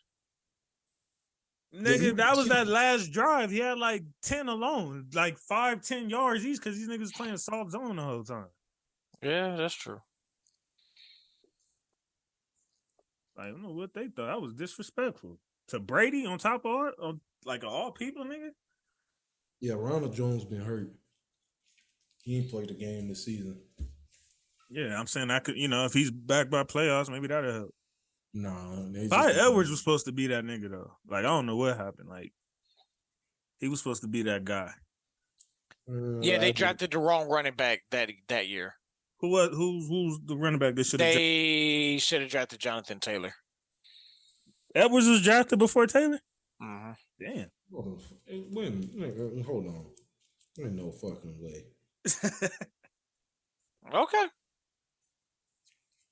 Nigga, that was that last drive. He had like 10 alone, like 5-10 yards each, because these niggas playing soft zone the whole time. Yeah, that's true. I don't know what they thought. That was disrespectful to Brady on top of all people, nigga. Yeah, Ronald Jones been hurt. He ain't played a game this season. Yeah, I'm saying I could, if he's back by playoffs, maybe that'll help. No, Clyde Edwards was supposed to be that nigga though. Like I don't know what happened. Like he was supposed to be that guy. Yeah, they drafted the wrong running back that year. Who's the running back they should have? They should have drafted Jonathan Taylor. Edwards was drafted before Taylor. Mm-hmm. Damn. Hold on. There ain't no fucking way. Okay.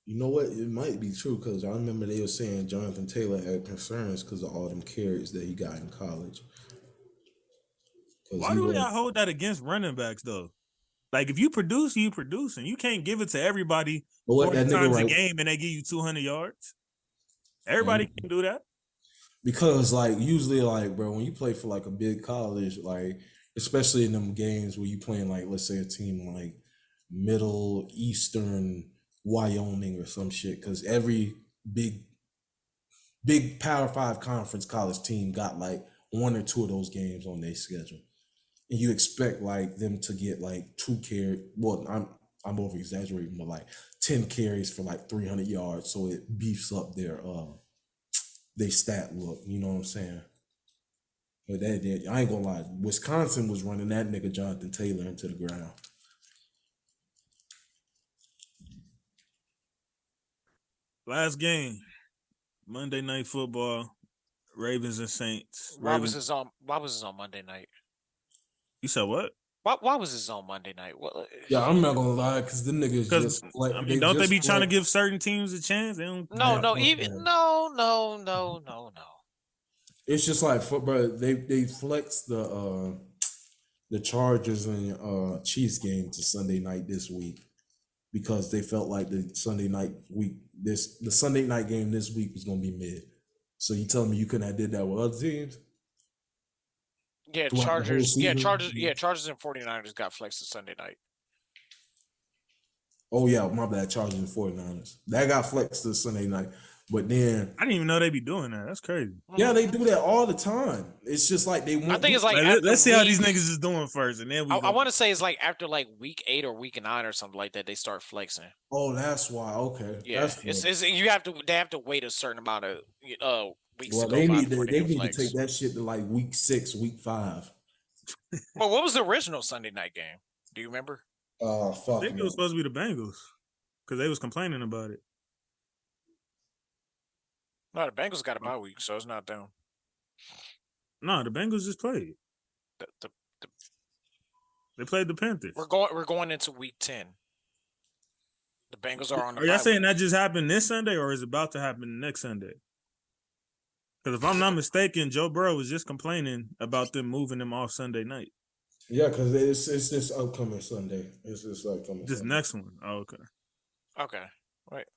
You know what? It might be true because I remember they were saying Jonathan Taylor had concerns because of all them carries that he got in college. Why do we not hold that against running backs though? Like if you produce, and you can't give it to everybody 40 times a game and they give you 200 yards. Everybody can do that. Because like usually like bro, when you play for like a big college, like especially in them games where you playing like, let's say, a team like Middle Eastern Wyoming or some shit, because every big Power Five conference college team got like one or two of those games on their schedule, and you expect like them to get like 2 carries. Well, I'm over exaggerating, but like 10 carries for like 300 yards, so it beefs up their stat look. You know what I'm saying? But that I ain't gonna lie, Wisconsin was running that nigga Jonathan Taylor into the ground. Last game, Monday Night Football, Ravens and Saints. Why was this on Monday night? You said what? Why was this on Monday night? Yeah, I'm not gonna lie, because them niggas just like, I mean, don't they be trying to give certain teams a chance? They don't. No. It's just like football. They flexed the Chargers and Chiefs game to Sunday night this week because they felt like the Sunday night game this week was gonna be mid. So you telling me you couldn't have did that with other teams? Yeah, Chargers and 49ers got flexed to Sunday night. Oh yeah, my bad. Chargers and 49ers. That got flexed to Sunday night. But then I didn't even know they be doing that. That's crazy. Yeah, they do that all the time. It's just like they want. I think it's like let's see how these niggas is doing first, and then I want to say it's like after like week 8 or week 9 or something like that they start flexing. Oh, that's why. Okay. Yeah, they have to wait a certain amount of weeks. Well, they need to take that shit to like week 6, week 5. Well, what was the original Sunday night game? Do you remember? Fuck. I think it was supposed to be the Bengals because they was complaining about it. No, the Bengals got a bye week, so it's not them. No, the Bengals just played. They played the Panthers. We're going into week 10. The Bengals are on the. Are y'all saying that just happened this Sunday, or is it about to happen next Sunday? Because if I'm not mistaken, Joe Burrow was just complaining about them moving them off Sunday night. Yeah, because it's this upcoming Sunday. It's this upcoming. This Sunday. next one. Oh, okay. Okay. Wait.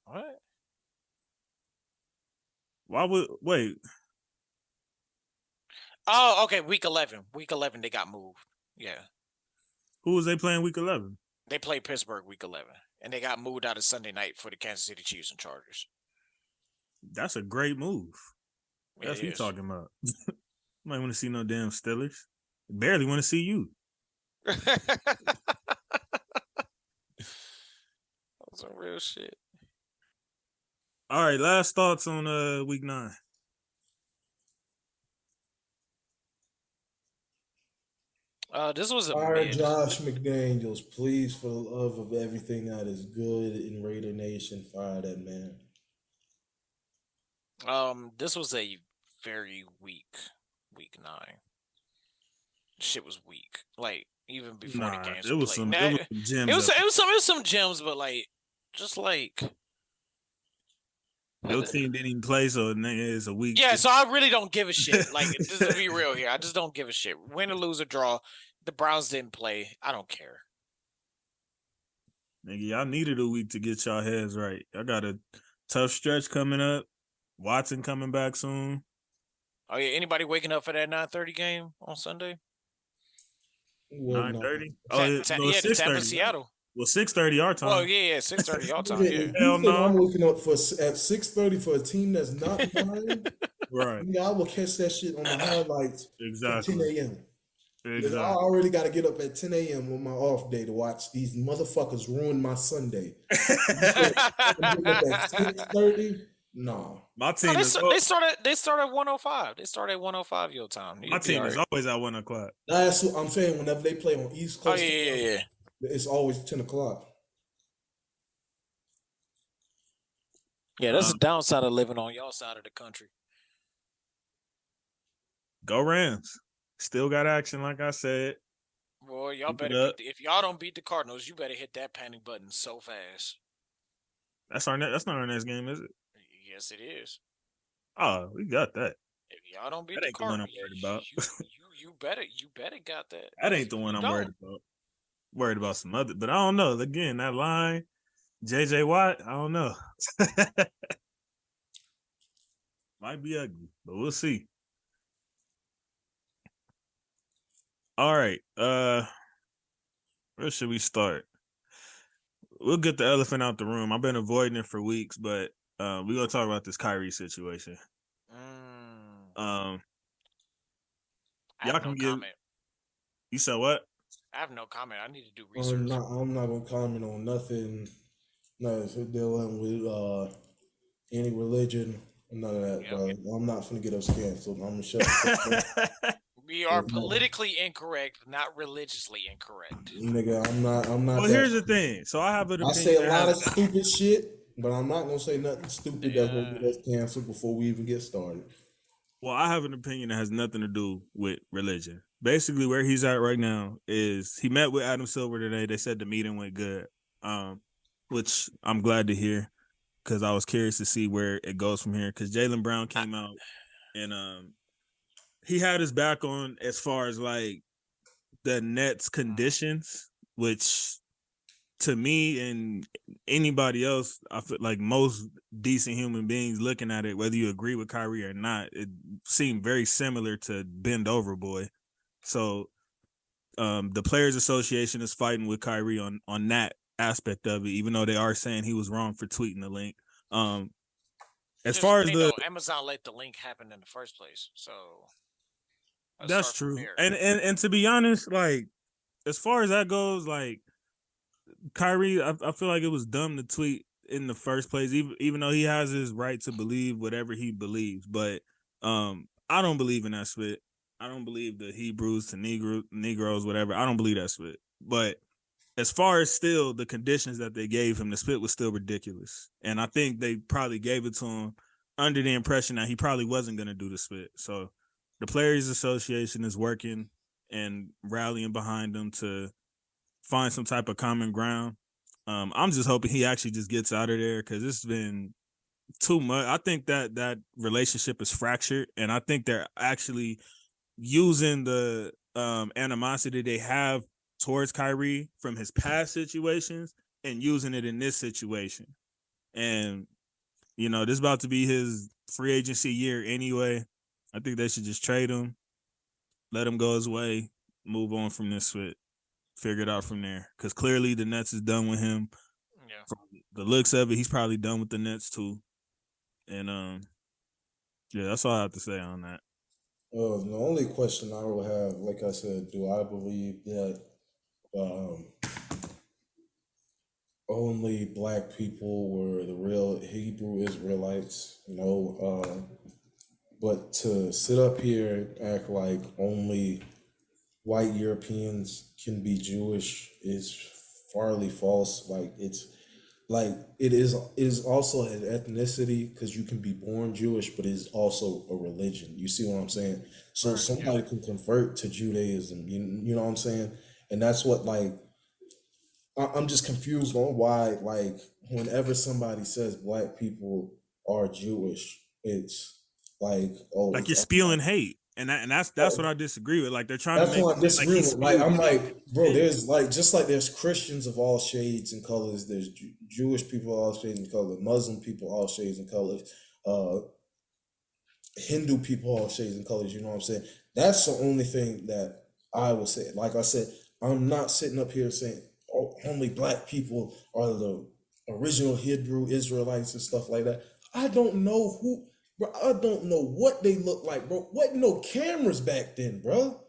What? Wait? Oh, okay. Week 11. Week 11, they got moved. Yeah. Who was they playing week 11? They played Pittsburgh week 11, and they got moved out of Sunday night for the Kansas City Chiefs and Chargers. That's a great move. That's what you talking about. Might want to see no damn Steelers. Barely want to see you. That's some real shit. All right, last thoughts on week 9. This was a fire Josh McDaniels, please, for the love of everything that is good in Raider Nation, fire that man. This was a very weak week 9. Shit was weak. Like even before the games. It was some gems. It was some gems, but like just like your team didn't even play, so it's a week. Yeah, so I really don't give a shit. Like, just to be real here, I just don't give a shit. Win or lose or draw, the Browns didn't play. I don't care. Nigga, y'all needed a week to get y'all heads right. Y'all got a tough stretch coming up. Watson coming back soon. Oh yeah, anybody waking up for that 9:30 game on Sunday? 9:30. The Tampa Seattle. Well, 6:30 our time. Oh yeah, 6:30 our time. Yeah. Hell no. I'm waking up at 6:30 for a team that's not mine. Right. Yeah, I will catch that shit on the highlights. Exactly. 10 a.m. Exactly. I already got to get up at 10 a.m. on my off day to watch these motherfuckers ruin my Sunday. At 6:30? No. My team they start at 105. They start at 105 your time. My team is always at 1 o'clock. That's what I'm saying. Whenever they play on East Coast, yeah. It's always 10 o'clock. Yeah, that's the downside of living on y'all side of the country. Go Rams. Still got action, like I said. Boy, y'all better if y'all don't beat the Cardinals, you better hit that panic button so fast. That's not our next game, is it? Yes, it is. Oh, we got that. If y'all don't beat that the ain't the one I'm Cardinals, worried about. you better got that. That ain't the one I'm worried about. Worried about some other, but I don't know. Again, that line, JJ Watt, I don't know. Might be ugly, but we'll see. All right. Where should we start? We'll get the elephant out the room. I've been avoiding it for weeks, but we're gonna talk about this Kyrie situation. I Y'all have can no give. comment. You said what? I have no comment. I need to do research. I'm not gonna comment on nothing. No, dealing with any religion, none of that, bro. I'm not finna get us canceled. I'm gonna shut the fuck up. We are politically incorrect, not religiously incorrect. Nigga, I'm not. Well, here's the thing. So I have an opinion. I say a lot of stupid shit, but I'm not gonna say nothing stupid that's gonna get us canceled before we even get started. Well, I have an opinion that has nothing to do with religion. Basically, where he's at right now is he met with Adam Silver today. They said the meeting went good, which I'm glad to hear because I was curious to see where it goes from here. Because Jaylen Brown came out and he had his back on as far as like the Nets conditions, which to me and anybody else, I feel like most decent human beings looking at it, whether you agree with Kyrie or not, it seemed very similar to Bend Over Boy. So the Players Association is fighting with Kyrie on that aspect of it, even though they are saying he was wrong for tweeting the link. As far as Amazon let the link happen in the first place, so that's true. And to be honest, like as far as that goes, like Kyrie, I feel like it was dumb to tweet in the first place, even though he has his right to believe whatever he believes. But I don't believe in that spit. I don't believe the Hebrews to Negroes, whatever. I don't believe that spit. But as far as still the conditions that they gave him, the spit was still ridiculous. And I think they probably gave it to him under the impression that he probably wasn't going to do the spit. So the Players Association is working and rallying behind them to find some type of common ground. I'm just hoping he actually just gets out of there because it's been too much. I think that relationship is fractured, and I think they're actually using the animosity they have towards Kyrie from his past situations and using it in this situation. And, you know, this is about to be his free agency year anyway. I think they should just trade him, let him go his way, move on from this with. Figure it out from there, because clearly the Nets is done with him. Yeah. From the looks of it, he's probably done with the Nets too. And yeah, that's all I have to say on that. The only question I would have, like I said, do I believe that only black people were the real Hebrew Israelites? You know, but to sit up here and act like only white Europeans can be Jewish is farly false. Like it is also an ethnicity because you can be born Jewish, but it's also a religion. You see what I'm saying? So right, somebody can convert to Judaism. You know what I'm saying? And that's what I'm just confused on why whenever somebody says black people are Jewish, it's like like you're spewing hate. And that's what I disagree with. Like they're trying to make. That's what I disagree with. Like I'm like, bro, there's just like there's Christians of all shades and colors. There's Jewish people of all shades and colors. Muslim people all shades and colors. Hindu people all shades and colors. You know what I'm saying? That's the only thing that I will say. Like I said, I'm not sitting up here saying only black people are the original Hebrew Israelites and stuff like that. I don't know who. Bro, I don't know what they look like, bro. Wasn't no cameras back then, bro.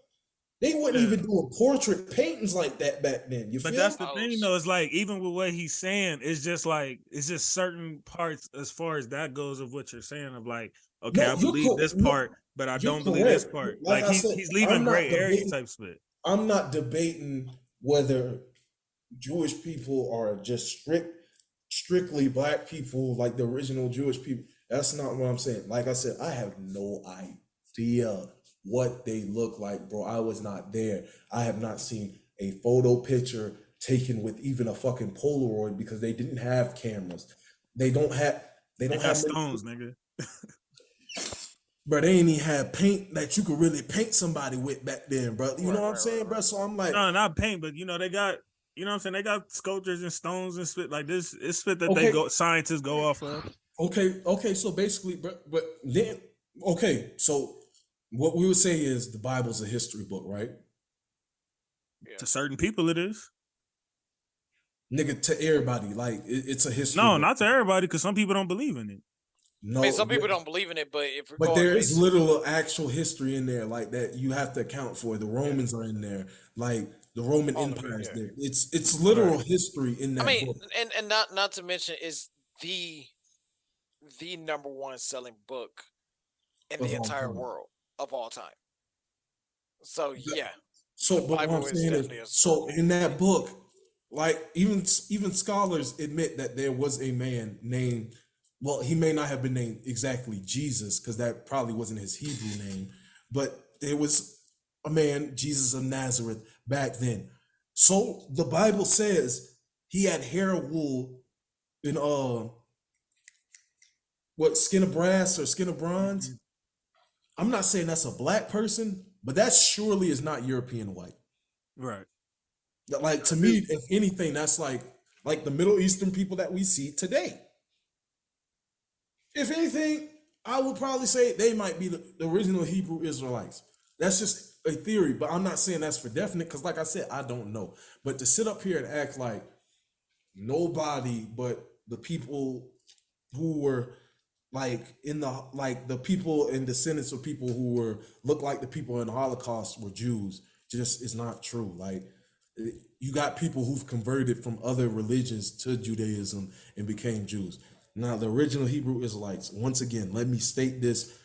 They wouldn't even do portrait paintings like that back then. You feel? But that's the thing, though. It's like even with what he's saying, it's just certain parts as far as that goes of what you're saying. Of like, okay, I believe this part, but I don't believe this part. Like he's leaving gray area type spit. I'm not debating whether Jewish people are just strictly black people, like the original Jewish people. That's not what I'm saying. Like I said, I have no idea what they look like, bro. I was not there. I have not seen a photo picture taken with even a fucking Polaroid because they didn't have cameras. They don't have stones, nigga. Bro, they ain't even have paint that you could really paint somebody with back then, bro. You know what I'm saying, bro? So I'm like, no, not paint, but they got. You know what I'm saying? They got sculptures and stones and spit like this. It's spit that scientists go off of. Okay. So basically, but then, so what we would say is the Bible's a history book, right? Yeah. To certain people, it is. Nigga, to everybody, like it's a history. No, not to everybody, because some people don't believe in it. No, I mean, some people don't believe in it, but if we're but going there is based, literal actual history in there, like that you have to account for. The Romans are in there, like the Roman All of it, Empire is yeah. there. It's literal history in that I mean, book. and not to mention is the number one selling book in Of the all entire time. world of all time. So yeah, So, the but what I'm Bible is saying definitely a is, so historical. in that book, like even scholars admit that there was a man named, well, he may not have been named exactly Jesus because that probably wasn't his Hebrew name, but there was a man, Jesus of Nazareth, back then. So the Bible says he had hair of wool in what, skin of brass or skin of bronze. Mm-hmm. I'm not saying that's a black person, but that surely is not European white. Right. Like, to me, if anything, that's like the Middle Eastern people that we see today. If anything, I would probably say they might be the original Hebrew Israelites. That's just a theory, but I'm not saying that's for definite because, like I said, I don't know. But to sit up here and act like nobody but the people who were like the people and descendants of people who were look like the people in the Holocaust were Jews just is not true. Like, you got people who've converted from other religions to Judaism and became Jews. Now, the original Hebrew Israelites, once again, let me state this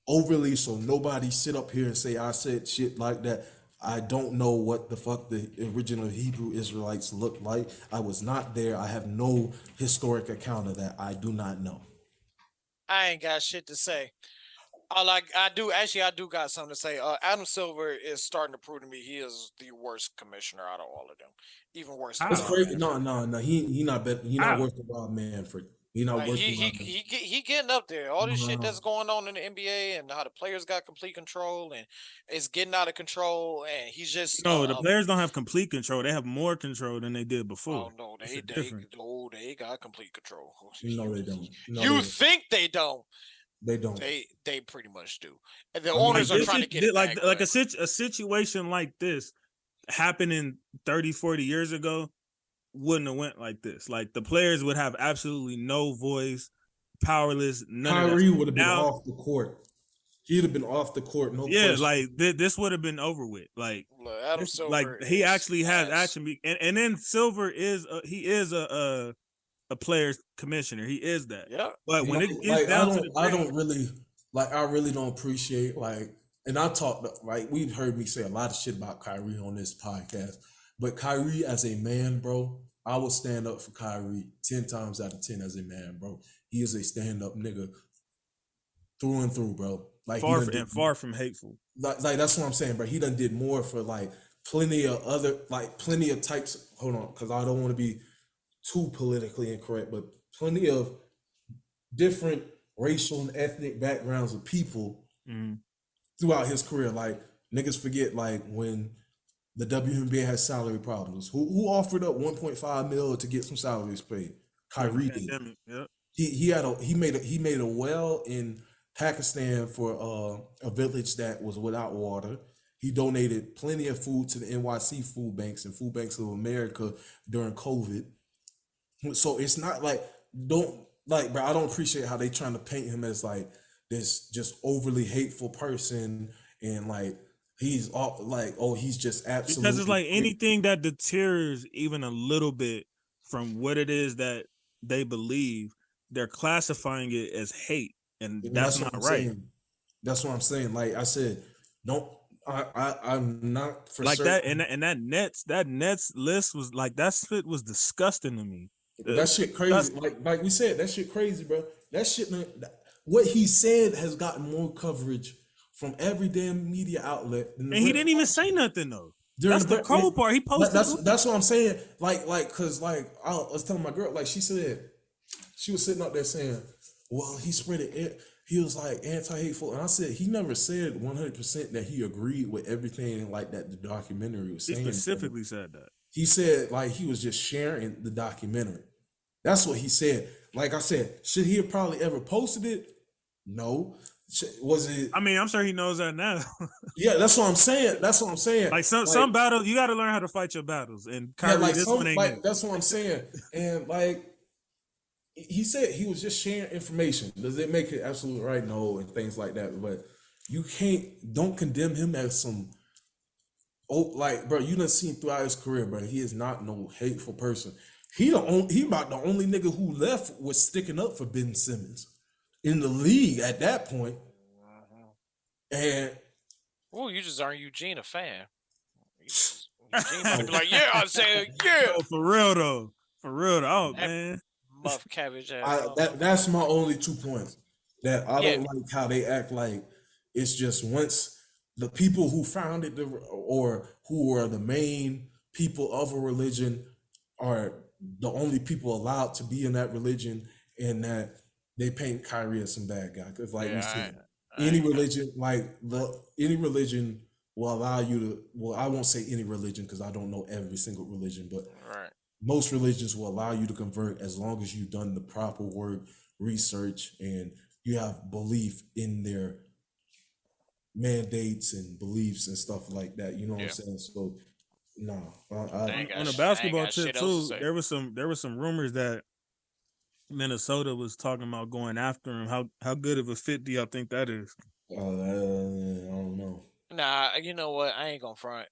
overly so nobody sit up here and say I said shit like that. I don't know what the fuck the original Hebrew Israelites looked like. I was not there. I have no historic account of that. I do not know. I ain't got shit to say. I do got something to say. Adam Silver is starting to prove to me he is the worst commissioner out of all of them. Even worse than It's Rob crazy. Manfred. No. He not better. He not worth the Rob Manfred. He not worth the Rob Manfred. He getting up there. All this shit that's going on in the NBA and how the players got complete control and it's getting out of control and he's just No, the players don't have complete control. They have more control than they did before. oh no, they got complete control. No, they don't. No, You they don't. think they don't? They don't. They pretty much do. And the I mean, owners are This trying to get it back. like a situation like this happening 30, 40 years ago wouldn't have went like this. Like, the players would have absolutely no voice, powerless. Kyrie would have been off the court. He'd have been off the court. No question. like this would have been over with. Like, Look, Adam Silver, like he actually has ass. action. And then Silver is a player's commissioner. He is that. Yeah. But when it gets like, down to I really don't appreciate, like, and I talked, right, we've heard me say a lot of shit about Kyrie on this podcast, but Kyrie as a man, bro, I will stand up for Kyrie 10 times out of 10 as a man, bro. He is a stand-up nigga through and through, bro. Like, far from hateful. Like that's what I'm saying, bro. He done did more for like plenty of types. Hold on, because I don't want to be too politically incorrect, but plenty of different racial and ethnic backgrounds of people throughout his career. Like, niggas forget, like, when the WNBA has salary problems. Who offered up 1.5 mil to get some salaries paid? Kyrie did. Yep. He made a well in Pakistan for a village that was without water. He donated plenty of food to the NYC food banks and food banks of America during COVID. So it's not like, bro, I don't appreciate how they trying to paint him as like this just overly hateful person and like he's all like, oh, he's just absolutely, because it's like anything that deters even a little bit from what it is that they believe, they're classifying it as hate, and that's not right. That's what I'm saying. Like I said, I'm not for like certain. that, and that Nets list was like, that shit was disgusting to me. That shit crazy. Like we said, that shit crazy, bro. That shit, what he said has gotten more coverage from every damn media outlet. And he didn't even say nothing though. That's the cold part. He posted. That's what I'm saying. Cause I was telling my girl, like, she said, she was sitting up there saying, well, he spread it. He was like anti-hateful. And I said, he never said 100% that he agreed with everything like that the documentary was saying. He specifically said that. He said, like, he was just sharing the documentary. That's what he said. Like I said, should he have probably ever posted it? No. Was it? I mean, I'm sure he knows that now. Yeah, that's what I'm saying. Like some battles, you got to learn how to fight your battles. And Kyrie, like this one ain't like it. that's what I'm saying. And like he said, he was just sharing information. Does it make it absolutely right? No, and things like that. But you don't condemn him as some. Oh, like, bro, you done seen throughout his career, bro. He is not no hateful person. He about the only nigga who left was sticking up for Ben Simmons in the league at that point. And you just aren't Eugene a fan. Eugene about to be like, yeah, I say yeah. Oh, for real though. Oh man. Muff cabbage. That's my only 2 points. That I don't like how they act like it's just once the people who founded or who are the main people of a religion are the only people allowed to be in that religion, and that they paint Kyrie as some bad guy. Because like we said, any religion will allow you to. Well, I won't say any religion because I don't know every single religion, but most religions will allow you to convert as long as you've done the proper work, research, and you have belief in their mandates and beliefs and stuff like that. You know what I'm saying? So on the basketball tip too, there was some rumors that Minnesota was talking about going after him. How good of a fit do y'all think that is? I don't know. Nah, you know what? I ain't gonna front.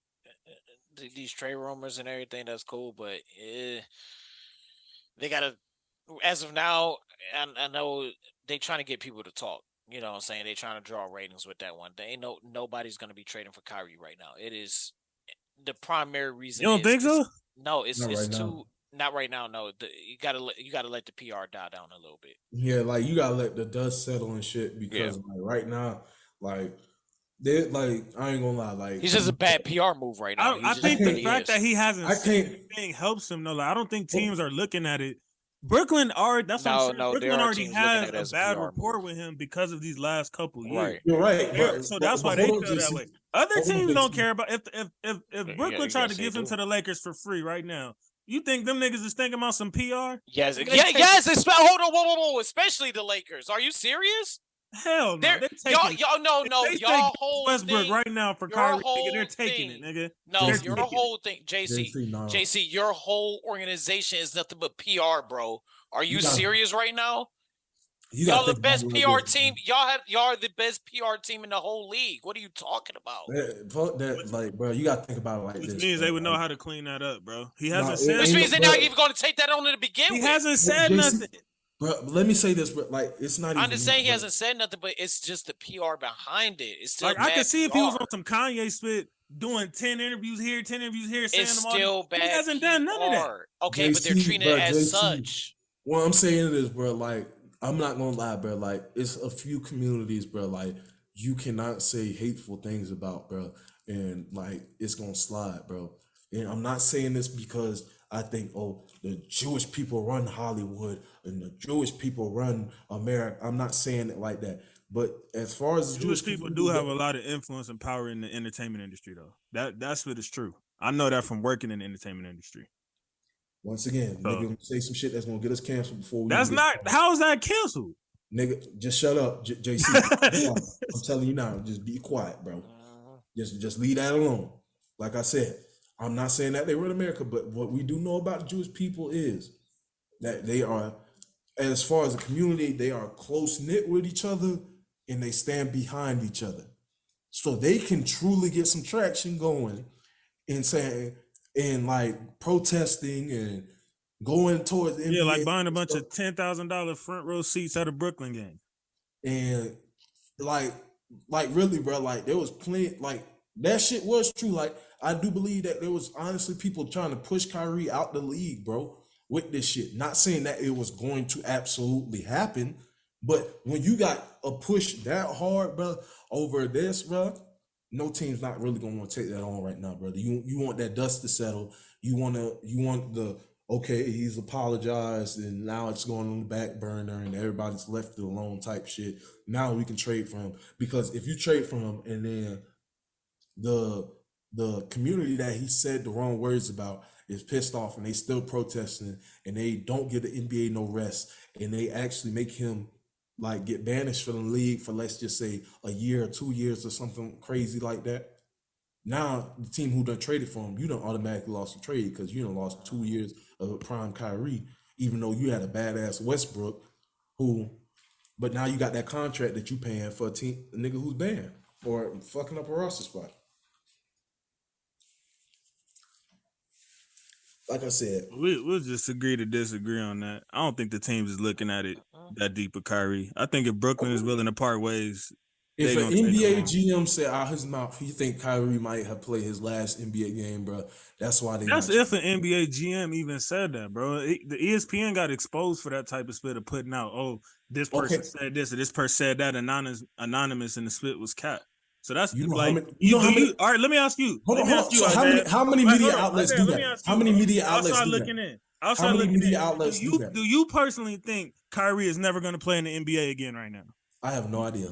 These trade rumors and everything, that's cool, but they gotta. As of now, I know they trying to get people to talk. You know what I'm saying? They trying to draw ratings with that one. Nobody's gonna be trading for Kyrie right now. It is the primary reason. You don't think so? No, it's too. Not right now. No, you gotta let the PR die down a little bit. Yeah, like you gotta let the dust settle and shit because like right now, like they like I ain't gonna lie, like he's just a bad PR move right now. I think the fact that he hasn't said anything helps him though. Like, I don't think teams are looking at it. Brooklyn already. That's what I'm saying. Brooklyn already has a bad rapport with him because of these last couple years. Right. You're right. So that's why they feel that way. Other teams don't care about if Brooklyn tried to give him to the Lakers for free right now. You think them niggas is thinking about some PR? Yes. Hold on, whoa. Especially the Lakers. Are you serious? Hell no. Y'all whole Westbrook thing, right now for Kyrie. They're taking it, nigga. No, your whole thing, JC, your whole organization is nothing but PR, bro. Are you serious right now? Y'all the best PR team. Y'all are the best PR team in the whole league. What are you talking about? Fuck that, like, bro. You gotta think about it like this. Which means they would know how to clean that up, bro. He hasn't said. Which means they're not even going to take that on to begin with. He hasn't said nothing. Bro, let me say this, bro. Like, it's not. I'm just saying he hasn't said nothing, but it's just the PR behind it. It's still like I can see if he was on some Kanye spit, doing 10 interviews here, 10 interviews here, saying it's them all. Still bad. He hasn't done none of that. Okay, but they're treating it as such. What I'm saying is, bro, like, I'm not gonna lie, bro. Like, it's a few communities, bro. Like, you cannot say hateful things about, bro, and like it's gonna slide, bro. And I'm not saying this because I think, oh, the Jewish people run Hollywood and the Jewish people run America. I'm not saying it like that. But as far as the Jewish people do have a lot of influence and power in the entertainment industry, though. That's what is true. I know that from working in the entertainment industry. Once again, nigga, say some shit that's gonna get us canceled before we. That's not. How is that canceled? Nigga, just shut up, JC. I'm telling you now, just be quiet, bro. Just leave that alone. Like I said, I'm not saying that they run America, but what we do know about the Jewish people is that they are, as far as a community, they are close knit with each other and they stand behind each other, so they can truly get some traction going and saying. And like protesting and going towards the NBA, like buying a bunch of $10,000 front row seats at a Brooklyn game, and like really, bro, like there was plenty, like that shit was true. Like I do believe that there was honestly people trying to push Kyrie out the league, bro, with this shit. Not saying that it was going to absolutely happen, but when you got a push that hard, bro, over this, bro. No team's not really gonna want to take that on right now, brother. You want that dust to settle. You want the okay, he's apologized and now it's going on the back burner and everybody's left it alone type shit. Now we can trade for him, because if you trade for him and then the community that he said the wrong words about is pissed off and they still protesting and they don't give the NBA no rest and they actually make him like get banished from the league for, let's just say, a year or 2 years or something crazy like that. Now the team who done traded for him, you done automatically lost the trade because you done lost 2 years of a prime Kyrie, even though you had a badass Westbrook but now you got that contract that you paying for a nigga who's banned or fucking up a roster spot. Like I said, we'll just agree to disagree on that. I don't think the teams is looking at it that deep with Kyrie. I think if Brooklyn is willing to part ways, if an NBA GM said out his mouth he think Kyrie might have played his last NBA game, bro, that's why they. That's if an NBA GM even said that, bro. The ESPN got exposed for that type of split of putting out, oh, this person said this or this person said that, anonymous, and the split was capped. So that's all right, let me ask you. Hold on. So how many media outlets do that? How many media outlets do that? How many media outlets do that? Do you personally think Kyrie is never going to play in the NBA again right now? I have no idea.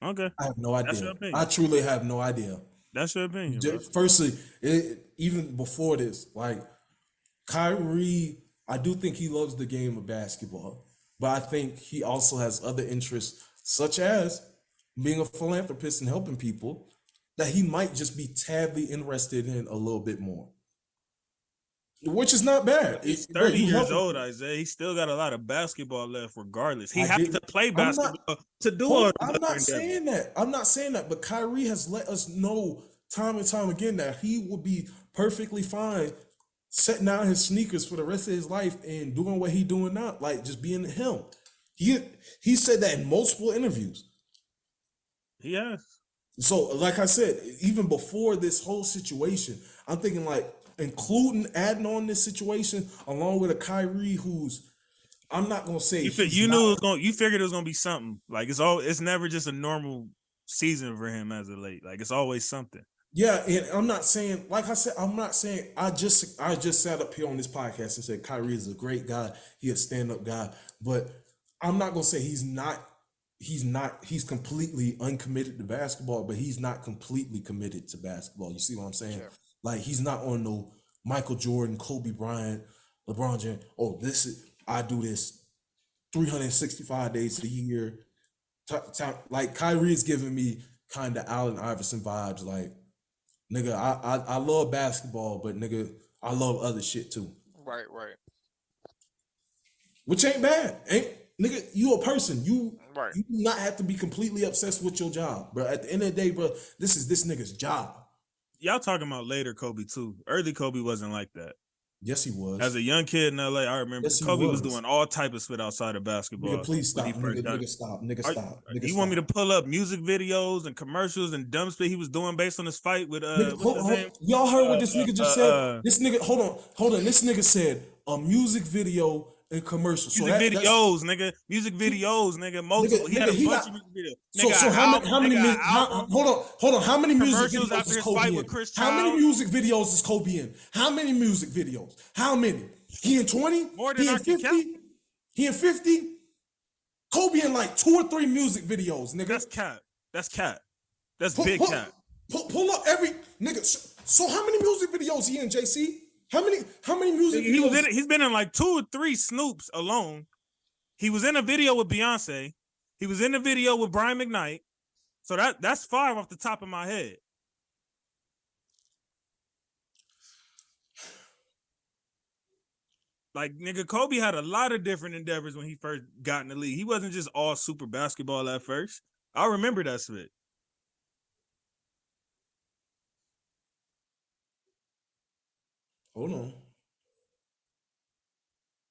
Okay. I have no idea. I truly have no idea. That's your opinion. Firstly, even before this, like Kyrie, I do think he loves the game of basketball, but I think he also has other interests, such as being a philanthropist and helping people, that he might just be tadly interested in a little bit more. Which is not bad. He's 30 years old, Isaiah. He still got a lot of basketball left regardless. He has to play basketball to do all I'm not saying that. I'm not saying that. But Kyrie has let us know time and time again that he would be perfectly fine setting down his sneakers for the rest of his life and doing what he's doing now, like just being him. He said that in multiple interviews. Yes. So, like I said, even before this whole situation, I'm thinking like adding on this situation along with a Kyrie who's, I'm not gonna say you figured it was gonna be something. Like it's never just a normal season for him as of late. Like it's always something. Yeah, and I'm not saying, like I said, I just sat up here on this podcast and said Kyrie is a great guy, he's a stand-up guy, but I'm not gonna say he's completely uncommitted to basketball, but he's not completely committed to basketball. You see what I'm saying? Sure. Like he's not on no Michael Jordan, Kobe Bryant, LeBron James. Oh, I do this 365 days a year. Like Kyrie is giving me kind of Allen Iverson vibes. Like, nigga, I love basketball, but nigga, I love other shit too. Right. Which ain't bad. Nigga, you a person. You do not have to be completely obsessed with your job, bro. At the end of the day, bro, this is this nigga's job. Y'all talking about later Kobe too. Early Kobe wasn't like that. Yes, he was. As a young kid in LA, I remember Kobe was doing all type of spit outside of basketball. Nigga, please stop. Nigga, stop. You want me to pull up music videos and commercials and dumb spit he was doing based on his fight with y'all heard what this nigga just said? This nigga, hold on. This nigga said a music video and commercials. Music videos, nigga. Multiple. He had a bunch of music videos. So how many? Hold on. How many music videos is Kobe in? How many music videos is Kobe in? How many music videos? How many? He in 20? More than he in 50? He in 50? Kobe in like 2 or 3 music videos, nigga. That's cap. That's big cap. Pull up every nigga. So how many music videos he in, JC? How many music videos? He's been in like 2 or 3 Snoops alone. He was in a video with Beyonce. He was in a video with Brian McKnight. So that's 5 off the top of my head. Like, nigga, Kobe had a lot of different endeavors when he first got in the league. He wasn't just all super basketball at first. I remember that shit. Hold on.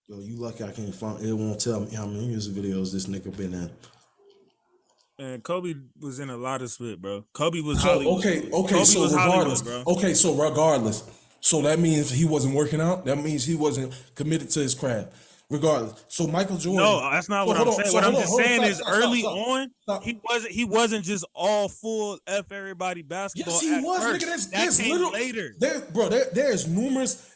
Yo, you lucky I can't find it. Won't tell me how many music videos this nigga been in. And Kobe was in a lot of spit, bro. Kobe was Hollywood. Okay. So regardless, bro. Regardless. So that means he wasn't working out. That means he wasn't committed to his craft. Regardless. So Michael Jordan. No, that's not what I'm saying. What I'm just saying is early on, he wasn't just all full F everybody basketball. Yes, he was, first. nigga. That came later.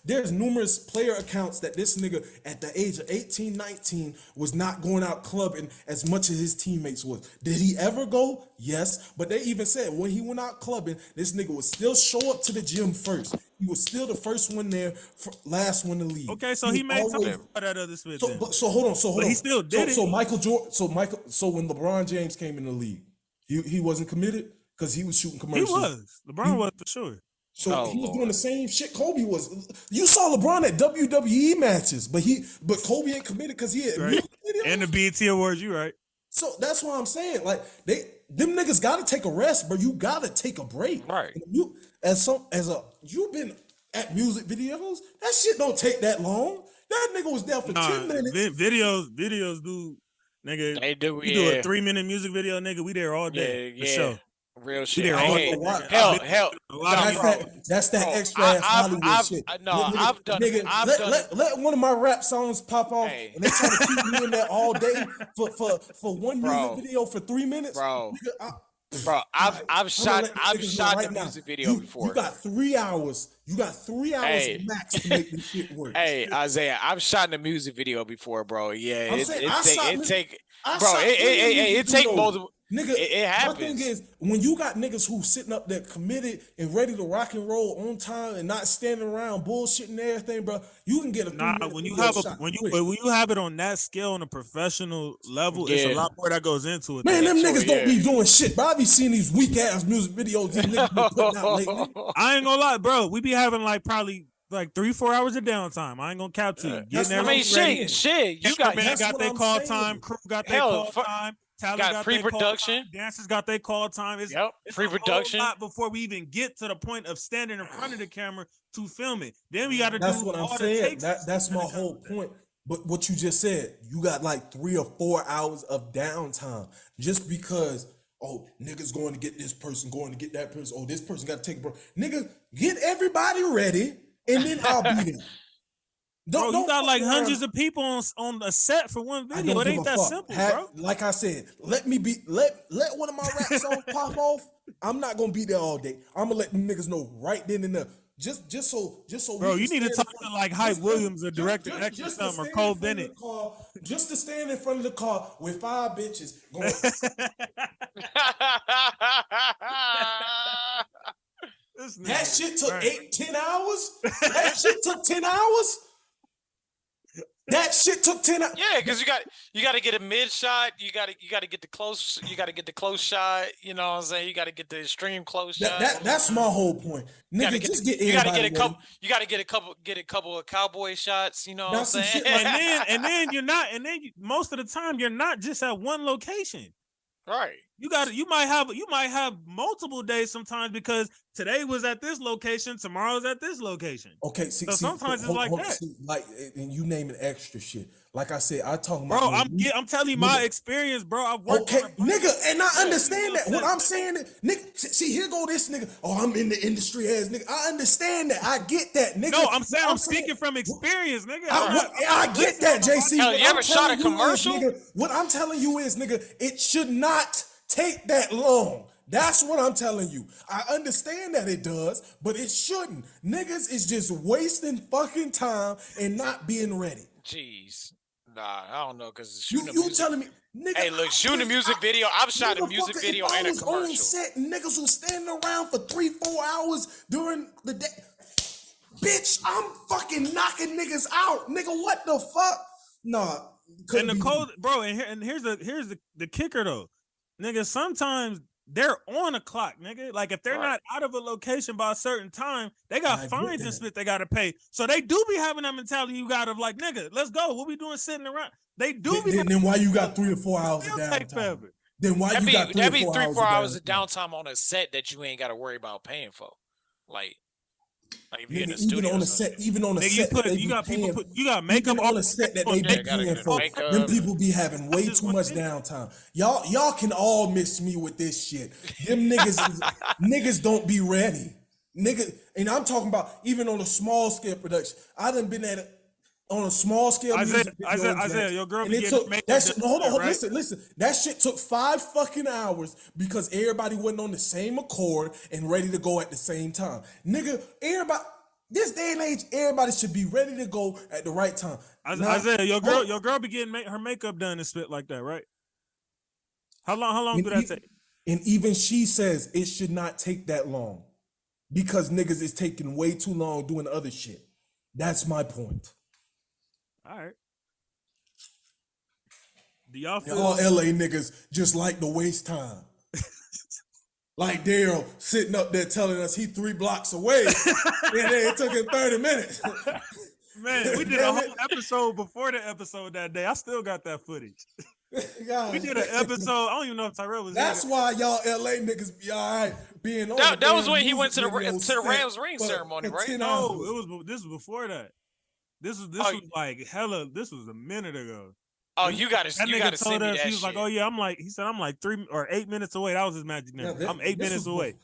There's numerous player accounts that this nigga at the age of 18, 19 was not going out clubbing as much as his teammates was. Did he ever go? Yes. But they even said when he went out clubbing, this nigga would still show up to the gym first. He was still the first one there, last one to leave. Okay, so he made something for that other Smith. So hold on. He still did it. So Michael Jordan. So when LeBron James came in the league, he wasn't committed because he was shooting commercials. He was. LeBron was for sure. So he was doing the same shit Kobe was. You saw LeBron at WWE matches, but Kobe ain't committed because he had right. And the BET Awards. You right. So that's what I'm saying. Like them niggas got to take a rest, but you got to take a break. Right. You've been at music videos. That shit don't take that long. That nigga was there for 10 minutes. Videos do, nigga. They do. You do a 3-minute music video, nigga. We there all day. Yeah. For sure. Real shit. Hell. That's that extra ass Hollywood shit. I've done. Let one of my rap songs pop off, and they try to keep me in there all day for one music video for 3 minutes, bro. Nigga, I've shot the music video before. You got 3 hours. You got 3 hours max to make this shit work. Hey, Isaiah, I've shot in a music video before, bro. Yeah, it take multiple. Nigga, it happens. My thing is, when you got niggas who sitting up there committed and ready to rock and roll on time and not standing around bullshitting and everything, bro, you can get a when you have it on that scale on a professional level, it's a lot more that goes into it. Man, them niggas don't be doing shit, bro. I be seeing these weak ass music videos these niggas be putting out lately. I ain't gonna lie, bro. We be having probably 3-4 hours of downtime. I ain't gonna cap to you. Shit. You got their call time. Crew got their call time. Tyler got pre-production. Dancers got their call time. It's pre-production. A whole lot before we even get to the point of standing in front of the camera to film it. Then we got to do. That's what I'm saying. That's my whole point. But what you just said, you got 3 or 4 hours of downtime just because. Oh, niggas going to get this person, going to get that person. Oh, this person got to take a break. Nigga, get everybody ready, and then I'll be there. Bro, you got hundreds of people on a set for one video. It ain't that simple, bro. Like I said, let one of my rap songs pop off. I'm not gonna be there all day. I'm gonna let them niggas know right then and there. Just so. Bro, you need to talk to Hype Williams or Director X or something, or Cole Bennett. Just to stand in front of the car with 5 bitches going. That shit took 10 hours. That shit took 10 hours. That shit took 10 hours. Yeah, because you got to get a mid shot. You got to get the close. You got to get the close shot. You know what I'm saying? You got to get the extreme close shot. That's my whole point. Nigga, just get You got to get a couple. You got to get a couple of cowboy shots. You know what I'm saying? And then you're not. And then most of the time you're not just at one location. Right. You might have multiple days sometimes because today was at this location, tomorrow's at this location. Okay, so sometimes it's like that. And you naming extra shit. Like I said, I talking about. Bro, I'm telling you my experience, bro. I've worked. Okay, nigga, and I understand that. What I'm saying, nigga, see, here go this nigga. Oh, I'm in the industry as nigga. I understand that. I get that, nigga. No, I'm saying I'm speaking from experience, nigga. I get that, JC. Hell, you ever shot a commercial? What I'm telling you is, nigga, it should not take that long. That's what I'm telling you. I understand that it does, but it shouldn't. Niggas is just wasting fucking time and not being ready. Jeez. Nah, I don't know, because you telling me, nigga. Hey, look, shooting a music video. I've shot a music video and a commercial. On set, niggas was standing around for 3-4 hours during the day. Bitch, I'm fucking knocking niggas out, nigga. What the fuck? Nah. And the code, bro. And here's the kicker though, nigga. Sometimes they're on a clock, nigga. Like if they're not out of a location by a certain time, they got fines and shit they gotta pay. So they do be having that mentality. You gotta nigga, let's go. What we doing sitting around? They do. Then why you got 3 or 4 hours of downtime? Then why you got 3 or 4 hours of downtime on a set that you ain't got to worry about paying for? Like if you're in the studio, even on the set, you got makeup on the set that they be paying for. Them people be having way too much downtime. Y'all can all miss me with this shit. Them niggas don't be ready, nigga. And I'm talking about even on a small scale production. I done been at on a small scale. Isaiah, your girl be took getting that shit. No, hold on, right? listen. That shit took 5 fucking hours because everybody wasn't on the same accord and ready to go at the same time. Nigga, everybody. This day and age, everybody should be ready to go at the right time. Isaiah, your girl be getting her makeup done and spit like that, right? How long do that take? And even she says it should not take that long because niggas is taking way too long doing other shit. That's my point. All right. Do y'all feel all LA niggas just like to waste time? Like Daryl sitting up there telling us he 3 blocks away, and it took him 30 minutes. Man, we did a whole episode before the episode that day. I still got that footage. We did an episode. I don't even know if Tyrell was. That's why y'all LA niggas be all right being on. That was when he went to the Rams ring ceremony, right? No, this was before that. This was like hella. This was a minute ago. Oh, you gotta send me that shit. He was like, "Oh yeah, I'm like 3 or 8 minutes away." That was his magic number. I'm 8 minutes away.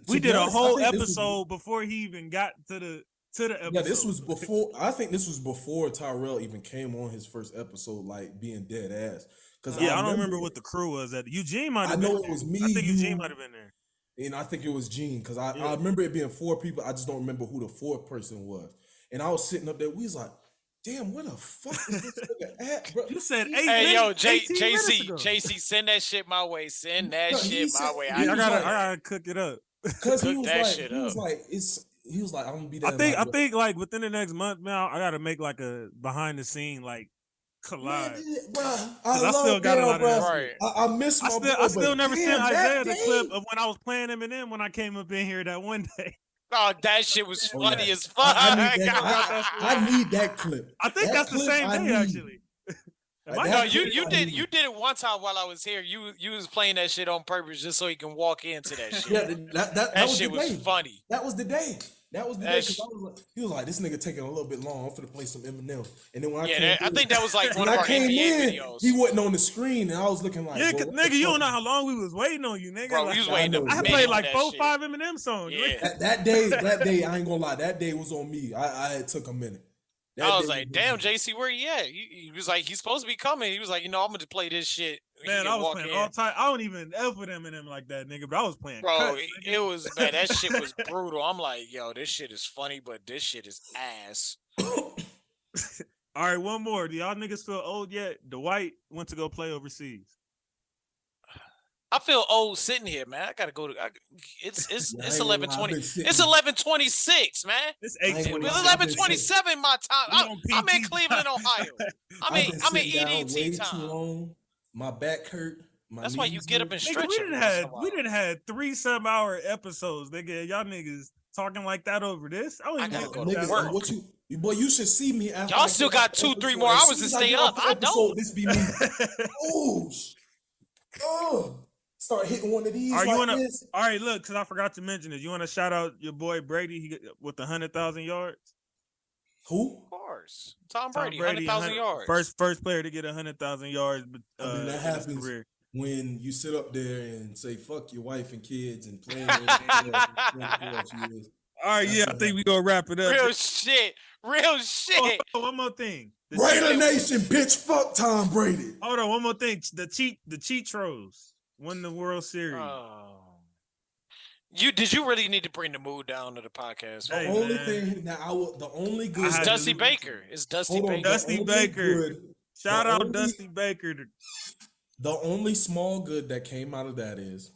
We did a whole episode before he even got to the episode. Yeah, this was before. I think this was before Tyrell even came on his first episode, like being dead ass. I don't remember what the crew was. That Eugene might have. I been know there. It was me. I think Eugene might have been there. And I think it was Gene because I remember it being 4 people. I just don't remember who the 4th person was. And I was sitting up there. We was like, damn, where the fuck is this nigga at, bro? You said 8 Hey, minutes. JC, send that shit my way. Send that shit my way. I gotta cook it up. Because he was like, I'm gonna be there. I think like within the next month now, I gotta make like a behind the scene like collage. Man, I still got a lot of that. Right. I miss my I still never sent Isaiah the clip of when I was playing Eminem when I came up in here that one day. Oh, that shit was funny as fuck. I need that clip. I think that's the same day, actually. No, you did it one time while I was here. You was playing that shit on purpose just so you can walk into that shit. Yeah, that shit was funny. That was the day. That was the day. He was like, this nigga taking a little bit long. I'm finna play some Eminem. And then when I think that was like one of our NBA videos. He wasn't on the screen, and I was looking like, yeah, nigga, you don't know how long we was waiting on you, nigga. Bro, like, we was waiting. I played like 4-5 Eminem songs. Yeah. That day, I ain't gonna lie. That day was on me. I took a minute. I was like, damn, JC, where he at? He was like, he's supposed to be coming. He was like, I'm gonna play this shit. Man, I was playing all time. I don't even F with Eminem like that, nigga, but I was playing. Bro, it was, man, that shit was brutal. I'm like, yo, this shit is funny, but this shit is ass. All right, one more. Do y'all niggas feel old yet? Dwight went to go play overseas. I feel old sitting here, man. I gotta go to. It's 11:20. It's 11:26, man. It's 8:20. It's 11:27 my time. I'm in Cleveland, Ohio. I'm in EDT time. Too long. My back hurt. That's why you get up and stretch. We didn't had 3-some-hour episodes, nigga. Y'all niggas talking like that over this. I gotta go to work. Boy, you should see me after. Y'all still got 2-3 more hours to stay up. I don't. This be me. Start hitting one of these. This. All right, look, because I forgot to mention it. You want to shout out your boy Brady with 100,000 yards? Who? Of course, Tom Brady 100,000 yards. First player to get 100,000 yards. That happens when you sit up there and say "fuck your wife and kids" and play. All right, I think we gonna wrap it up. Real shit. Oh, one more thing. Raider Nation, bitch. Fuck Tom Brady. Hold on, one more thing. The cheat trolls won the World Series. Did you really need to bring the mood down to the podcast? The only thing that the only good is Dusty Baker. It's Dusty Baker. Dusty Baker. Shout out Dusty Baker. The only small good that came out of that is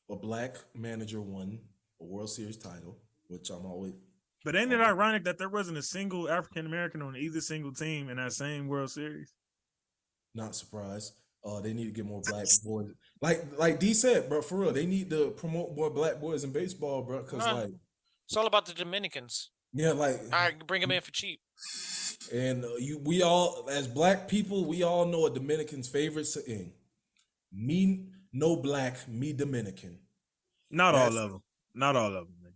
a black manager won a World Series title, which I'm always. But ain't it ironic that there wasn't a single African American on either single team in that same World Series? Not surprised. They need to get more black boys. Like D said, bro, for real, they need to promote more black boys in baseball, bro. Because it's all about the Dominicans. Yeah, I bring them in for cheap. And we all, as black people, we all know a Dominican's favorite saying: "Me no black, me Dominican." Not all of them. Man.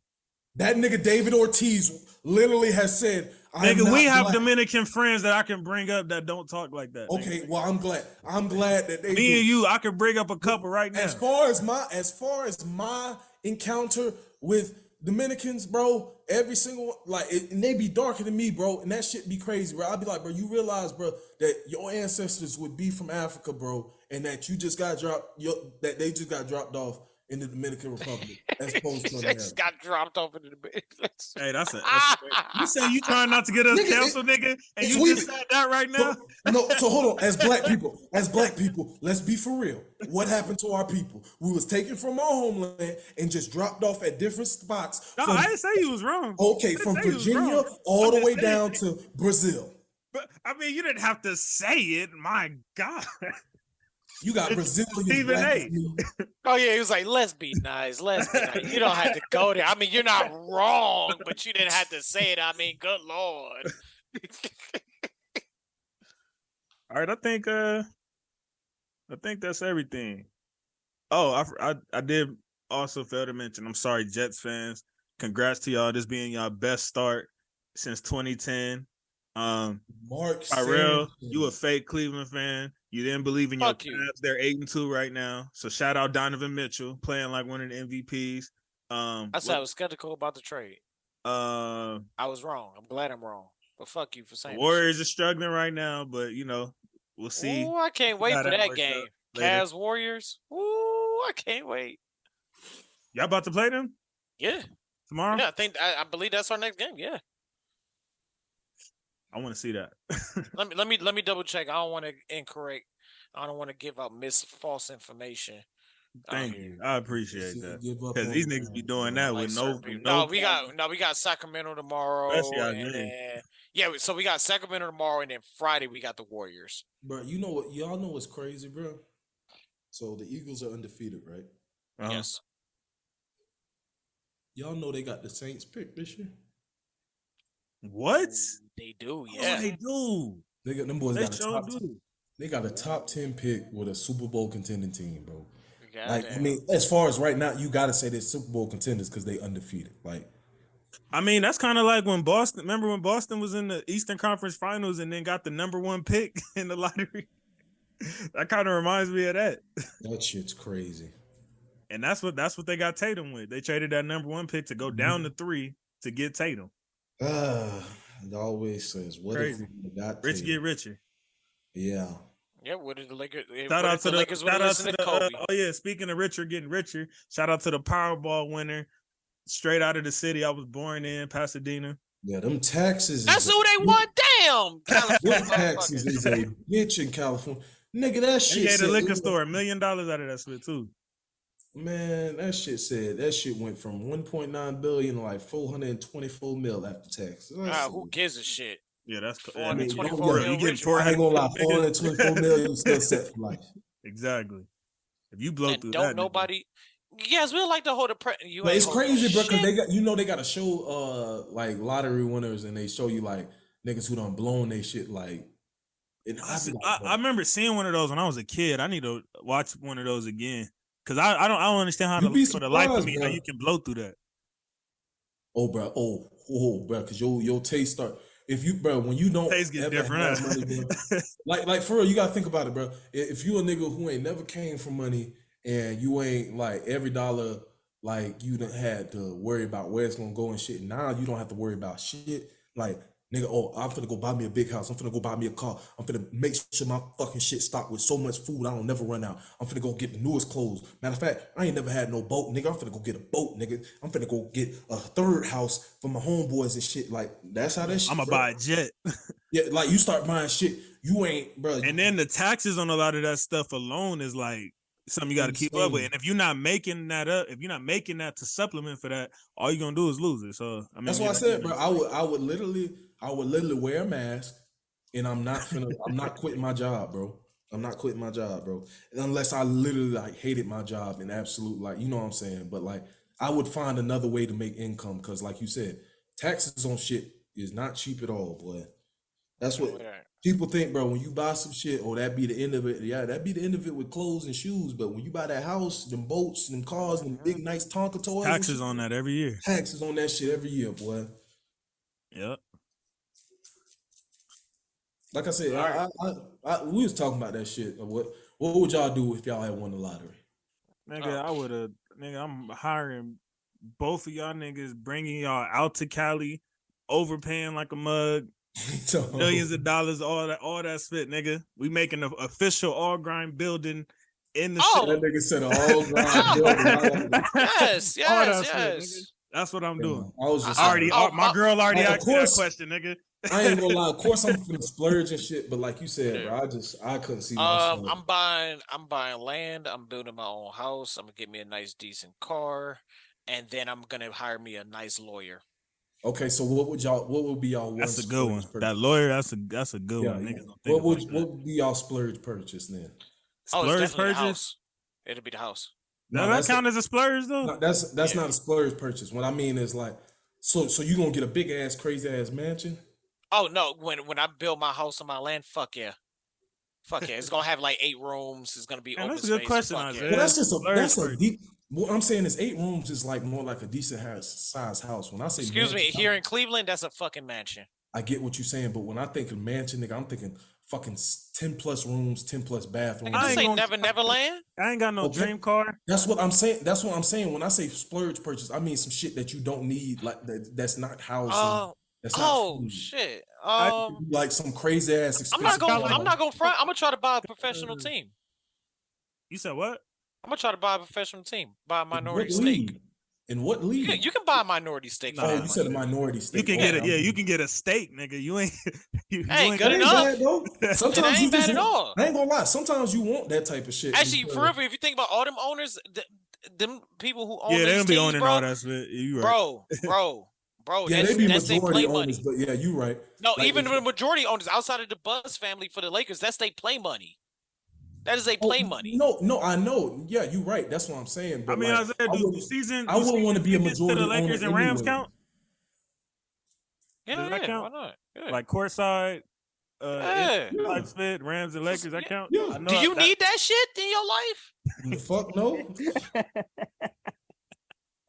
That nigga David Ortiz literally has said, "Nigga, we have black. Dominican friends that I can bring up that don't talk like that." Okay, nigga. Well, I'm glad that they. Me and you, I can bring up a couple right now. As far as my encounter with Dominicans, bro, every single and they be darker than me, bro, and that shit be crazy, bro. I'd be like, bro, you realize, bro, that your ancestors would be from Africa, bro, and that you just got dropped, that they just got dropped off in the Dominican Republic as opposed to America. Just got dropped off in the Dominican. Hey, that's you say you trying not to get us canceled, nigga, and you just said that right now. So hold on. As black people, let's be for real. What happened to our people? We was taken from our homeland and just dropped off at different spots. No, I didn't say you was wrong. Okay, from Virginia all the way down to Brazil. But I mean, you didn't have to say it. My God. You got Brazilians. Stephen A. Oh yeah, he was like, "Let's be nice. Let's be nice. You don't have to go there. I mean, you're not wrong, but you didn't have to say it. I mean, good Lord." All right, I think that's everything. Oh, I did also fail to mention. I'm sorry, Jets fans. Congrats to y'all. This being y'all best start since 2010. Mark Tyrell, you a fake Cleveland fan. You didn't believe in your Cavs. They're 8-2 right now. So shout out Donovan Mitchell playing like one of the MVPs. I said I was skeptical about the trade. I was wrong. I'm glad I'm wrong. But fuck you for saying that. Warriors are struggling right now, but we'll see. Ooh, I can't wait for that game. Cavs Warriors. Ooh, I can't wait. Y'all about to play them? Yeah. Tomorrow? Yeah, I believe that's our next game. Yeah. I want to see that. let me double check. I don't want to incorrect. I don't want to give out false information. Thank you. I appreciate that. Because these niggas be doing that with no. We got Sacramento tomorrow. So we got Sacramento tomorrow, and then Friday we got the Warriors. Bro, you know what? Y'all know what's crazy, bro? So the Eagles are undefeated, right? Uh-huh. Yes. Y'all know they got the Saints pick this year. What? They do, yeah. Oh, they do. They got them boys. They got a top 10 pick with a Super Bowl contending team, bro. I mean, as far as right now, you got to say they're Super Bowl contenders because they undefeated. I mean, that's kind of like when Boston. Remember when Boston was in the Eastern Conference Finals and then got the number 1 pick in the lottery? That kind of reminds me of that. That shit's crazy. And that's what they got Tatum with. They traded that number 1 pick to go down to 3 to get Tatum. It always says, "What crazy. if we got rich get richer?" Yeah. Yeah. What did the Lakers? Shout out to the Lakers. Shout out to the Kobe. Speaking of richer getting richer, shout out to the Powerball winner, straight out of the city I was born in, Pasadena. Yeah, them taxes. That's who they want. Damn. California taxes is a bitch in California, nigga. That shit. They gave the liquor store $1 million out of that shit too. Man, that shit went from 1.9 billion to like 424 mil after tax. Who gives a shit? Yeah, that's 424 mil. I ain't gonna lie, 424 million still set for life. Exactly. If you blow through don't that, nobody. Yes, we like to hold a. But it's crazy, bro, because they got to show like lottery winners, and they show you like niggas who done blown they shit like. I remember seeing one of those when I was a kid. I need to watch one of those again. Cause I don't understand how for the life of me how you can blow through that. Oh, bro. Bro. Cause your taste start when you don't taste get different. Money, bro, like for real, you gotta think about it, bro. If you a nigga who ain't never came from money and you ain't like every dollar like you done had to worry about where it's gonna go and shit. Now you don't have to worry about shit. Like nigga, I'm finna go buy me a big house. I'm finna go buy me a car. I'm finna make sure my fucking shit stocked with so much food I don't never run out. I'm finna go get the newest clothes. Matter of fact, I ain't never had no boat, nigga. I'm finna go get a boat, nigga. I'm finna go get a 3rd house for my homeboys and shit. Like, that's how that shit. I'm gonna buy a jet. Yeah, like you start buying shit, you ain't, bro. And then the taxes on a lot of that stuff alone is like something you got to keep up with. And if you're not making that up, if you're not making that to supplement for that, all you're gonna do is lose it. So I mean, that's what I said, bro. I would literally wear a mask, and I'm not quitting my job, bro. I'm not quitting my job, bro. Unless I literally like hated my job and absolute, like, you know what I'm saying. But like, I would find another way to make income because, like you said, taxes on shit is not cheap at all, boy. That's what people think, bro. When you buy some shit, that be the end of it. Yeah, that be the end of it with clothes and shoes. But when you buy that house, them boats, them cars, them big nice Tonka toys, taxes on that every year. Taxes on that shit every year, boy. Yep. Like I said, we was talking about that shit. What would y'all do if y'all had won the lottery? Nigga, I would have. Nigga, I'm hiring both of y'all niggas bringing y'all out to Cali, overpaying like a mug, millions of dollars, all that spit, nigga. We making an official all grind building in the city. That nigga said all grind building. Yes. Nigga. That's what I'm doing. I was just my girl already asked me that question, nigga. I ain't gonna lie. Of course, I'm finna splurge and shit, but like you said, bro, I couldn't see myself. I'm buying land. I'm building my own house. I'm gonna get me a nice, decent car, and then I'm gonna hire me a nice lawyer. Okay, so what would be y'all? That's a good one. Purchase? That lawyer, that's a good one. Yeah. What would be y'all splurge purchase then? Splurge purchase. The house. It'll be the house. No, that count as a splurge though. No, that's not a splurge purchase. What I mean is like, so you gonna get a big ass, crazy ass mansion? Oh no! When I build my house on my land, fuck yeah. It's gonna have like 8 rooms. It's gonna be open space. That's a good question, Isaiah. Well, that's a deep. What I'm saying is 8 rooms is like more like a decent size house. When I say excuse me, here in Cleveland, that's a fucking mansion. I get what you're saying, but when I think of mansion, nigga, I'm thinking fucking 10 plus rooms, 10 plus bathrooms. I say Neverland. I ain't got no dream car. That's what I'm saying. That's what I'm saying. When I say splurge purchase, I mean some shit that you don't need, like that's not housing. That's not food. Shit. Like some crazy ass expensive. I'm not gonna front. I'm gonna try to buy a professional team. You said what? I'm gonna try to buy a professional team. Buy a minority stake. In what league? You can buy a minority stake. Oh, you said a minority stake. You can get it. Yeah, you can get a stake, nigga. You ain't. Ain't good enough. Sometimes it ain't bad at all. I ain't gonna lie. Sometimes you want that type of shit. Actually, for real, if you think about all them owners, them people who own they don't be teams, owning all that shit. You right, bro. Yeah, they be majority owners, but yeah, you right. No, like, even the majority owners outside of the Buzz family for the Lakers, that's they play money. That is play money. No, I know. Yeah, you're right. That's what I'm saying. But I mean, like, I wouldn't want to be a majority to the Lakers and Rams count. Yeah, that count? Why not? Yeah. Like courtside, Fit, Rams and Lakers. That count. Yeah. Do you need that shit in your life? The fuck no.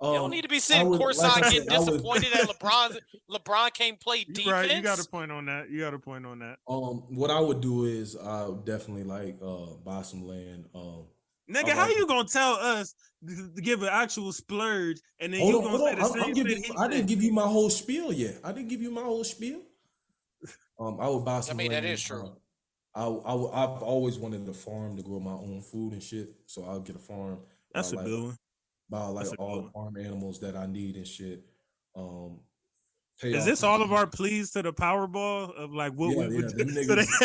You don't need to be sitting courtside getting disappointed that LeBron can't play defense. Right, you got a point on that. What I would do is I would definitely buy some land. Nigga, how you gonna tell us to give an actual splurge and then you gonna say the same thing? I didn't give you my whole spiel yet. I would buy some. I mean, land. that is true. I've always wanted a farm to grow my own food and shit, so I'll get a farm. That's a good one. Buy all the farm animals that I need and shit. Is this all of our pleas to the Powerball of like what we would do?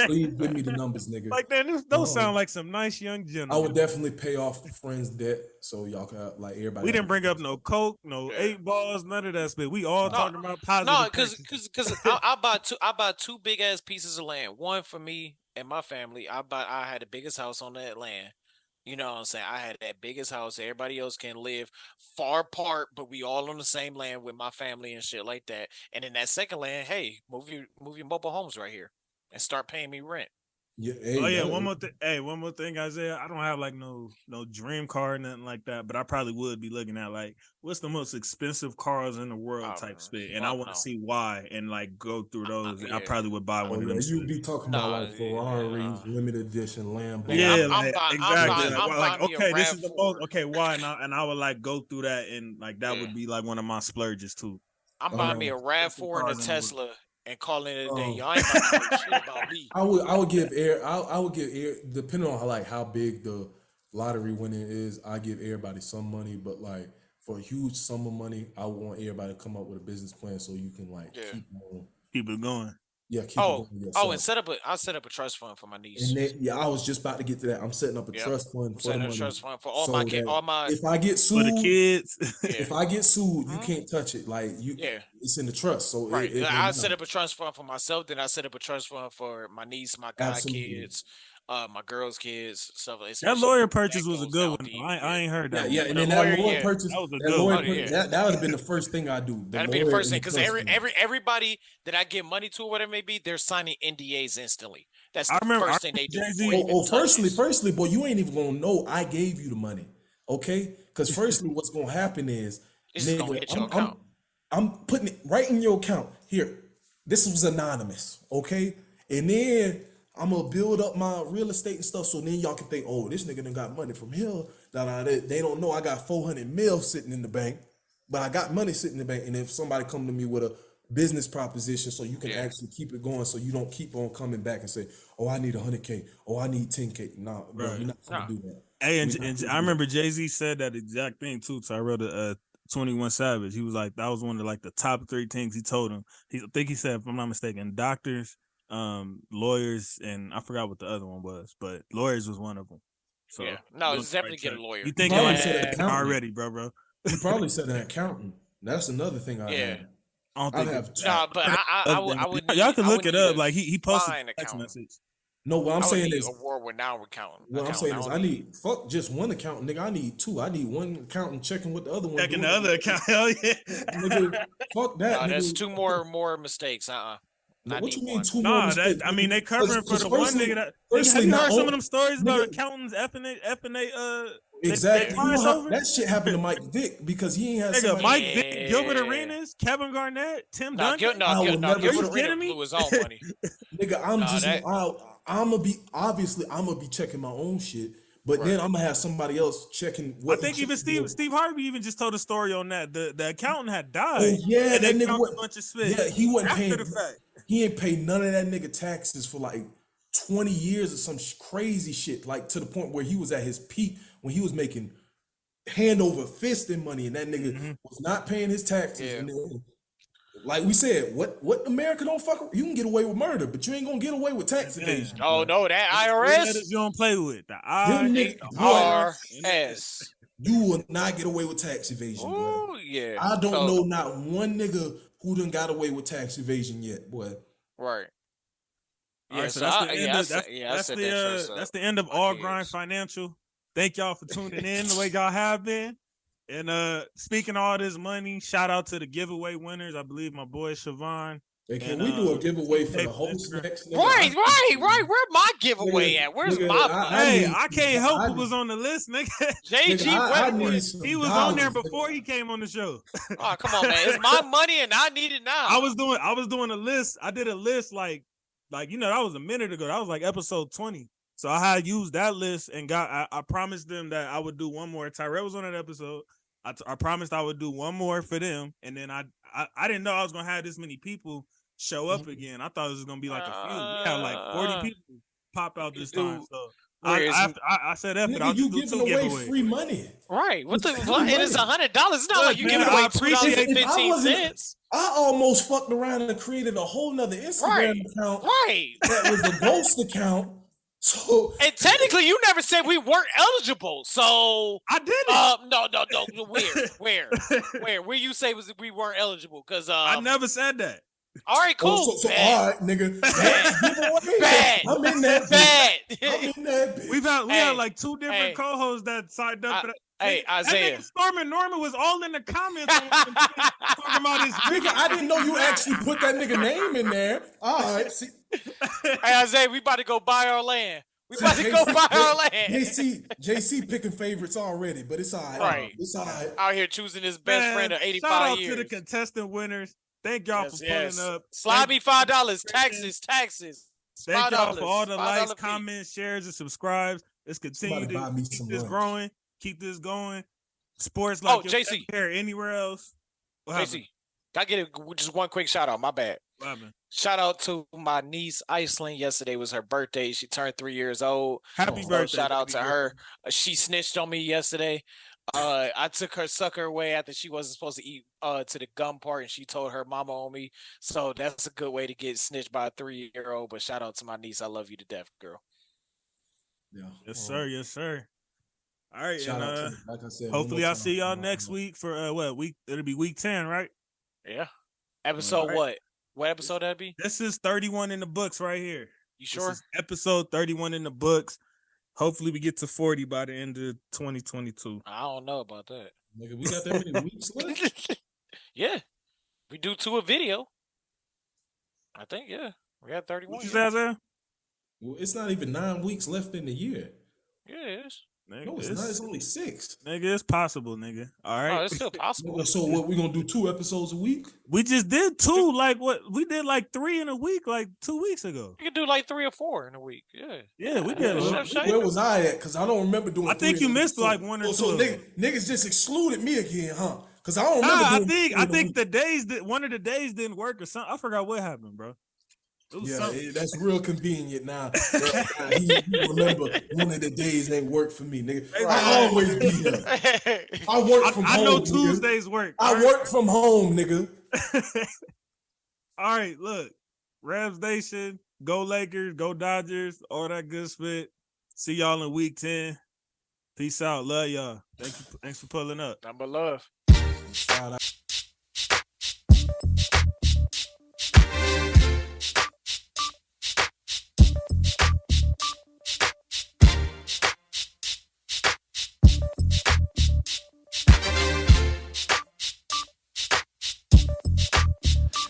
Please give me the numbers, nigga. Like that, those sound like some nice young gentlemen. I would definitely pay off friends' debt so y'all can everybody. We didn't bring up no Coke, no 8 balls, none of that stuff. We all talking about positive. No, because I buy 2 big ass pieces of land. One for me and my family. I had the biggest house on that land. You know what I'm saying? I had that biggest house. Everybody else can live far apart, but we all on the same land with my family and shit like that. And in that second land, hey, move your mobile homes right here and start paying me rent. Yeah. One more thing, Isaiah. I don't have like no dream car or nothing like that, but I probably would be looking at like what's the most expensive cars in the world type spit, and I want to see why and like go through those. I probably would buy one of them. You'd be talking about like Ferraris, limited edition Lambo. Yeah, exactly. Okay, this is the most. Okay, why? And I would like go through that, and like that would be like one of my splurges too. I'm buying me a RAV4 and a Tesla. And calling it a day. Y'all ain't about to shit about me. I would give air depending on how big the lottery winning is. I give everybody some money, but like for a huge sum of money, I want everybody to come up with a business plan so you can keep it going. Yeah, keep it going. Yeah, and I'll set up a trust fund for my niece. And I was just about to get to that. I'm setting up a trust fund for all my kids. If I get sued, for the kids. If I get sued, you can't touch it. Like it's in the trust. So right. I set up a trust fund for myself. Then I set up a trust fund for my niece, my kids, my girls' kids. So that lawyer purchase was a good one. I ain't heard that. Yeah, and then that lawyer purchase. That would have been the first thing I do. That'd be the first thing because everybody that I give money to or whatever it may be, they're signing NDAs instantly. That's the first thing they do. Firstly, boy, you ain't even gonna know I gave you the money, okay? Because firstly, what's gonna happen is, I'm putting it right in your account. Here, this was anonymous, okay? And then I'm gonna build up my real estate and stuff, so then y'all can think, oh, this nigga done got money from here. They don't know I got $400 million sitting in the bank. but I got money sitting in the bank. And if somebody come to me with a business proposition, so you can actually keep it going, so you don't keep on coming back and say, "Oh, I need 100K. Oh, I need 10K." No, bro, we're not gonna do that. Hey, and I remember Jay-Z said that exact thing too. So I wrote 21 Savage. He was like, that was one of like the top 3 things he told him. I think he said, if I'm not mistaken, doctors, lawyers, and I forgot what the other one was, but lawyers was one of them. So yeah, no, it's definitely get a lawyer. You think like already, bro? You probably said an accountant. That's another thing I had. I don't think have no, but I would. Y'all can look it up. Like he posted a text message. No, what I'm saying is a world-renowned accountant. What I'm saying is I need fuck just one accountant, nigga. I need 2. I need one accountant checking what the other one. Checking the other account. Hell yeah. Nigga, fuck that. No, that's 2 more mistakes. What you mean 2 more? Nah, mistakes? I mean they covering for the one nigga that. Have you heard some of them stories about accountants effing Exactly. That shit happened to Mike Vick because he ain't had Mike Vick, Gilbert Arenas, Kevin Garnett, Tim Duncan. Gilbert Arenas blew his own money. Nigga, I'm gonna be checking my own shit, but then I'm gonna have somebody else checking. I think even Steve Harvey even just told a story on that. The accountant had died. Oh yeah, that nigga a bunch of spit. Yeah, he wasn't paying. He ain't paid none of that nigga taxes for like 20 years or some crazy shit, like to the point where he was at his peak when he was making hand over fist in money, and that nigga was not paying his taxes. Yeah. And then, like we said, what America don't fuck? You can get away with murder, but you ain't gonna get away with tax evasion. Oh no, that IRS you don't play with the IRS. You will not get away with tax evasion. Oh yeah, I don't know not one nigga who done got away with tax evasion yet, boy. Right. Yeah, right, so that's the end of All Grind Financial. Thank y'all for tuning in the way y'all have been. And speaking of all this money, shout out to the giveaway winners. I believe my boy Siobhan. Hey, can we do a giveaway for the host next? Right. Where my giveaway at? Where's my money? I can't help who was on the list, nigga. JG he was on there before he came on the show. Oh, come on, man. It's my money and I need it now. I was doing a list. I did a list like that was a minute ago. That was like episode 20. So I had used that list and I promised them that I would do one more. Tyrell was on that episode. I promised I would do one more for them. And then I didn't know I was going to have this many people show up again. I thought it was going to be like a few. We had like 40 people pop out this time. So I said that, but I'll you do 2 away giveaways. Free money. Right. What the fuck? It is $100. It's not like you giving away $2.15. I almost fucked around and created a whole nother Instagram account. Right. That was a ghost account. So and technically, you never said we weren't eligible. So I didn't. No. Where you say we weren't eligible? Because I never said that. All right, cool. So all right, nigga. Bad. I'm in that. Bad. We had like 2 different co-hosts that signed up for that. Hey, Isaiah. Storm and Norman was all in the comments talking about his nigga. I didn't know you actually put that nigga name in there. All right. See. Hey, Isaiah, we about to go buy our land. JC picking favorites already, but it's all right. Right. It's all right. Out here choosing his best friend of 85 years. Shout out to the contestant winners. Thank y'all for pulling up. Slide me $5. Taxes. Thank y'all for all the likes, comments, shares, and subscribes. Let's continue to keep this growing. Keep this going. Sports like JC here anywhere else. JC, gotta get just one quick shout out. My bad. Shout out to my niece Iceland. Yesterday was her birthday. She turned 3 years old. Happy birthday! Shout out to her. She snitched on me yesterday. I took her sucker away after she wasn't supposed to eat to the gum part, and she told her mama on me. So that's a good way to get snitched by a 3-year-old. But shout out to my niece. I love you to death, girl. Yeah. Yes, sir. Yes, sir. All right, shout out to, like I said, hopefully I'll see y'all next week for what week? It'll be week 10, right? Yeah. Episode what? What episode that'd be? This is 31 in the books right here. You sure? This is episode 31 in the books. Hopefully we get to 40 by the end of 2022. I don't know about that. Nigga, we got that many weeks left? Yeah. We do 2 a video. I think, yeah. We got 31. What you say, Isaiah? Well, it's not even 9 weeks left in the year. Yeah, it is. Nigga, no, it's not. It's only 6. Nigga, it's possible, nigga. All right. Oh, it's still possible. So what, we gonna do 2 episodes a week? We just did 2. Like what? We did like 3 in a week, like 2 weeks ago. You could do like 3 or 4 in a week. Yeah, we did. Where was I at? Because I don't remember doing. I think you missed like 1 or 2. So niggas just excluded me again, huh? Because I don't remember. I think the days that one of the days didn't work or something. I forgot what happened, bro. That's real convenient now. He remember one of the days ain't work for me, nigga. I always be here. I work from home. I know Tuesdays work. I work from home, nigga. All right, look. Rams Nation, go Lakers, go Dodgers, all that good spit. See y'all in week 10. Peace out. Love y'all. Thanks for pulling up. Number love. Shout out.